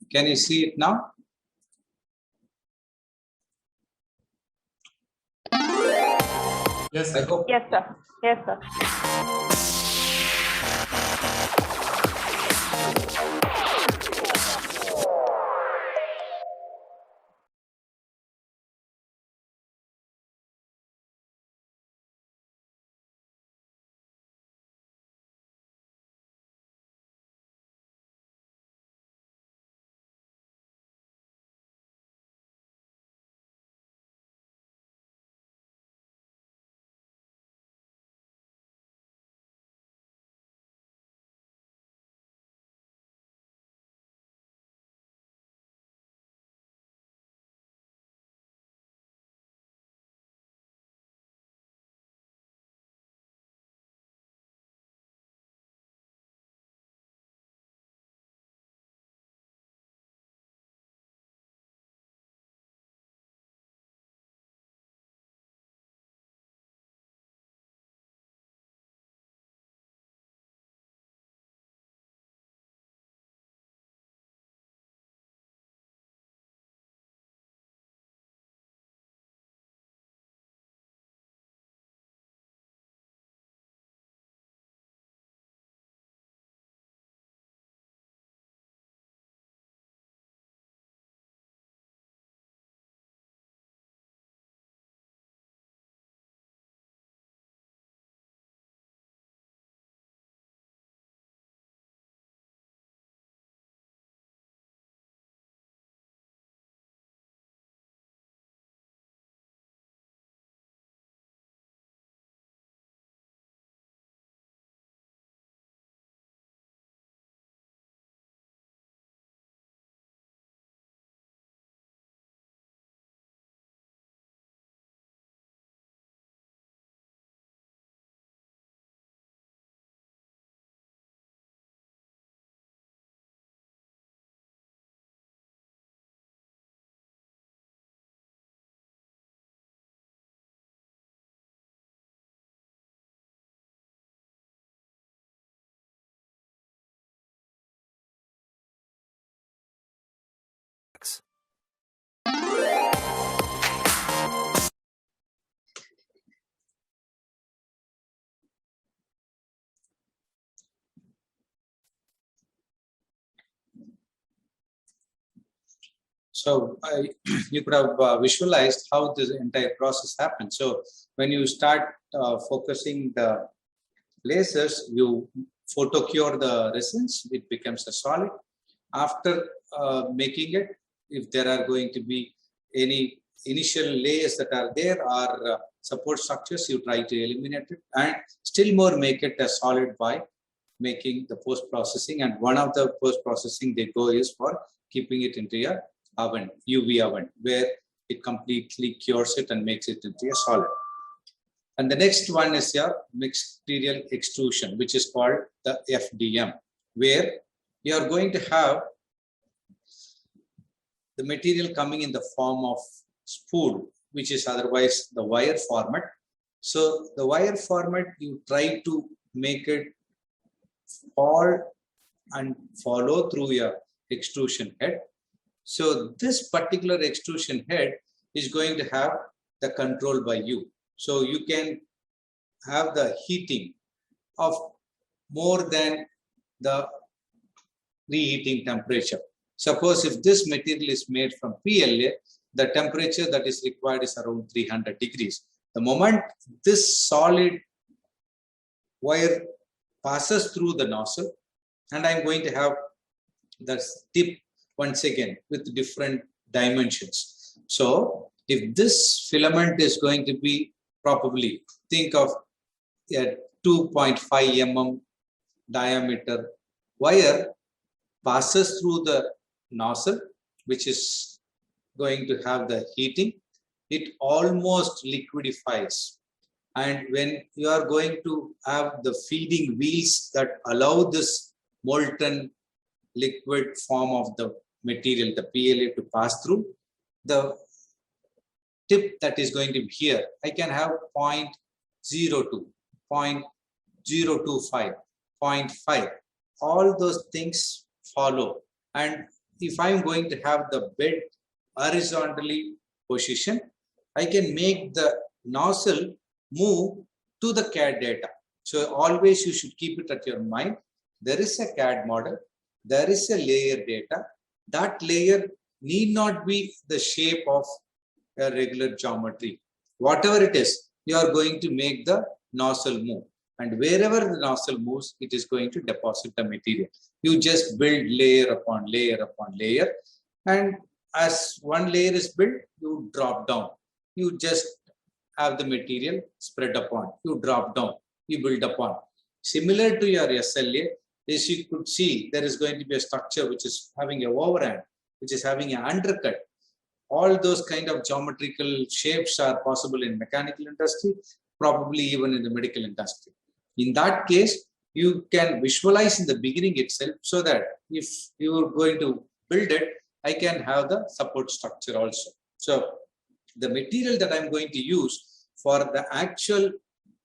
Can you see it now? Yes, I hope. Yes, sir. Yes, sir. So you could have visualized how this entire process happens. So when you start focusing the lasers, you photocure the resins, it becomes a solid. After making it, if there are going to be any initial layers that are there or support structures, you try to eliminate it and still more make it a solid by making the post-processing. And one of the post-processing they go is for keeping it into a oven, UV oven, where it completely cures it and makes it into a solid. And the next one is your mixed material extrusion, which is called the FDM, where you are going to have the material coming in the form of spool, which is otherwise the wire format. So the wire format, you try to make it fall and follow through your extrusion head. So this particular extrusion head is going to have the control by you. So you can have the heating of more than the reheating temperature. Suppose if this material is made from PLA, the temperature that is required is around 300 degrees. The moment this solid wire passes through the nozzle, and I'm going to have the tip once again with different dimensions. So if this filament is going to be probably, think of a 2.5 mm diameter wire passes through the nozzle, which is going to have the heating, it almost liquefies. And when you are going to have the feeding wheels that allow this molten liquid form of the material, the PLA, to pass through, the tip that is going to be here, I can have 0.02, 0.025, 0.5. All those things follow. And if I'm going to have the bed horizontally positioned, I can make the nozzle move to the CAD data. So always you should keep it at your mind. There is a CAD model, there is a layer data. That layer need not be the shape of a regular geometry. Whatever it is, you are going to make the nozzle move. And wherever the nozzle moves, it is going to deposit the material. You just build layer upon layer upon layer. And as one layer is built, you drop down. You just have the material spread upon. You drop down, you build upon. Similar to your SLA, as you could see, there is going to be a structure which is having a overhang, which is having an undercut. All those kind of geometrical shapes are possible in mechanical industry, probably even in the medical industry. In that case, you can visualize in the beginning itself, so that if you are going to build it, I can have the support structure also. So the material that I'm going to use for the actual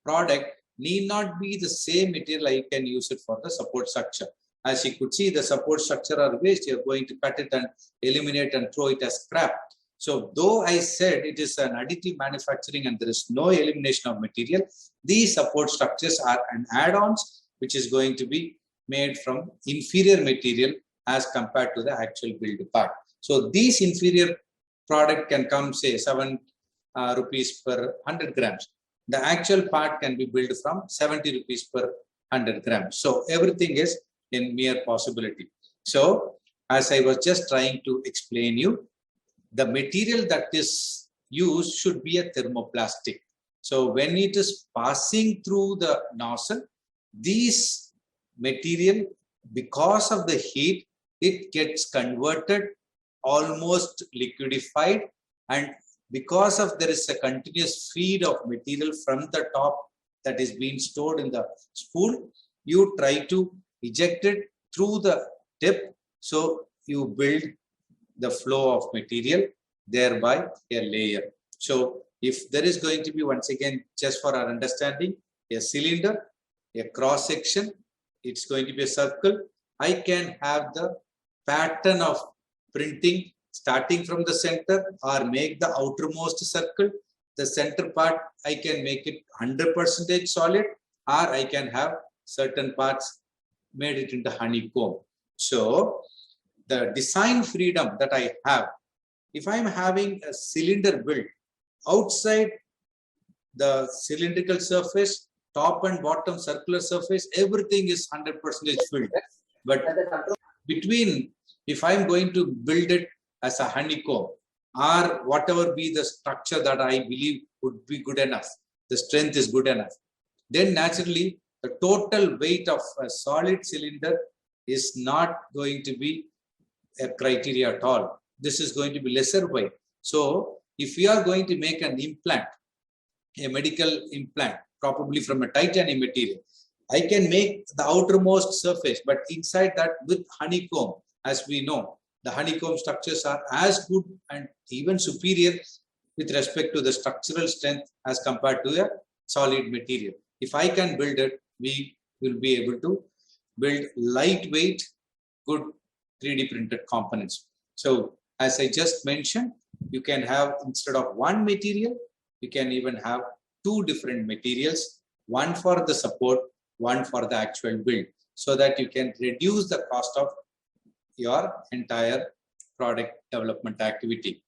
product need not be the same material I can use it for the support structure. As you could see, the support structure or waste, you're going to cut it and eliminate and throw it as scrap. So though I said it is an additive manufacturing and there is no elimination of material, these support structures are an add-ons which is going to be made from inferior material as compared to the actual build part. So these inferior product can come, say, 7 rupees per 100 grams. The actual part can be built from 70 rupees per 100 grams. So everything is in mere possibility. So as I was just trying to explain you, the material that is used should be a thermoplastic. So when it is passing through the nozzle, these material, because of the heat, it gets converted, almost liquefied, and because of there is a continuous feed of material from the top that is being stored in the spool, you try to eject it through the tip. So you build the flow of material, thereby a layer. So if there is going to be, once again, just for our understanding, a cylinder, a cross section, it's going to be a circle. I can have the pattern of printing starting from the center or make the outermost circle. The center part, I can make it 100% solid, or I can have certain parts made it into honeycomb. So the design freedom that I have if I'm having a cylinder built outside the cylindrical surface, top and bottom circular surface, everything is 100% filled. But between, if I'm going to build it as a honeycomb or whatever be the structure that I believe would be good enough, the strength is good enough, then naturally the total weight of a solid cylinder is not going to be a criteria at all. This is going to be lesser weight. So if we are going to make an implant, a medical implant, probably from a titanium material, I can make the outermost surface, but inside that with honeycomb, as we know, the honeycomb structures are as good and even superior with respect to the structural strength as compared to a solid material. If I can build it, we will be able to build lightweight, good 3D printed components. So as I just mentioned, you can have, instead of one material, you can even have two different materials, one for the support, one for the actual build, so that you can reduce the cost of your entire product development activity.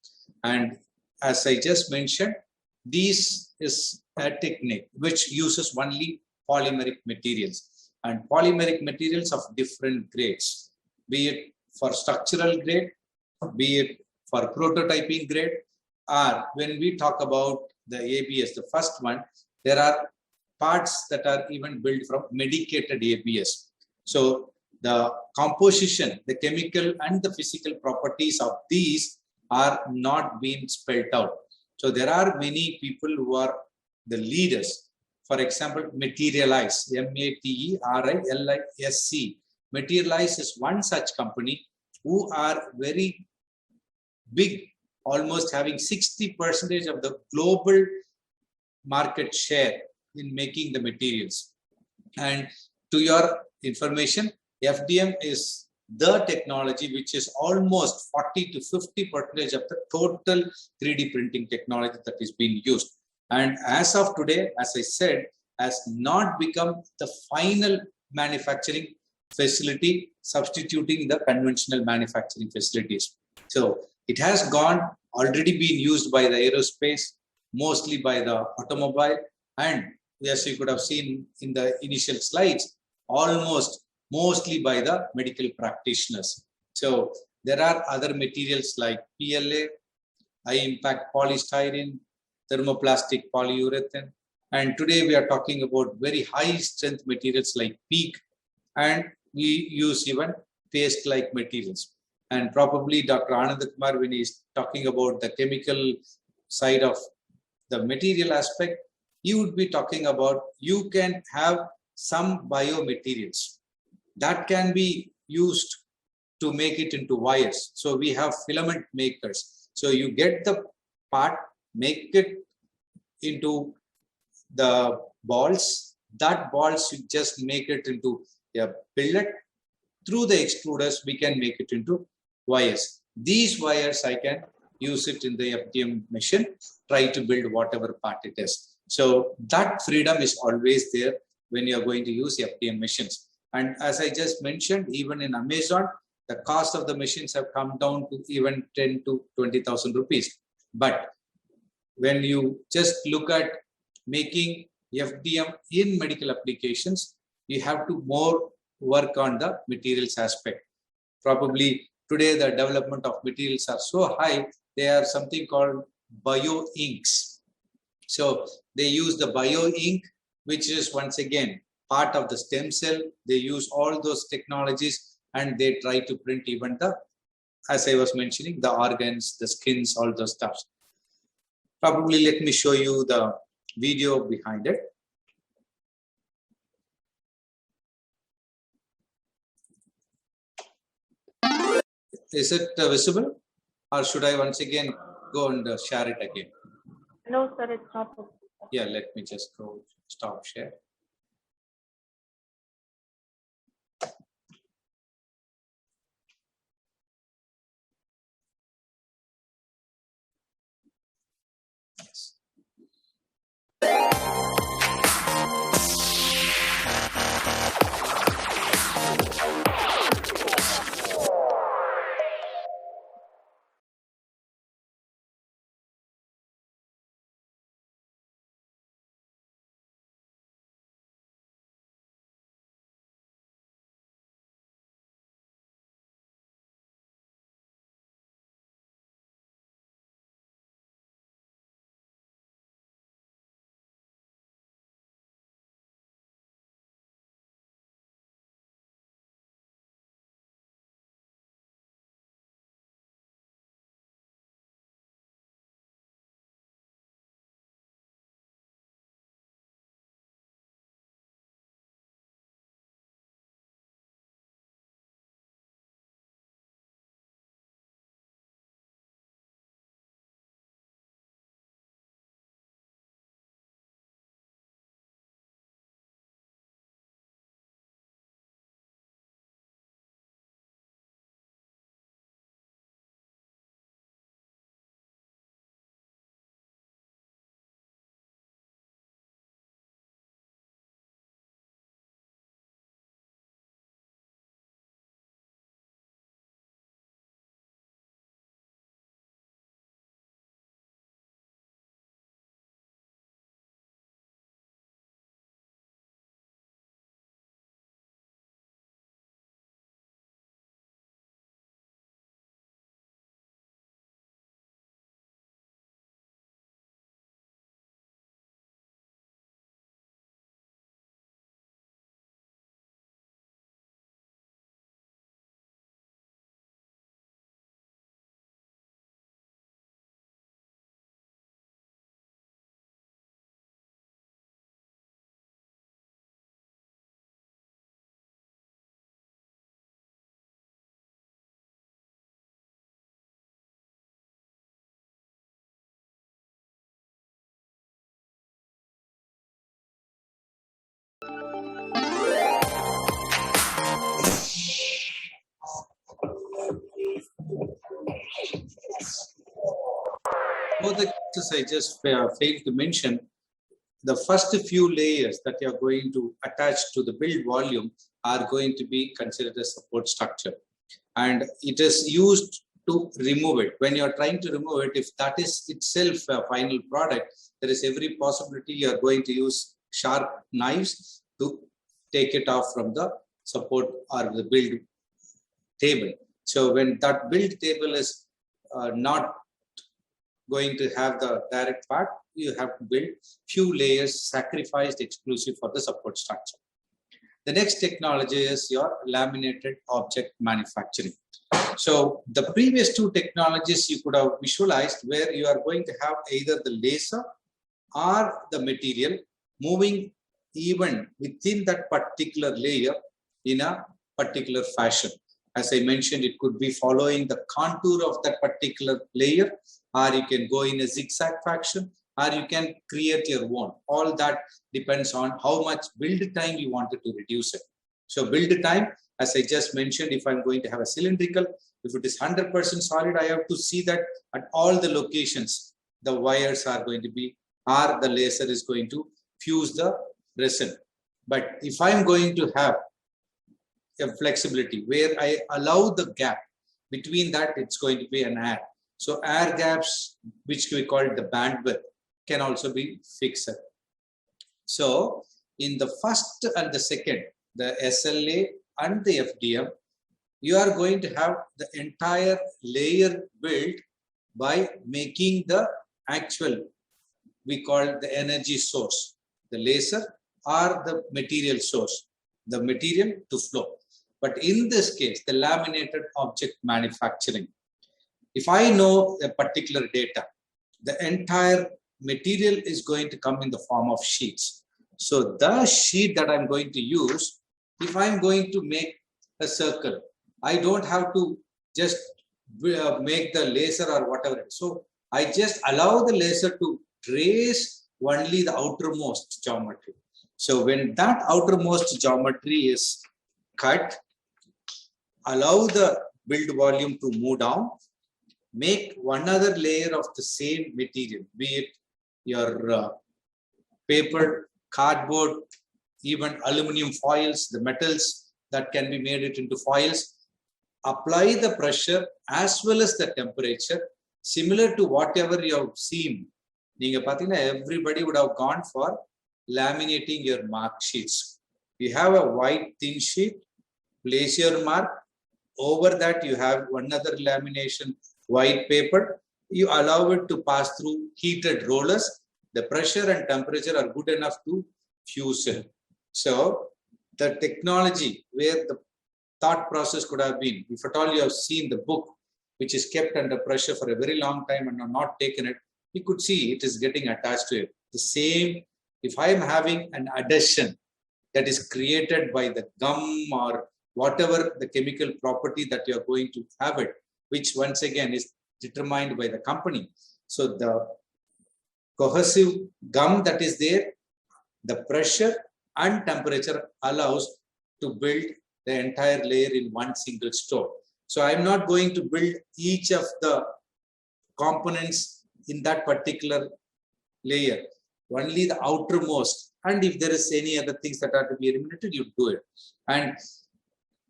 And as I just mentioned, this is a technique which uses only polymeric materials, and polymeric materials of different grades, be it for structural grade, be it for prototyping grade, or when we talk about the ABS, the first one, there are parts that are even built from medicated ABS. So the composition, the chemical and the physical properties of these are not being spelled out. So there are many people who are the leaders. For example, Materialize, Materialisc. Materialize is one such company who are very big, almost having 60% of the global market share in making the materials. And to your information, FDM is the technology which is almost 40 to 50% of the total 3D printing technology that is being used. And as of today, as I said, has not become the final manufacturing facility substituting the conventional manufacturing facilities. So it has already been used by the aerospace, mostly by the automobile, and as you could have seen in the initial slides, mostly by the medical practitioners. So there are other materials like PLA, high impact polystyrene, thermoplastic polyurethane, and today we are talking about very high strength materials like PEEK, and we use even paste-like materials. And probably Dr. Anand Kumar, when he is talking about the chemical side of the material aspect, he would be talking about you can have some biomaterials that can be used to make it into wires. So we have filament makers. So you get the part, make it into the balls. That balls you just make it into a billet. Through the extruders, we can make it into wires. These wires I can use it in the FDM machine, try to build whatever part it is. So that freedom is always there when you are going to use FDM machines. And as I just mentioned, even in Amazon, the cost of the machines have come down to even 10 to 20,000 rupees. But when you just look at making FDM in medical applications, you have to more work on the materials aspect. Probably today the development of materials are so high, they are something called bio inks. So they use the bio ink, which is once again part of the stem cell. They use all those technologies and they try to print even the, as I was mentioning, the organs, the skins, all those stuff. Probably let me show you the video behind it. Is it visible, or should I once again go and share it again? No, sir, it's not possible. Yeah, let me just go stop share. both the cases I just failed to mention, the first few layers that you are going to attach to the build volume are going to be considered as support structure. And it is used to remove it. When you are trying to remove it, if that is itself a final product, there is every possibility you are going to use sharp knives to take it off from the support or the build table. So when that build table is not going to have the direct part, you have to build few layers sacrificed exclusive for the support structure. The next technology is your laminated object manufacturing. So the previous two technologies you could have visualized where you are going to have either the laser or the material moving even within that particular layer in a particular fashion. As I mentioned, it could be following the contour of that particular layer, or you can go in a zigzag fashion, or you can create your own. All that depends on how much build time you wanted to reduce it. So build time, as I just mentioned, if I'm going to have a cylindrical, if it is 100% solid, I have to see that at all the locations, the wires are going to be, or the laser is going to fuse the resin. But if I'm going to have a flexibility where I allow the gap between that, it's going to be an air. So air gaps, which we call the bandwidth, can also be fixed. So in the first and the second, the SLA and the FDM, you are going to have the entire layer built by making the actual, we call it the energy source, the laser or the material source, the material to flow. But in this case, the laminated object manufacturing, if I know a particular data, the entire material is going to come in the form of sheets. So the sheet that I'm going to use, if I'm going to make a circle, I don't have to just make the laser or whatever. So I just allow the laser to trace only the outermost geometry. So when that outermost geometry is cut, allow the build volume to move down, make one other layer of the same material, be it your paper, cardboard, even aluminum foils, the metals that can be made it into foils, apply the pressure as well as the temperature, similar to whatever you have seen. Everybody would have gone for laminating your mark sheets. You have a white thin sheet, place your mark, over that you have one other lamination white paper, you allow it to pass through heated rollers, the pressure and temperature are good enough to fuse it. So the technology where the thought process could have been, if at all you have seen the book which is kept under pressure for a very long time and have not taken it, you could see it is getting attached to it. The same, if I am having an adhesion that is created by the gum or whatever the chemical property that you are going to have it, which once again is determined by the company. So the cohesive gum that is there, the pressure and temperature allows to build the entire layer in one single stroke. So I'm not going to build each of the components in that particular layer, only the outermost. And if there is any other things that are to be eliminated, you do it. And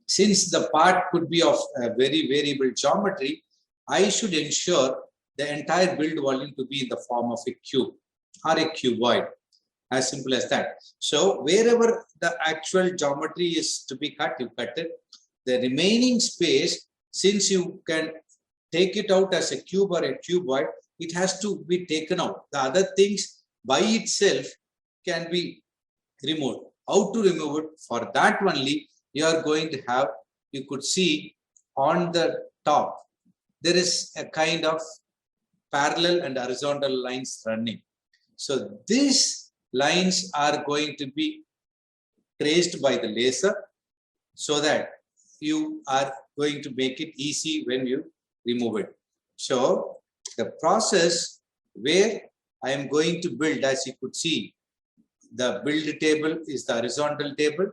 since the part could be of a very variable geometry, I should ensure the entire build volume to be in the form of a cube or a cuboid, as simple as that. So wherever the actual geometry is to be cut, you cut it. The remaining space, since you can take it out as a cube or a cuboid, it has to be taken out. The other things by itself can be removed. How to remove it? For that only, you are going to have, you could see on the top, there is a kind of parallel and horizontal lines running. So these lines are going to be traced by the laser so that you are going to make it easy when you remove it. So the process where I am going to build, as you could see, the build table is the horizontal table.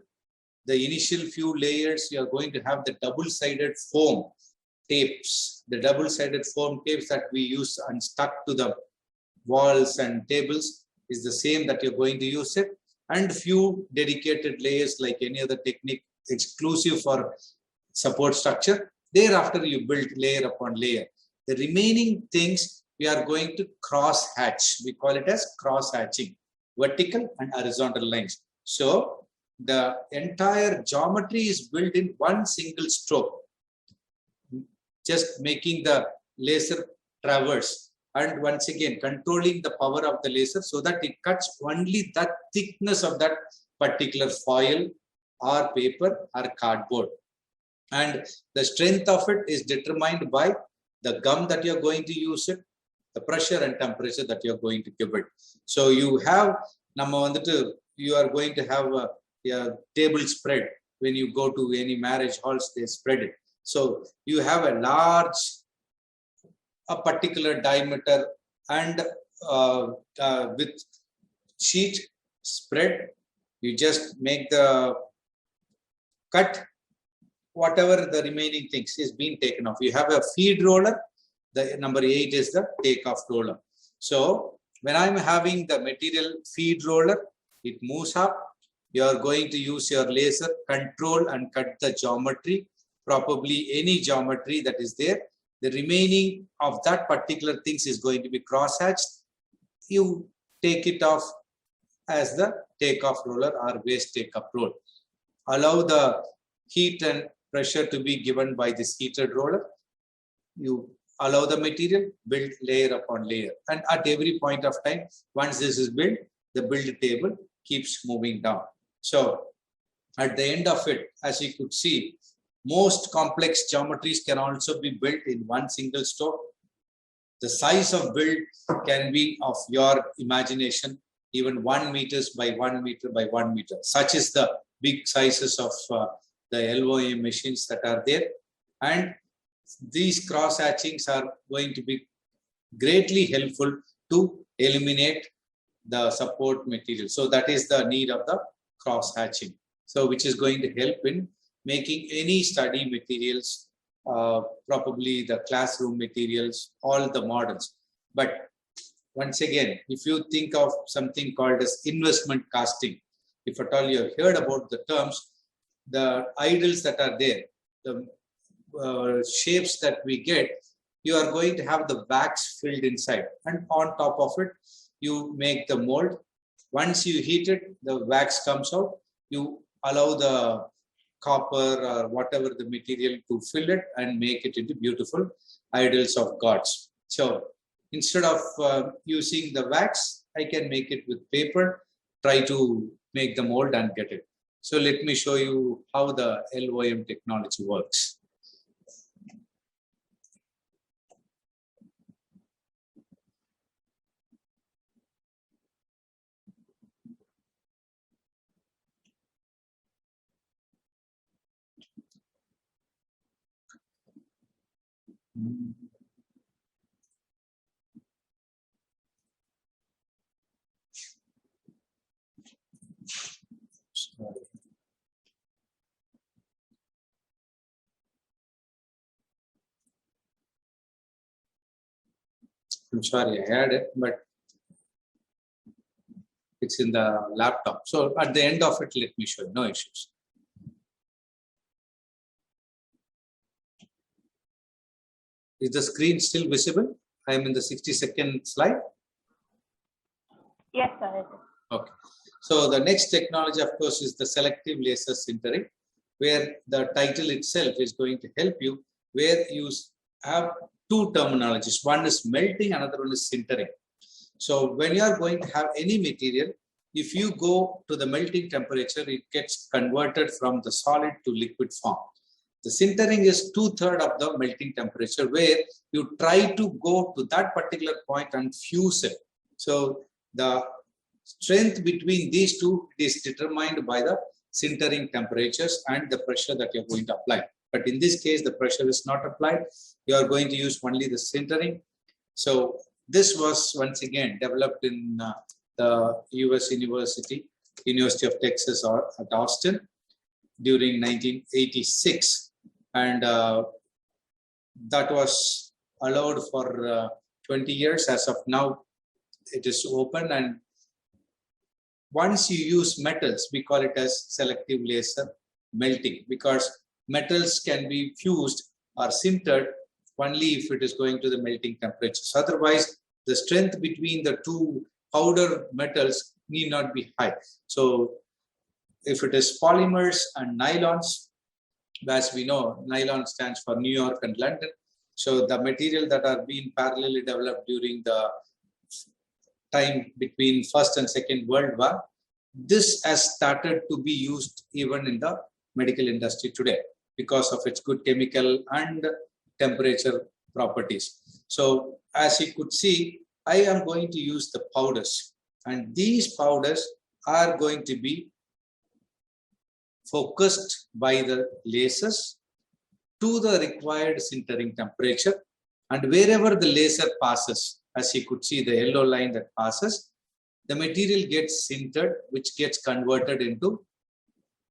The initial few layers, you are going to have the double-sided foam tapes, the double-sided foam tapes that we use and stuck to the walls and tables is the same that you're going to use it, and few dedicated layers like any other technique exclusive for support structure. Thereafter, you build layer upon layer. The remaining things we are going to cross hatch. We call it as cross hatching, vertical and horizontal lines. So the entire geometry is built in one single stroke, just making the laser traverse, and once again controlling the power of the laser so that it cuts only that thickness of that particular foil or paper or cardboard. And the strength of it is determined by the gum that you're going to use it, the pressure and temperature that you're going to give it. So you have, you are going to have a table spread. When you go to any marriage halls, they spread it. So you have a large, a particular diameter and with sheet spread, you just make the cut, whatever the remaining things is being taken off. You have a feed roller. The number 8 is the takeoff roller. So when I'm having the material feed roller, it moves up. You are going to use your laser, control and cut the geometry, probably any geometry that is there. The remaining of that particular things is going to be cross-hatched. You take it off as the takeoff roller or waste take-up roll. Allow the heat and pressure to be given by this heated roller. You allow the material, build layer upon layer. And at every point of time, once this is built, the build table keeps moving down. So at the end of it, as you could see, most complex geometries can also be built in one single stroke. The size of build can be of your imagination, even 1 meters by 1 meter by 1 meter. Such is the big sizes of the LOM machines that are there. And these cross hatchings are going to be greatly helpful to eliminate the support material. So that is the need of the cross hatching. So which is going to help in making any study materials, probably the classroom materials, all the models. But once again, if you think of something called as investment casting, if at all you have heard about the terms, the idols that are there, the shapes that we get, you are going to have the wax filled inside, and on top of it, you make the mold. Once you heat it, the wax comes out. You allow the copper or whatever the material to fill it and make it into beautiful idols of gods. So instead of using the wax, I can make it with paper, try to make the mold and get it. So let me show you how the LOM technology works. I'm sorry, I had it, but it's in the laptop. So at the end of it, let me show you, no issues. Is the screen still visible? I am in the 60-second slide. Yes, sir. Okay. So the next technology, of course, is the selective laser sintering, where the title itself is going to help you, where you have two terminologies. One is melting, another one is sintering. So when you are going to have any material, if you go to the melting temperature, it gets converted from the solid to liquid form. The sintering is 2/3 of the melting temperature, where you try to go to that particular point and fuse it. So the strength between these two is determined by the sintering temperatures and the pressure that you're going to apply. But in this case, the pressure is not applied. You are going to use only the sintering. So this was once again developed in the US University of Texas at Austin during 1986. And that was allowed for 20 years. As of now, it is open, and once you use metals, we call it as selective laser melting, because metals can be fused or sintered only if it is going to the melting temperatures. Otherwise, the strength between the two powder metals need not be high. So if it is polymers and nylons, as we know, nylon stands for New York and London. So the material that are being parallelly developed during the time between First and Second World War, this has started to be used even in the medical industry today because of its good chemical and temperature properties. So as you could see, I am going to use the powders, and these powders are going to be focused by the lasers to the required sintering temperature, and wherever the laser passes, as you could see the yellow line that passes, the material gets sintered, which gets converted into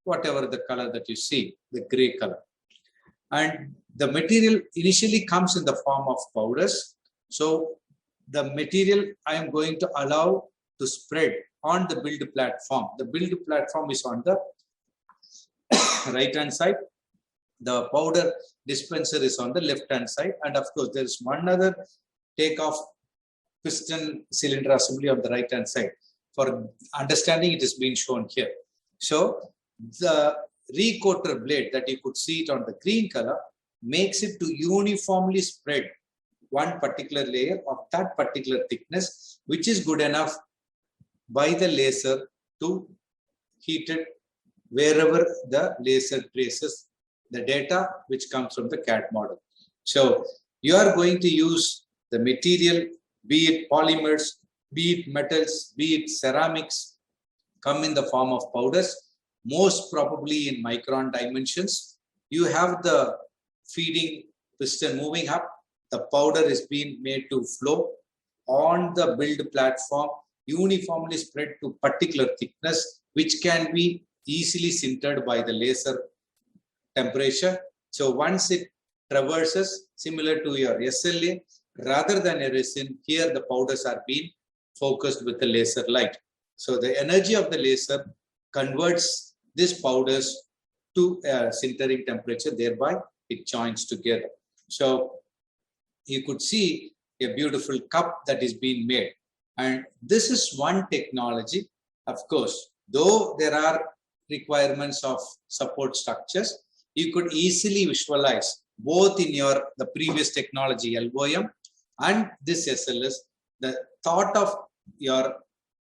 whatever the color that you see, the gray color. And the material initially comes in the form of powders. So the material I am going to allow to spread on the build platform. The build platform is on the right hand side. The powder dispenser is on the left hand side. And of course, there is one other takeoff piston cylinder assembly on the right hand side. For understanding, it is being shown here. So the recoater blade that you could see it on the green color makes it to uniformly spread one particular layer of that particular thickness, which is good enough by the laser to heat it wherever the laser traces the data which comes from the CAD model. So you are going to use the material, be it polymers, be it metals, be it ceramics, come in the form of powders, most probably in micron dimensions. You have the feeding piston moving up, the powder is being made to flow on the build platform, uniformly spread to particular thickness, which can be easily sintered by the laser temperature. So once it traverses, similar to your SLA, rather than a resin, here the powders are being focused with the laser light. So the energy of the laser converts these powders to a sintering temperature, thereby it joins together. So you could see a beautiful cup that is being made. And this is one technology. Of course, though there are requirements of support structures, you could easily visualize both in the previous technology LOM and this SLS, the thought of your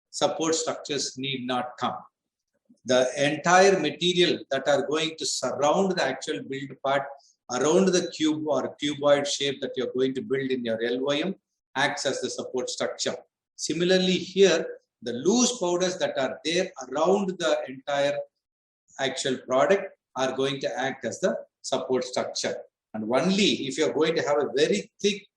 support structures need not come. The entire material that are going to surround the actual build part around the cube or cuboid shape that you're going to build in your LOM acts as the support structure. Similarly here, the loose powders that are there around the entire actual product are going to act as the support structure. And only if you're going to have a very thick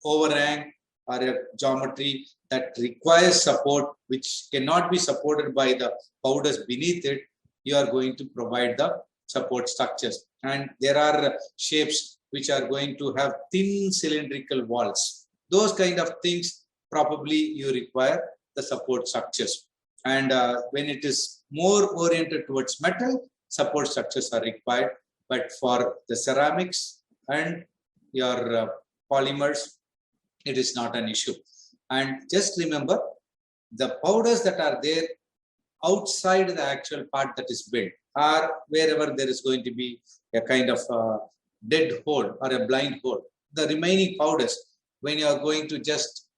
overhang or a geometry that requires support, which cannot be supported by the powders beneath it, you are going to provide the support structures. And there are shapes which are going to have thin cylindrical walls. Those kind of things, probably you require the support structures. And when it is more oriented towards metal, support structures are required. But for the ceramics and your polymers, it is not an issue. And just remember, the powders that are there outside the actual part that is built are wherever there is going to be a kind of dead hole or a blind hole. The remaining powders, when you are going to just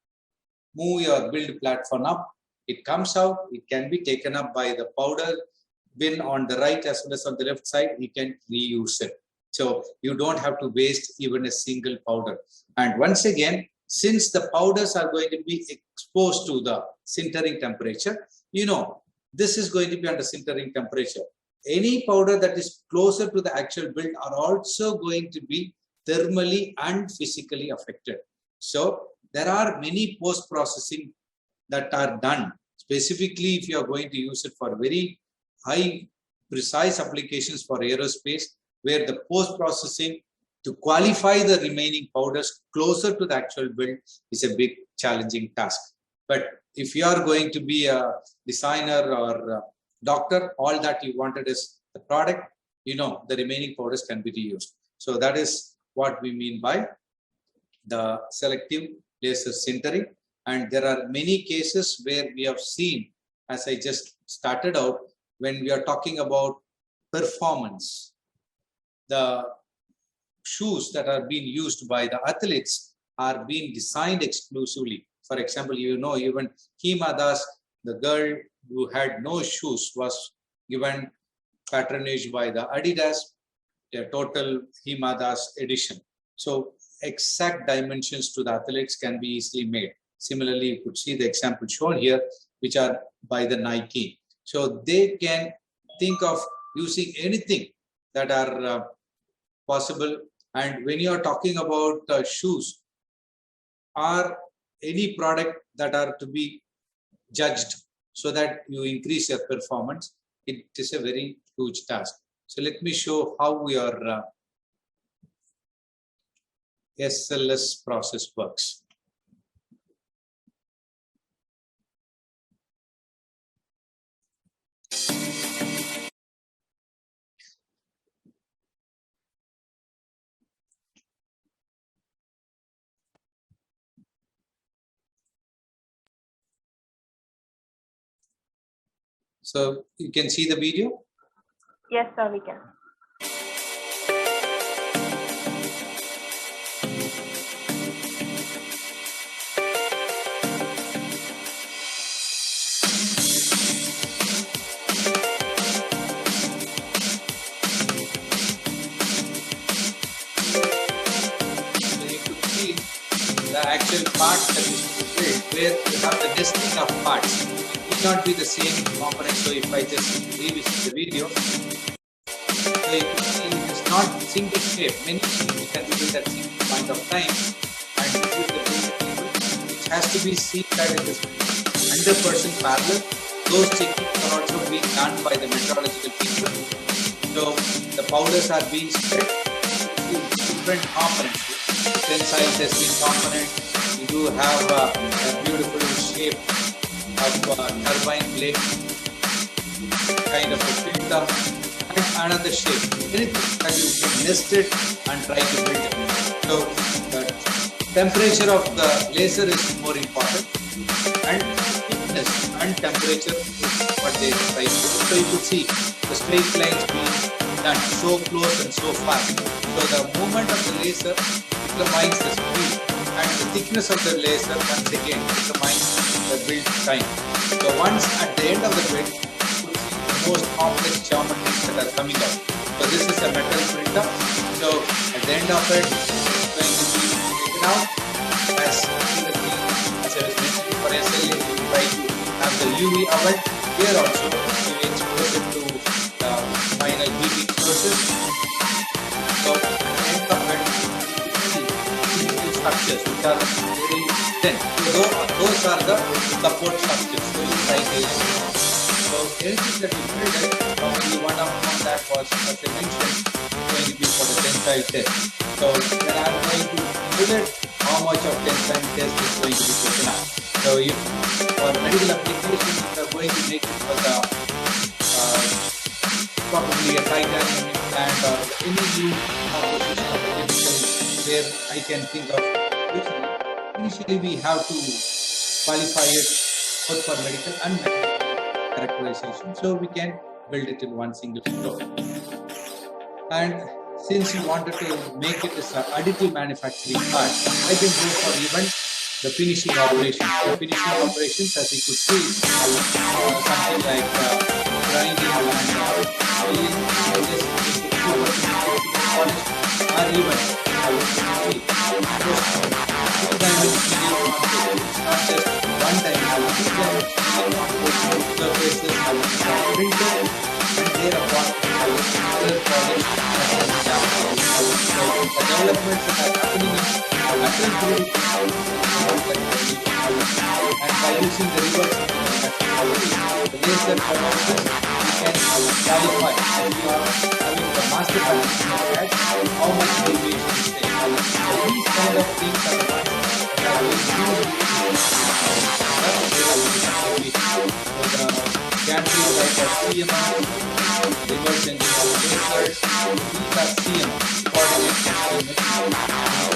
move your build platform up, it comes out, it can be taken up by the powder bin on the right as well as on the left side, you can reuse it. So you don't have to waste even a single powder. And once again, since the powders are going to be exposed to the sintering temperature, you know, this is going to be under sintering temperature. Any powder that is closer to the actual build are also going to be thermally and physically affected. So there are many post-processing that are done, specifically if you are going to use it for very high precise applications for aerospace, where the post-processing to qualify the remaining powders closer to the actual build is a big challenging task. But if you are going to be a designer or a doctor, all that you wanted is the product, the remaining powders can be reused. So that is what we mean by the selective laser sintering. And there are many cases where we have seen, as I just started out, when we are talking about performance, the shoes that are being used by the athletes are being designed exclusively. For example, even Hima Das, the girl who had no shoes, was given patronage by the Adidas, a total Hima Das edition. So exact dimensions to the athletes can be easily made. Similarly, you could see the example shown here, which are by the Nike. So they can think of using anything that are possible. And when you are talking about shoes, are any product that are to be judged so that you increase your performance, it is a very huge task. So let me show how your SLS process works. So you can see the video? Yes, sir, we can. The actual parts that is built, where you have the nesting of parts. It would not be the same component. So if I just revisit the video, so you can see it is not single shape. Many things can be built at single point of time, and this is the basic table. It has to be seen that it is 100% parallel. Those techniques are also being done by the metrological people. So the powders are being spread to different components. Tensile testing component, you do have a beautiful shape of turbine blade, kind of a filter, and another shape. Anything that you can nest it and try to build it. So the temperature of the laser is more important, and thickness and temperature is what they try to do. So you could see the straight lines being done so close and so far. So the movement of the laser determines the speed, and the thickness of the laser once again determines the build time. So once at the end of the build, you could see the most complex geometries that are coming out. So this is a metal printer. So at the end of it, it's going to be taken out as I was mentioning for SLA, you try to have the UV oven. Here also, you expose it to the final heating sources. So at the end of it, structures which are very thin. So those are the support structures. So you try to so anything that you build it, probably one of that was, as I mentioned, going to be for the tensile test. So when I'm going to build it, how much of tensile test is going to be taken out. So if for medical applications, you are going to make it for the probably a titanium implant or any new composition of a chemical where I can think of using it. Initially, we have to qualify it both for medical and medical characterization, so we can build it in one single flow. And since you wanted to make it as an additive manufacturing part, I can go for even the finishing operations. The finishing operations, as you could see, something like grinding and filling, or even not just one time, surfaces, printed, and thereupon other products. The developments that are happening in natural 3D and by using the reverse technology, the laser conversion, we can qualify. And we are having the master balance at how much deviation of things are done. The gantries like CMR, reverse engineering lasers, these are CMR, coordinate measurement,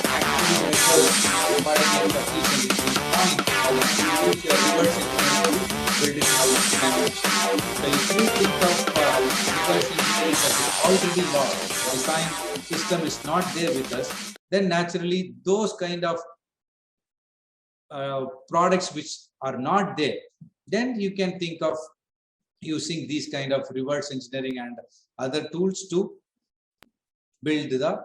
actually measures coordinate of each and every point. You use your reverse engineering to build it out dimension. So if you think of reverse engineering that is already lost, the design system is not there with us, then naturally those kind of products which are not there, then you can think of using these kind of reverse engineering and other tools to build the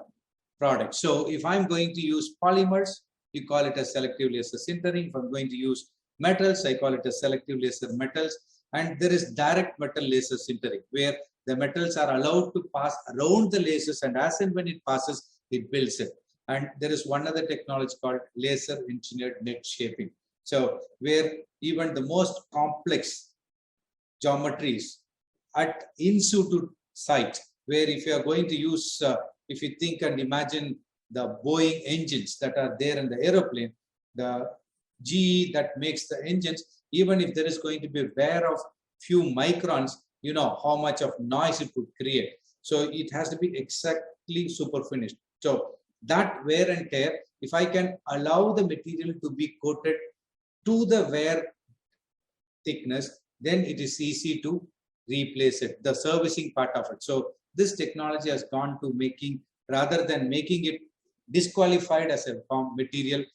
product. So if I'm going to use polymers, you call it a selective laser sintering. If I'm going to use metals, I call it a selective laser metals. And there is direct metal laser sintering, where the metals are allowed to pass around the lasers, and as and when it passes, it builds it. And there is one other technology called laser engineered net shaping. So where even the most complex geometries at in situ site, where if you are going to use, if you think and imagine the Boeing engines that are there in the aeroplane, the GE that makes the engines, even if there is going to be a wear of few microns, you know how much of noise it would create. So it has to be exactly super finished. So that wear and tear, if I can allow the material to be coated to the wear thickness, then it is easy to replace it, the servicing part of it. So this technology has gone to making, rather than making it disqualified as a material,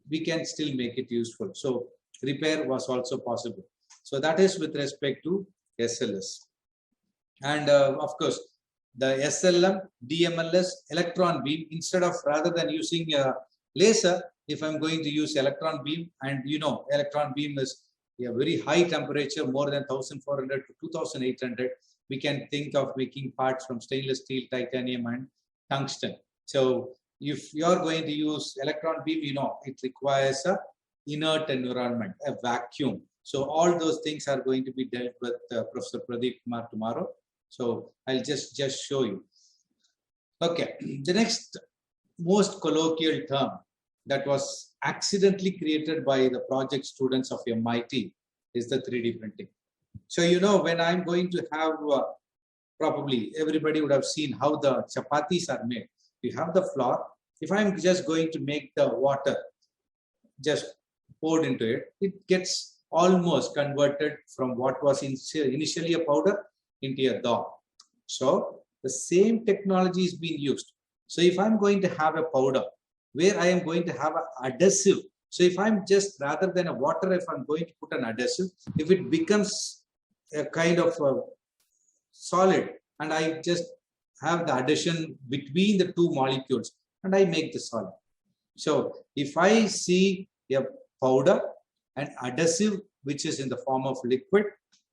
we can still make it useful. So repair was also possible. So that is with respect to SLS. And of course, the SLM, DMLS, electron beam, instead of, rather than using a laser, if I'm going to use electron beam, and you know, electron beam is a very high temperature, more than 1400 to 2800, we can think of making parts from stainless steel, titanium, and tungsten. So if you're going to use electron beam, you know, it requires a inert environment, a vacuum. So all those things are going to be dealt with Professor Pradeep Kumar tomorrow. So I'll just show you. Okay, the next most colloquial term that was accidentally created by the project students of MIT is the 3D printing. So, you know, when I'm going to have, probably everybody would have seen how the chapatis are made. You have the flour. If I'm just going to make the water just poured into it, it gets almost converted from what was initially a powder into a dough. So the same technology is being used. So if I'm going to have a powder where I am going to have an adhesive, so if I'm just, rather than a water, if I'm going to put an adhesive, if it becomes a kind of a solid, and I just have the addition between the two molecules, and I make the solid. So if I see a powder and adhesive, which is in the form of liquid,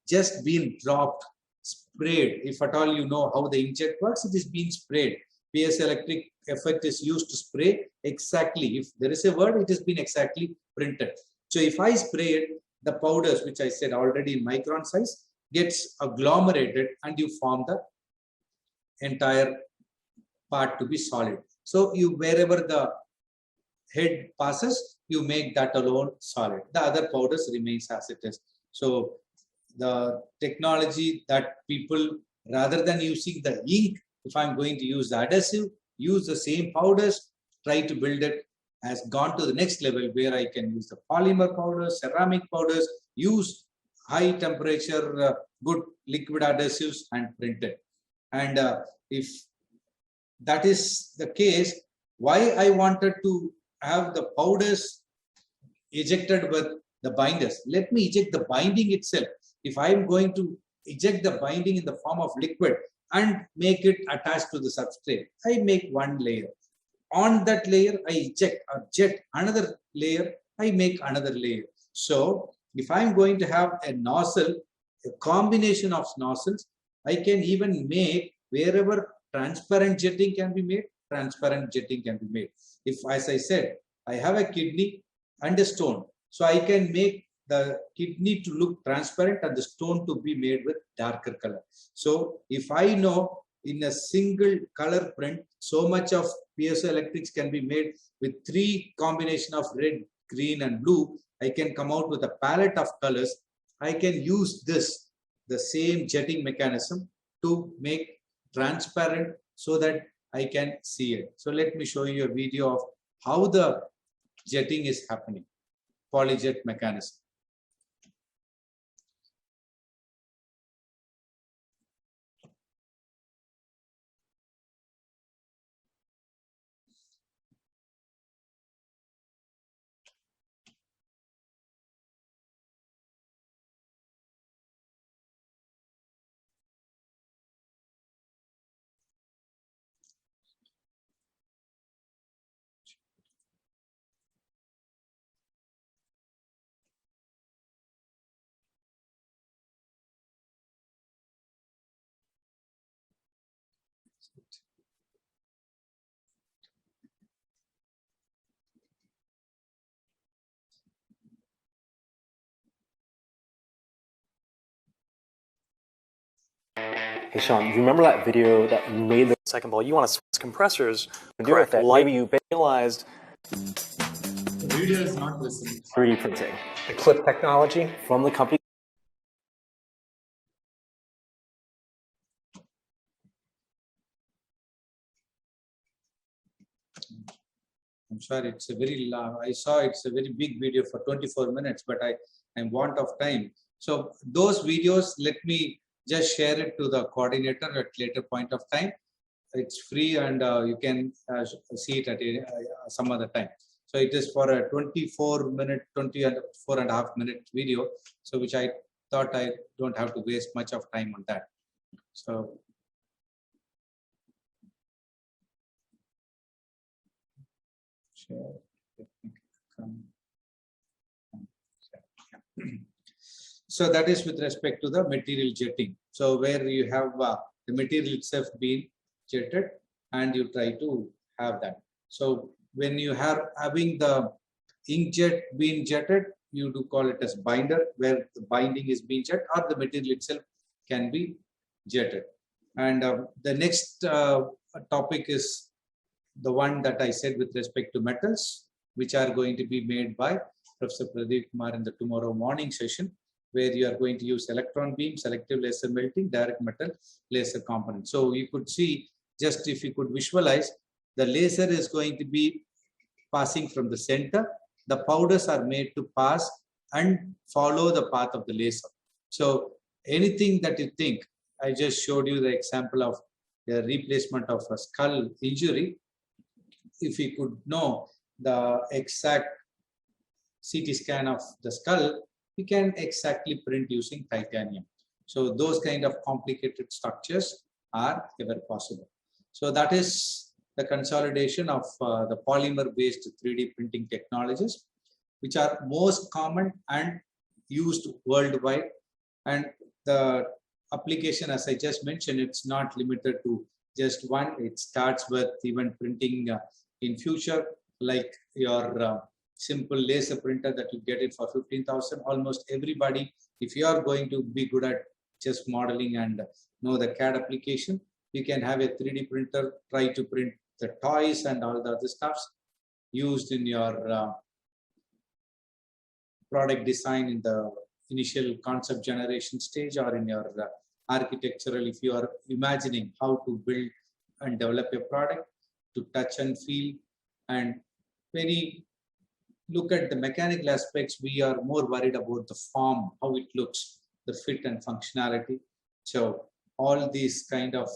just being dropped, sprayed, if at all you know how the inkjet works, it is being sprayed. Piezoelectric effect is used to spray exactly. If there is a word, it has been exactly printed. So if I spray it, the powders, which I said already in micron size, gets agglomerated, and you form the entire part to be solid. So you, wherever the head passes, you make that alone solid. The other powders remains as it is. So the technology that people, rather than using the ink, if I'm going to use the adhesive, use the same powders, try to build it, has gone to the next level, where I can use the polymer powders, ceramic powders, use high temperature, good liquid adhesives, and print it. And if that is the case, why I wanted to have the powders ejected with the binders? Let me eject the binding itself. If I'm going to eject the binding in the form of liquid and make it attached to the substrate, I make one layer. On that layer, I eject or jet another layer, I make another layer. So if I'm going to have a nozzle, a combination of nozzles, I can even make, wherever transparent jetting can be made, transparent jetting can be made. If, as I said, I have a kidney and a stone, so I can make the kidney to look transparent and the stone to be made with darker color. So if I know in a single color print. So much of piezoelectrics can be made with 3 combination of red, green and blue. I can come out with a palette of colors. I can use this, the same jetting mechanism, to make transparent so that I can see it. So let me show you a video of how the jetting is happening, polyjet mechanism. Hey Sean, you remember that video that you made the second ball? You want to switch compressors and do it with that. Maybe you realized The video is not visible. 3D printing. The clip technology from the company. I'm sorry, it's a very long, I saw it's a very big video for 24 minutes, but I'm want of time. So those videos, let me just share it to the coordinator at later point of time. It's free and you can see it at some other time. So it is for a 24.5 minute video. So which I thought I don't have to waste much of time on that. So so that is with respect to the material jetting. So where you have the material itself being jetted and you try to have that. So when you have having the inkjet being jetted, you do call it as binder, where the binding is being jetted, or the material itself can be jetted. And the next topic is the one that I said with respect to metals, which are going to be made by Professor Pradeep Kumar in the tomorrow morning session, where you are going to use electron beam, selective laser melting, direct metal laser component. So you could see, just if you could visualize, the laser is going to be passing from the center. The powders are made to pass and follow the path of the laser. So anything that you think, I just showed you the example of the replacement of a skull injury. If we could know the exact CT scan of the skull, we can exactly print using titanium. So those kind of complicated structures are ever possible. So that is the consolidation of the polymer-based 3D printing technologies, which are most common and used worldwide. And the application, as I just mentioned, it's not limited to just one. It starts with even printing in future, like your simple laser printer that you get it for 15,000. Almost everybody, if you are going to be good at just modeling and know the CAD application, you can have a 3D printer, try to print the toys and all the other stuffs used in your product design in the initial concept generation stage, or in your architectural, if you are imagining how to build and develop a product to touch and feel. And when we look at the mechanical aspects, we are more worried about the form, how it looks, the fit and functionality. So all these kind of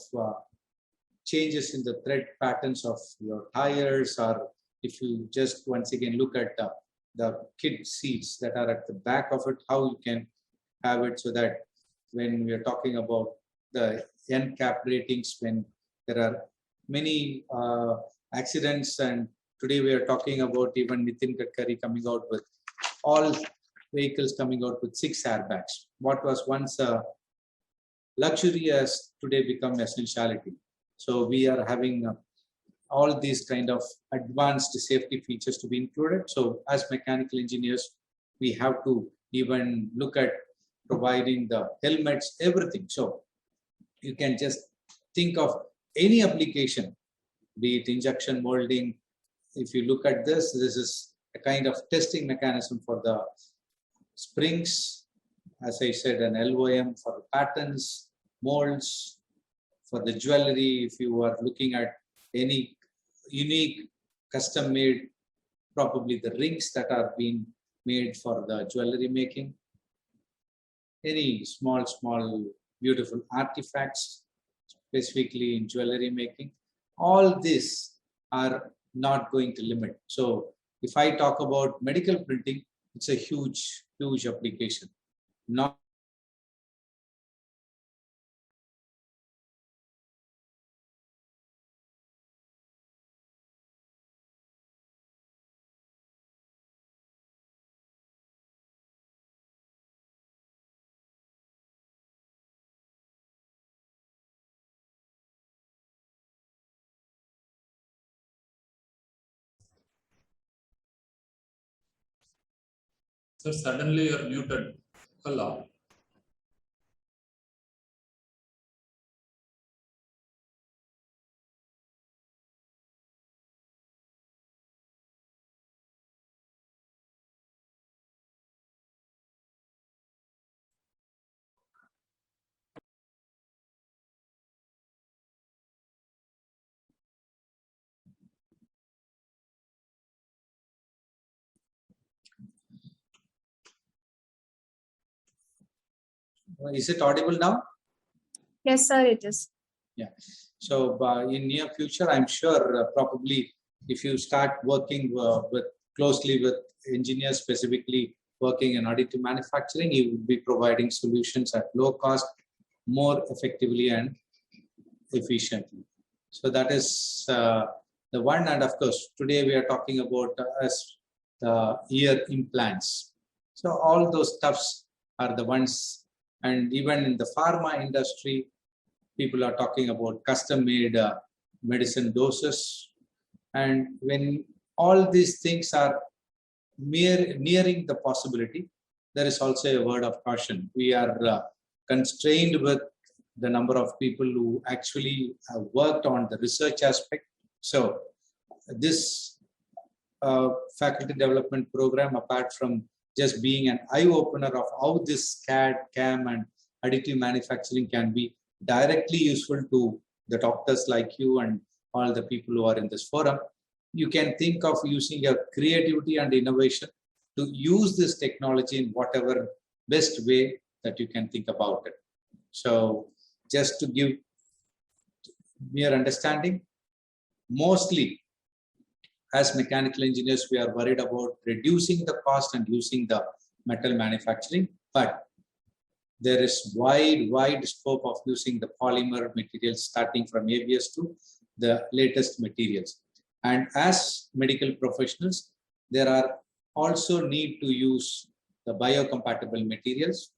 changes in the thread patterns of your tires, or if you just once again look at the kid seats that are at the back of it, how you can have it so that when we are talking about the NCAP ratings, when there are many accidents, and today we are talking about even Nitin Gadkari coming out with all vehicles coming out with 6 airbags. What was once a luxury has today become essentiality. So we are having all these kind of advanced safety features to be included. So as mechanical engineers, we have to even look at providing the helmets, everything. So you can just think of any application, be it injection molding. If you look at this, this is a kind of testing mechanism for the springs. As I said, an LOM for patterns, molds, for the jewelry. If you are looking at any unique custom made, probably the rings that are being made for the jewelry making, any small beautiful artifacts specifically in jewelry making, all these are not going to limit. So if I talk about medical printing, it's a huge application. Not So suddenly you're muted. Hello. is it audible now? Yes, sir, it is. Yeah. So in near future, I'm sure probably if you start working closely with engineers, specifically working in additive manufacturing, you will be providing solutions at low cost, more effectively and efficiently. So that is the one. And of course, today we are talking about ear implants. So all those stuffs are the ones, and even in the pharma industry, people are talking about custom-made medicine doses. And when all these things are nearing the possibility, there is also a word of caution. We are constrained with the number of people who actually have worked on the research aspect. So this faculty development program, apart from just being an eye-opener of how this CAD, CAM and additive manufacturing can be directly useful to the doctors like you and all the people who are in this forum, you can think of using your creativity and innovation to use this technology in whatever best way that you can think about it. So just to give mere understanding, mostly as mechanical engineers, we are worried about reducing the cost and using the metal manufacturing, but there is wide scope of using the polymer materials, starting from ABS to the latest materials. And as medical professionals, there are also need to use the biocompatible materials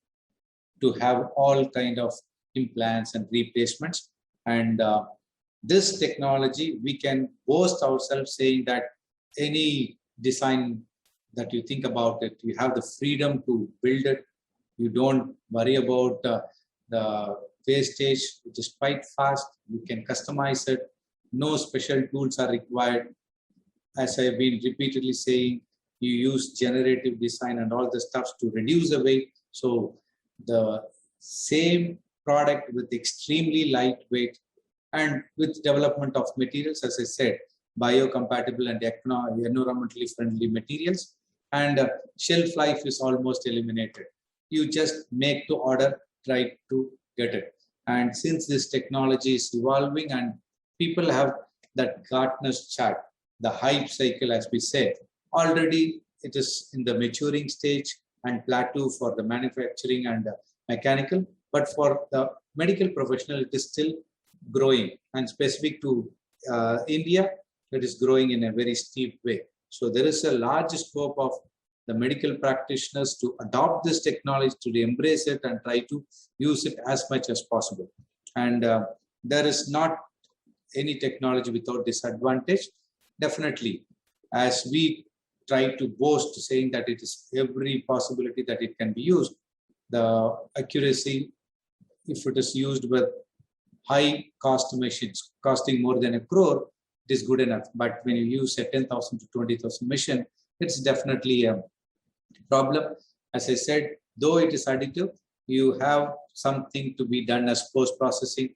to have all kind of implants and replacements. And this technology, we can boast ourselves saying that any design that you think about it, you have the freedom to build it. You don't worry about the wastage, which is quite fast. You can customize it. No special tools are required. As I've been repeatedly saying, you use generative design and all the stuff to reduce the weight. So the same product with extremely lightweight and with development of materials, as I said, biocompatible and environmentally friendly materials, and shelf life is almost eliminated. You just make to order, try to get it. And since this technology is evolving and people have that Gartner's chart, the hype cycle, as we said, already it is in the maturing stage and plateau for the manufacturing and mechanical, but for the medical professional, it is still growing, and specific to India, it is growing in a very steep way. So there is a large scope of the medical practitioners to adopt this technology, to embrace it and try to use it as much as possible. And there is not any technology without disadvantage. Definitely, as we try to boast saying that it is every possibility that it can be used, the accuracy, if it is used with high cost machines costing more than 1 crore, it is good enough. But when you use a 10,000 to 20,000 machine, it's definitely a problem. As I said, though it is additive, you have something to be done as post-processing,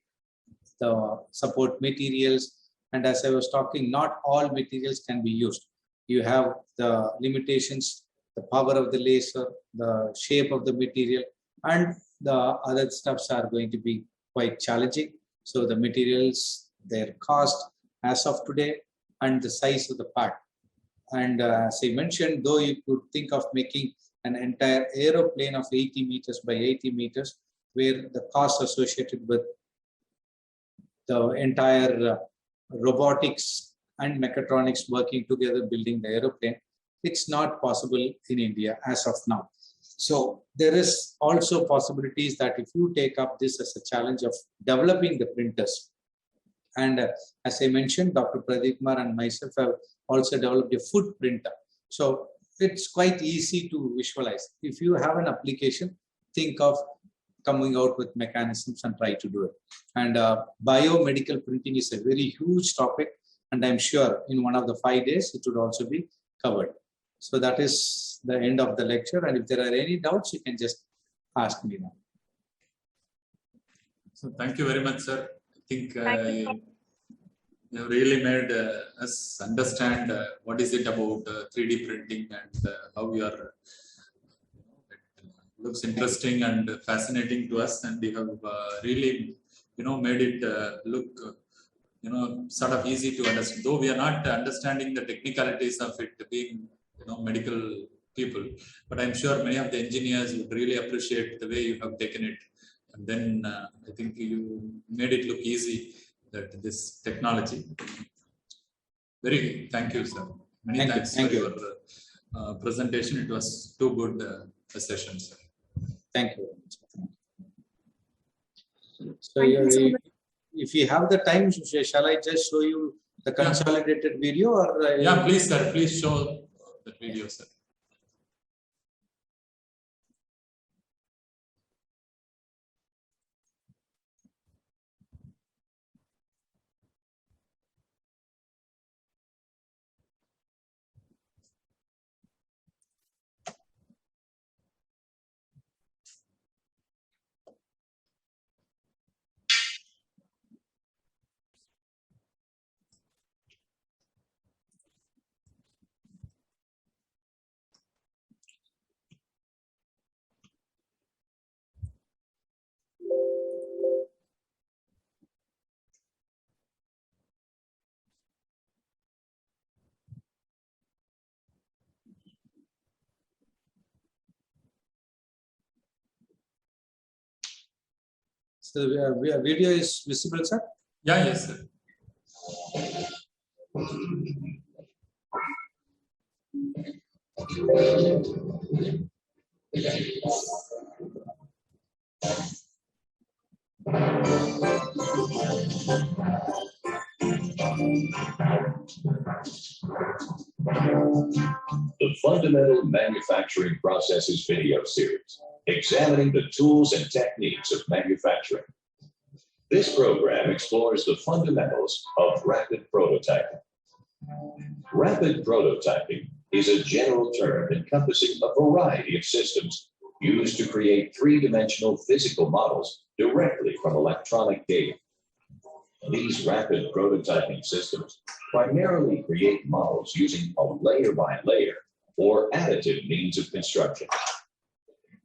the support materials. And as I was talking, not all materials can be used. You have the limitations, the power of the laser, the shape of the material, and the other stuffs are going to be quite challenging. So the materials, their cost as of today, and the size of the part. And as I mentioned, though you could think of making an entire aeroplane of 80 meters by 80 meters, where the cost associated with the entire robotics and mechatronics working together building the aeroplane, it's not possible in India as of now. So there is also possibilities that if you take up this as a challenge of developing the printers, and as I mentioned, Dr. Pradeep Kumar and myself have also developed a food printer. So it's quite easy to visualize. If you have an application, think of coming out with mechanisms and try to do it. And biomedical printing is a very huge topic, and I'm sure in one of the 5 days it would also be covered. So that is the end of the lecture, and if there are any doubts, you can just ask me now. So thank you very much, sir. I think you have really made us understand what is it about 3D printing and how we are. It looks interesting and fascinating to us, and you have really, made it look, sort of easy to understand. Though we are not understanding the technicalities of it, being, medical people, but I'm sure many of the engineers would really appreciate the way you have taken it. And then I think you made it look easy, that this technology. Very good. Thank you, sir. Many thanks for your presentation. It was too good a session, sir. Thank you. So if you have the time, shall I just show you the consolidated video? Or yeah, please, sir. Please show the video, sir. So the video is visible, sir? Yeah, yes, sir. The Fundamental Manufacturing Processes video series, examining the tools and techniques of manufacturing. This program explores the fundamentals of rapid prototyping. Rapid prototyping is a general term encompassing a variety of systems used to create three-dimensional physical models directly from electronic data. These rapid prototyping systems primarily create models using a layer-by-layer or additive means of construction.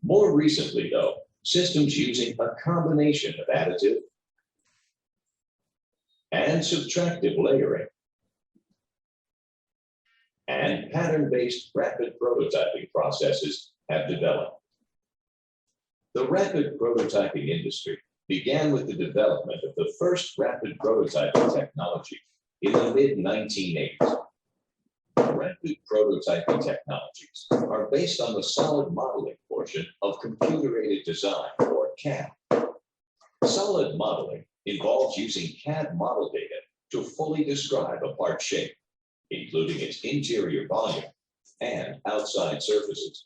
More recently, though, systems using a combination of additive and subtractive layering and pattern-based rapid prototyping processes have developed. The rapid prototyping industry began with the development of the first rapid prototyping technology in the mid-1980s. Rapid prototyping technologies are based on the solid modeling portion of computer-aided design, or CAD. Solid modeling involves using CAD model data to fully describe a part shape, including its interior volume and outside surfaces.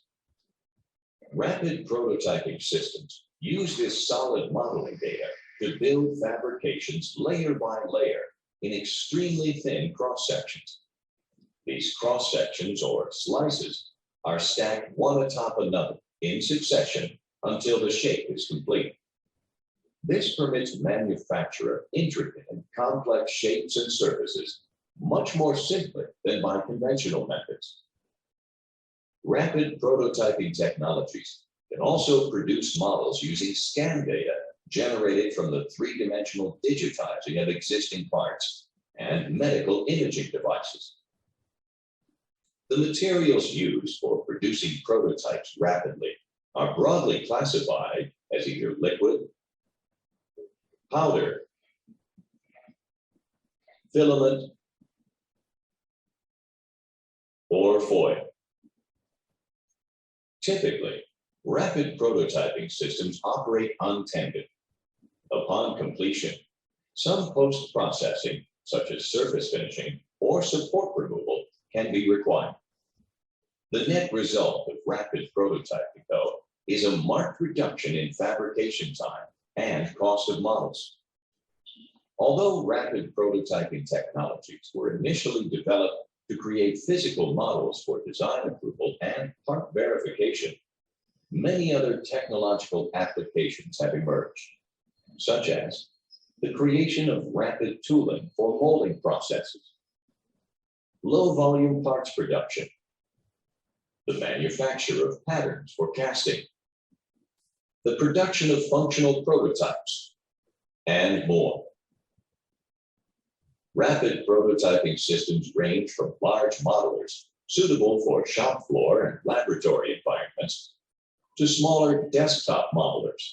Rapid prototyping systems use this solid modeling data to build fabrications layer by layer in extremely thin cross sections. These cross sections or slices are stacked one atop another in succession until the shape is complete. This permits manufacture intricate and complex shapes and surfaces much more simply than by conventional methods. Rapid prototyping technologies can also produce models using scan data generated from the three-dimensional digitizing of existing parts and medical imaging devices. The materials used for producing prototypes rapidly are broadly classified as either liquid, powder, filament, or foil. Typically, rapid prototyping systems operate untended. Upon completion, some post-processing, such as surface finishing or support removal, can be required. The net result of rapid prototyping, though, is a marked reduction in fabrication time and cost of models. Although rapid prototyping technologies were initially developed to create physical models for design approval and part verification, many other technological applications have emerged, such as the creation of rapid tooling for molding processes, low-volume parts production, the manufacture of patterns for casting, the production of functional prototypes, and more. Rapid prototyping systems range from large modelers suitable for shop floor and laboratory environments to smaller desktop modelers.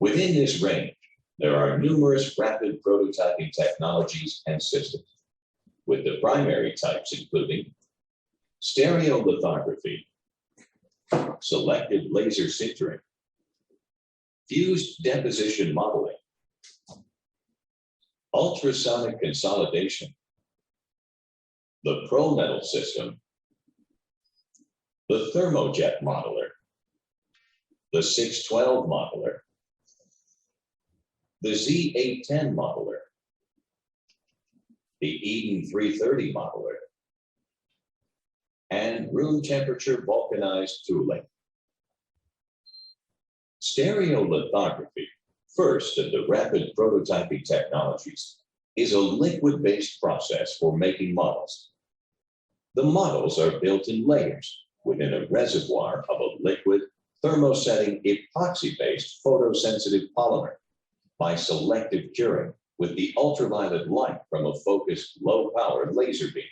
Within this range, there are numerous rapid prototyping technologies and systems, with the primary types including stereolithography, selective laser sintering, fused deposition modeling, ultrasonic consolidation, the Pro-Metal system, the Thermojet modeler, the 612 modeler, the Z810 modeler, the Eden 330 modeler, and room temperature vulcanized tooling. Stereolithography, first of the rapid prototyping technologies, is a liquid-based process for making models. The models are built in layers within a reservoir of a liquid, thermosetting, epoxy-based photosensitive polymer by selective curing with the ultraviolet light from a focused low-power laser beam.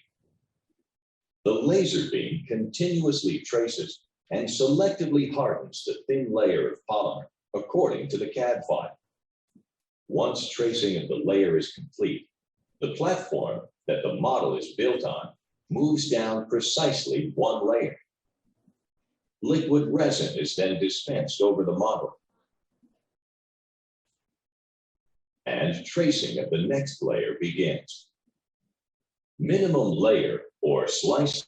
The laser beam continuously traces and selectively hardens the thin layer of polymer according to the CAD file. Once tracing of the layer is complete, the platform that the model is built on moves down precisely one layer. Liquid resin is then dispensed over the model, and tracing of the next layer begins. Minimum layer or slice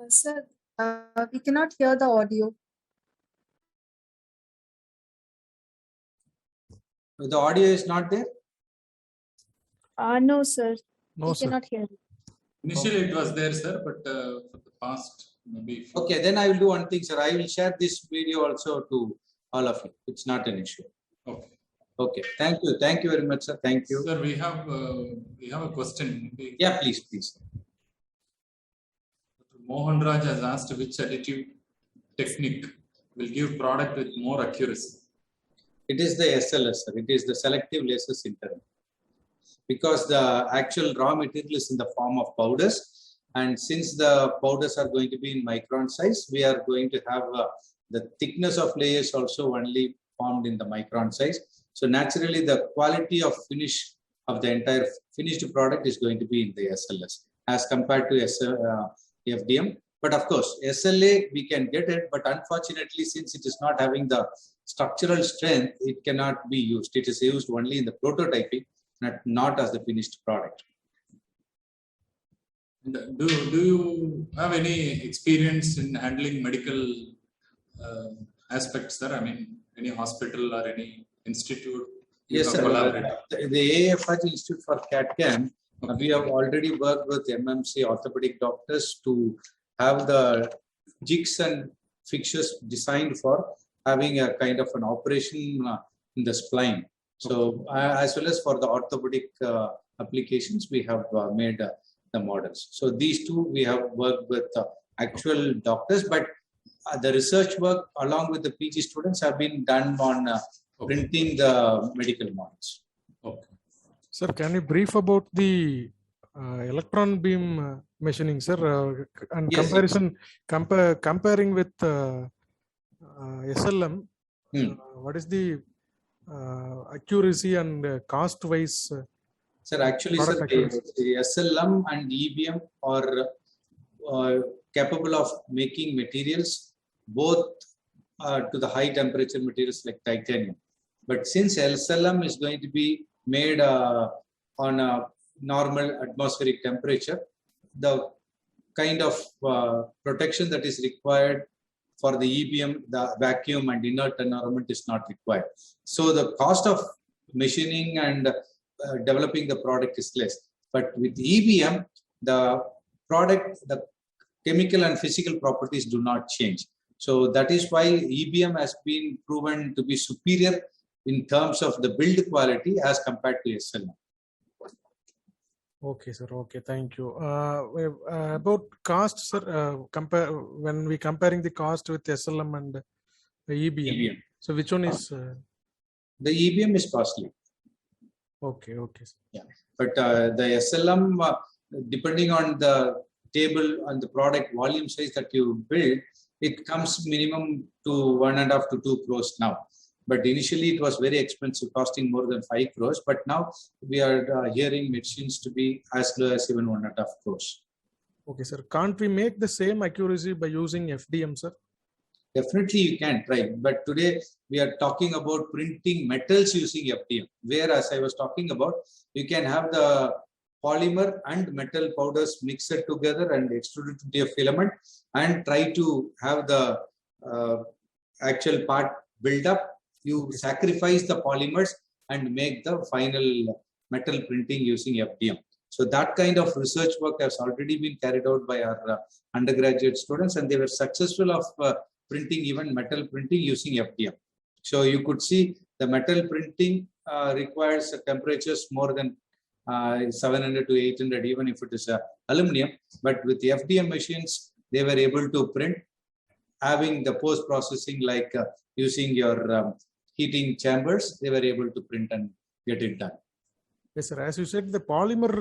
Sir, we cannot hear the audio. The audio is not there? No, sir. No, We sir. cannot hear you. Initially it was there, sir, but for the past maybe. Okay, then I will do one thing, sir. I will share this video also to all of you. It's not an issue. Okay. Okay, thank you. Thank you very much, sir. Thank you. Sir, we have a question. Yeah, please. Mohan Raj has asked which additive technique will give product with more accuracy. It is the SLS, sir. It is the selective laser sintering. Because the actual raw material is in the form of powders, and since the powders are going to be in micron size, we are going to have the thickness of layers also only formed in the micron size. So naturally, the quality of finish of the entire finished product is going to be in the SLS as compared to FDM. But of course, SLA we can get it, but unfortunately, since it is not having the structural strength, it cannot be used. It is used only in the prototyping, not as the finished product. Do you have any experience in handling medical aspects, sir? I mean, any hospital or any institute? Yes, sir. The AFH Institute for CAD/CAM, we have already worked with MMC orthopedic doctors to have the jigs and fixtures designed for having a kind of an operation in the spine. So as well as for the orthopedic applications, we have made the models. So these two we have worked with actual doctors, but the research work along with the PG students have been done on printing the medical models. Okay. Sir, can you brief about the electron beam machining, sir, and Yes, comparison comparing with SLM? What is the accuracy and cost wise? Sir, actually, sir, the SLM and EBM are capable of making materials both to the high temperature materials like titanium. But since SLM is going to be made on a normal atmospheric temperature, the kind of protection that is required for the EBM, the vacuum and inert environment is not required. So the cost of machining and developing the product is less. But with EBM, the product, the chemical and physical properties do not change. So that is why EBM has been proven to be superior in terms of the build quality as compared to SLM. Okay, sir. Okay, thank you. About cost, sir, when we comparing the cost with SLM and the EBM. So which one is? The EBM is costly. Okay. Yeah, but the SLM, depending on the table and the product volume size that you build, it comes minimum to 1.5 to 2 crores now. But initially it was very expensive, costing more than 5 crores. But now we are hearing machines to be as low as even 1.5 crores. Okay, sir. Can't we make the same accuracy by using FDM, sir? Definitely you can try. But today we are talking about printing metals using FDM. Whereas I was talking about, you can have the polymer and metal powders mixed together and extruded to a filament and try to have the actual part build up. You sacrifice the polymers and make the final metal printing using FDM. So that kind of research work has already been carried out by our undergraduate students, and they were successful of printing even metal printing using FDM. So you could see the metal printing requires temperatures more than 700 to 800, even if it is aluminum. But with the FDM machines, they were able to print, having the post processing like using your heating chambers, they were able to print and get it done. Yes, sir. As you said, the polymer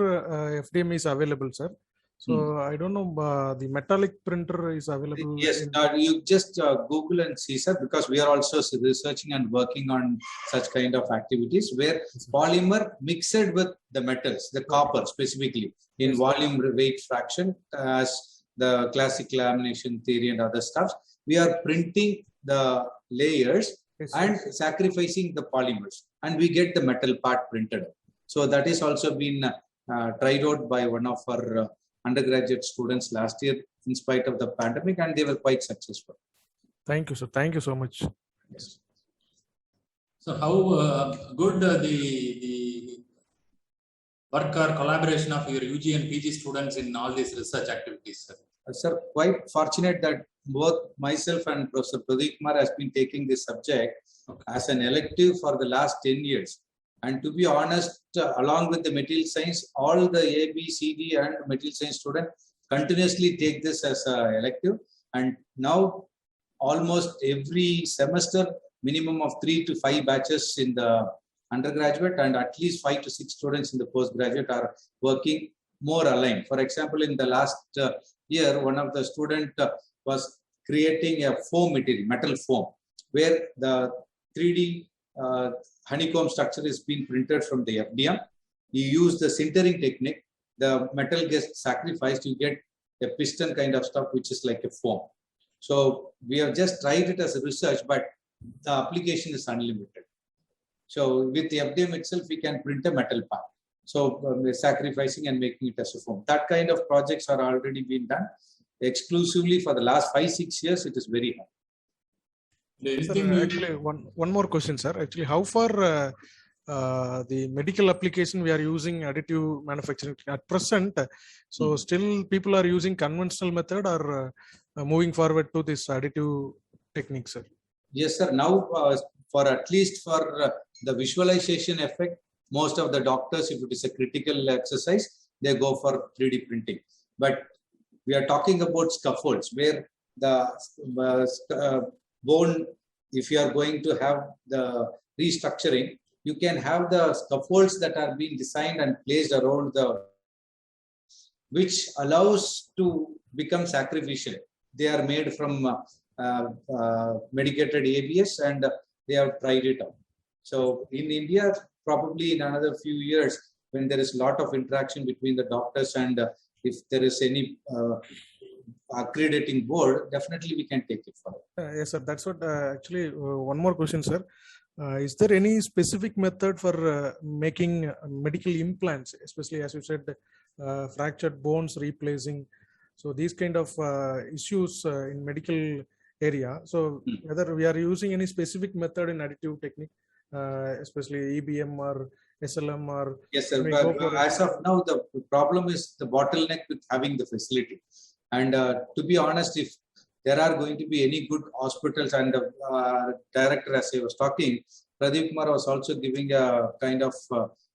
FDM is available, sir. So I don't know, the metallic printer is available. Yes, you just Google and see, sir, because we are also researching and working on such kind of activities where polymer mixed with the metals, the copper specifically, in volume weight fraction, as the classic lamination theory and other stuff. We are printing the layers and sacrificing the polymers, and we get the metal part printed. So that is also been tried out by one of our undergraduate students last year in spite of the pandemic, and they were quite successful. Thank you, sir. Thank you so much. Yes. So how good the work or collaboration of your UG and PG students in all these research activities, sir? Sir, quite fortunate that both myself and Professor Pradeep Kumar has been taking this subject as an elective for the last 10 years. And to be honest, along with the material science, all the A, B, C, D and material science students continuously take this as an elective. And now almost every semester, minimum of 3 to 5 batches in the undergraduate and at least 5 to 6 students in the postgraduate are working more aligned. For example, in the last year, one of the students was creating a foam material, metal foam, where the 3D honeycomb structure is being printed from the FDM. You use the sintering technique, the metal gets sacrificed, you get a piston kind of stuff, which is like a foam. So we have just tried it as a research, but the application is unlimited. So with the FDM itself, we can print a metal part. So we're sacrificing and making it as a foam. That kind of projects are already being done exclusively for the last 5-6 years. It is very high. Sir, actually, one more question, sir. Actually, how far the medical application we are using additive manufacturing at present? So still people are using conventional method or moving forward to this additive technique, sir? Yes, sir. Now, for at least for the visualization effect, most of the doctors, if it is a critical exercise, they go for 3D printing. But we are talking about scaffolds where the bone, if you are going to have the restructuring, you can have the scaffolds that are being designed and placed around the, which allows to become sacrificial. They are made from medicated ABS and they have tried it out. So in India, probably in another few years, when there is a lot of interaction between the doctors and if there is any accrediting board, definitely we can take it forward. Yes, sir. That's what actually one more question, sir. Is there any specific method for making medical implants, especially as you said, fractured bones replacing? So these kind of issues in medical area. So whether we are using any specific method in additive technique, especially EBM or SLM or... Yes, sir. But as of now, the problem is the bottleneck with having the facility. And to be honest, if there are going to be any good hospitals and the director, as I was talking, Pradeep Kumar was also giving a kind of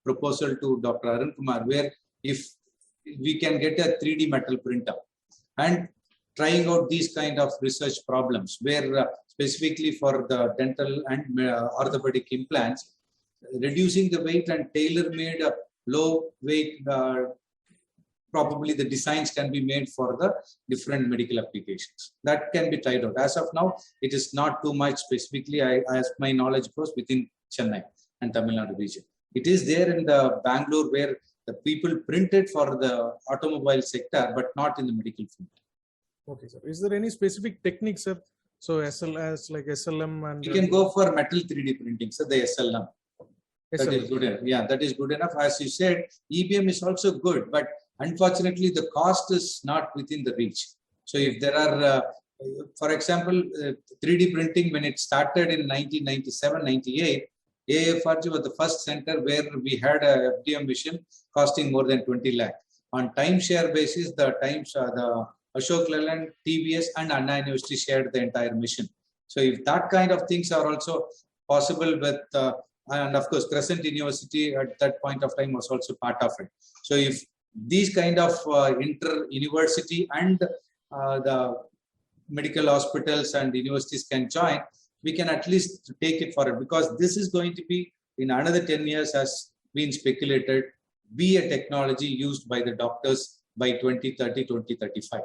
proposal to Dr. Arun Kumar, where if we can get a 3D metal printer and trying out these kind of research problems, where specifically for the dental and orthopedic implants, reducing the weight and tailor-made low weight, probably the designs can be made for the different medical applications. That can be tried out. As of now, it is not too much specifically, as my knowledge goes, within Chennai and Tamil Nadu region. It is there in the Bangalore where the people printed for the automobile sector, but not in the medical field. Okay, sir. Is there any specific technique, sir? So SLS like SLM and... You can go for metal 3D printing, so the SLM. That is good enough. Yeah, that is good enough. As you said, EBM is also good, but unfortunately, the cost is not within the reach. So if there are, for example, 3D printing, when it started in 1997-98, AFRG was the first center where we had a FDM machine costing more than 20 lakh. On time share basis, the Ashok Leyland, TVS and Anna University shared the entire mission. So if that kind of things are also possible with, and of course, Crescent University at that point of time was also part of it. So if these kind of inter-university and the medical hospitals and universities can join, we can at least take it forward, because this is going to be in another 10 years has been speculated, be a technology used by the doctors by 2030, 2035.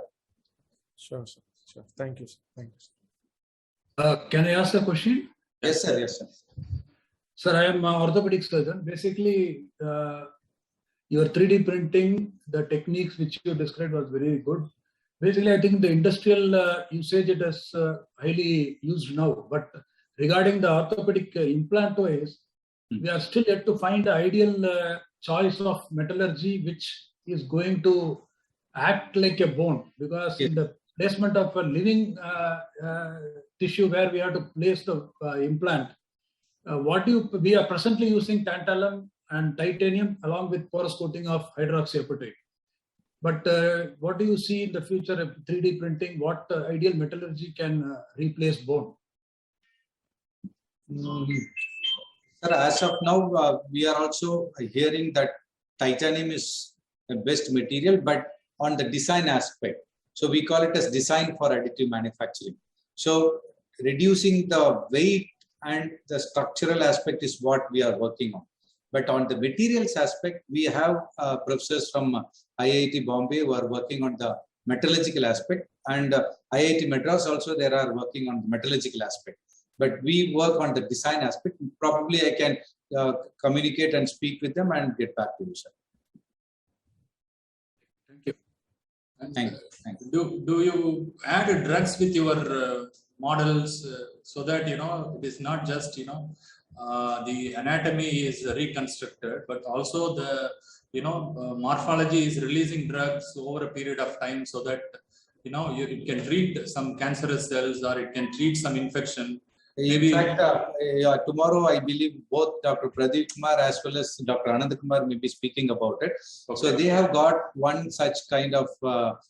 Sure, sir. Sure. Thank you, sir. Thank you, sir. Can I ask a question? Yes, sir. Yes, sir. Sir, I am an orthopedic surgeon. Basically, your 3D printing, the techniques which you described was very good. Basically, I think the industrial usage it is highly used now. But regarding the orthopedic implant OS, we are still yet to find the ideal choice of metallurgy which is going to act like a bone, because in the placement of a living tissue where we have to place the implant, we are presently using tantalum and titanium along with porous coating of hydroxyapatite. But what do you see in the future of 3D printing? What ideal metallurgy can replace bone? Sir, as of now, we are also hearing that titanium is the best material, but on the design aspect. So we call it as design for additive manufacturing. So reducing the weight and the structural aspect is what we are working on. But on the materials aspect, we have professors from IIT Bombay who are working on the metallurgical aspect, and IIT Madras also they are working on the metallurgical aspect. But we work on the design aspect. Probably I can communicate and speak with them and get back to you, sir. Thank you. Thank you. Do you add drugs with your models so that it is not just the anatomy is reconstructed, but also the morphology is releasing drugs over a period of time, so that it can treat some cancerous cells or it can treat some infection. In fact, tomorrow I believe both Dr. Pradeep Kumar as well as Dr. Anand Kumar may be speaking about it. Okay. So they have got one such kind of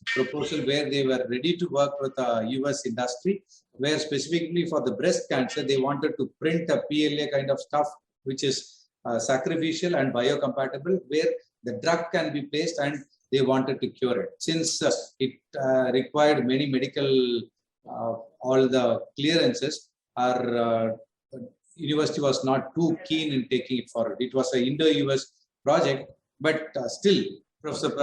proposal where they were ready to work with a US industry, where specifically for the breast cancer, they wanted to print a PLA kind of stuff, which is sacrificial and biocompatible, where the drug can be placed and they wanted to cure it. Since it required many medical, all the clearances, our university was not too keen in taking it forward. It was an Indo-US project, but still, Professor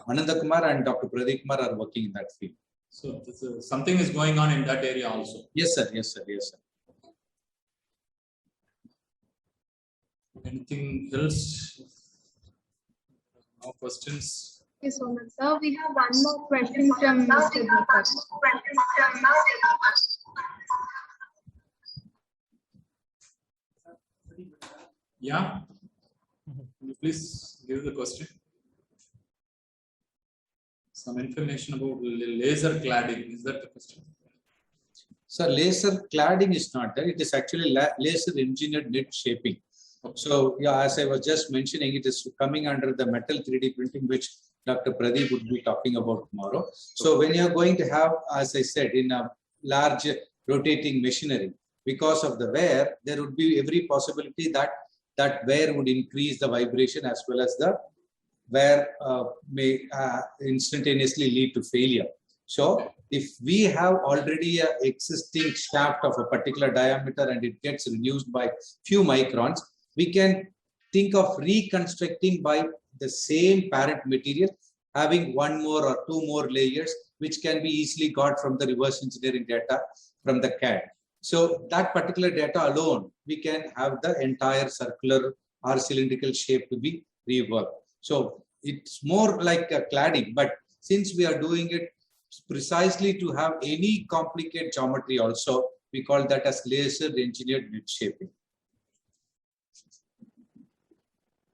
Ananda Kumar and Dr. Pradeep Kumar are working in that field. So something is going on in that area also. Yes, sir. Yes, sir. Yes, sir. Anything else? No questions? Thank you so much, sir. We have one more question from Mr. Deepak. Yeah. Can you please give the question? Some information about laser cladding. Is that the question? So laser cladding is not there. It is actually laser engineered knit shaping. Okay. So yeah, as I was just mentioning, it is coming under the metal 3D printing, which Dr. Pradeep would be talking about tomorrow. So when you are going to have, as I said, in a large rotating machinery, because of the wear, there would be every possibility that that wear would increase the vibration as well as the wear may instantaneously lead to failure. So if we have already an existing shaft of a particular diameter and it gets reduced by few microns, we can think of reconstructing by the same parent material, having one more or two more layers, which can be easily got from the reverse engineering data from the CAD. So that particular data alone, we can have the entire circular or cylindrical shape to be reworked. So it's more like a cladding, but since we are doing it precisely to have any complicated geometry also, we call that as laser engineered knit shaping.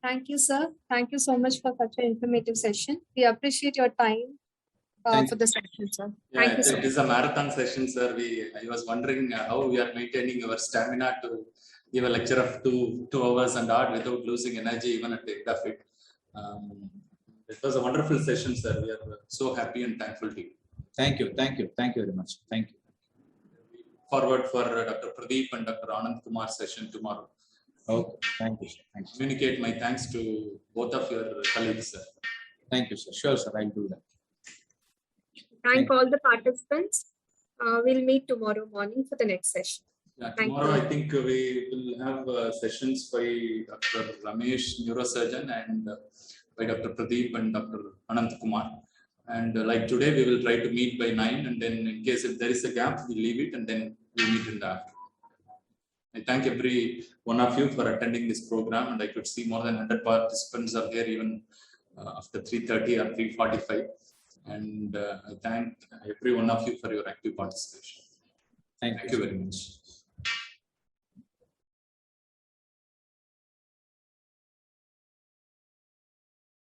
Thank you, sir. Thank you so much for such an informative session. We appreciate your time for the session, sir. Yeah, Thank you, sir. It is a marathon session, sir. I was wondering how we are maintaining our stamina to give a lecture of two hours and odd without losing energy even at the end of it. It was a wonderful session, sir. We are so happy and thankful to you. Thank you. Thank you. Thank you very much. Thank you. Forward for Dr. Pradeep and Dr. Anand Kumar session tomorrow. Okay. Thank you, sir. Thank you. Communicate my thanks to both of your colleagues, sir. Thank you, sir. Sure, sir. I'll do that. Thank all the participants. We'll meet tomorrow morning for the next session. Yeah, tomorrow I think we will have sessions by Dr. Ramesh, neurosurgeon, and by Dr. Pradeep and Dr. Anand Kumar. And like today, we will try to meet by 9, and then in case if there is a gap, we leave it and then we meet in the afternoon. I thank every one of you for attending this program, and I could see more than 100 participants are there even after 3:30 or 3:45. And I thank every one of you for your active participation. Thank you very much.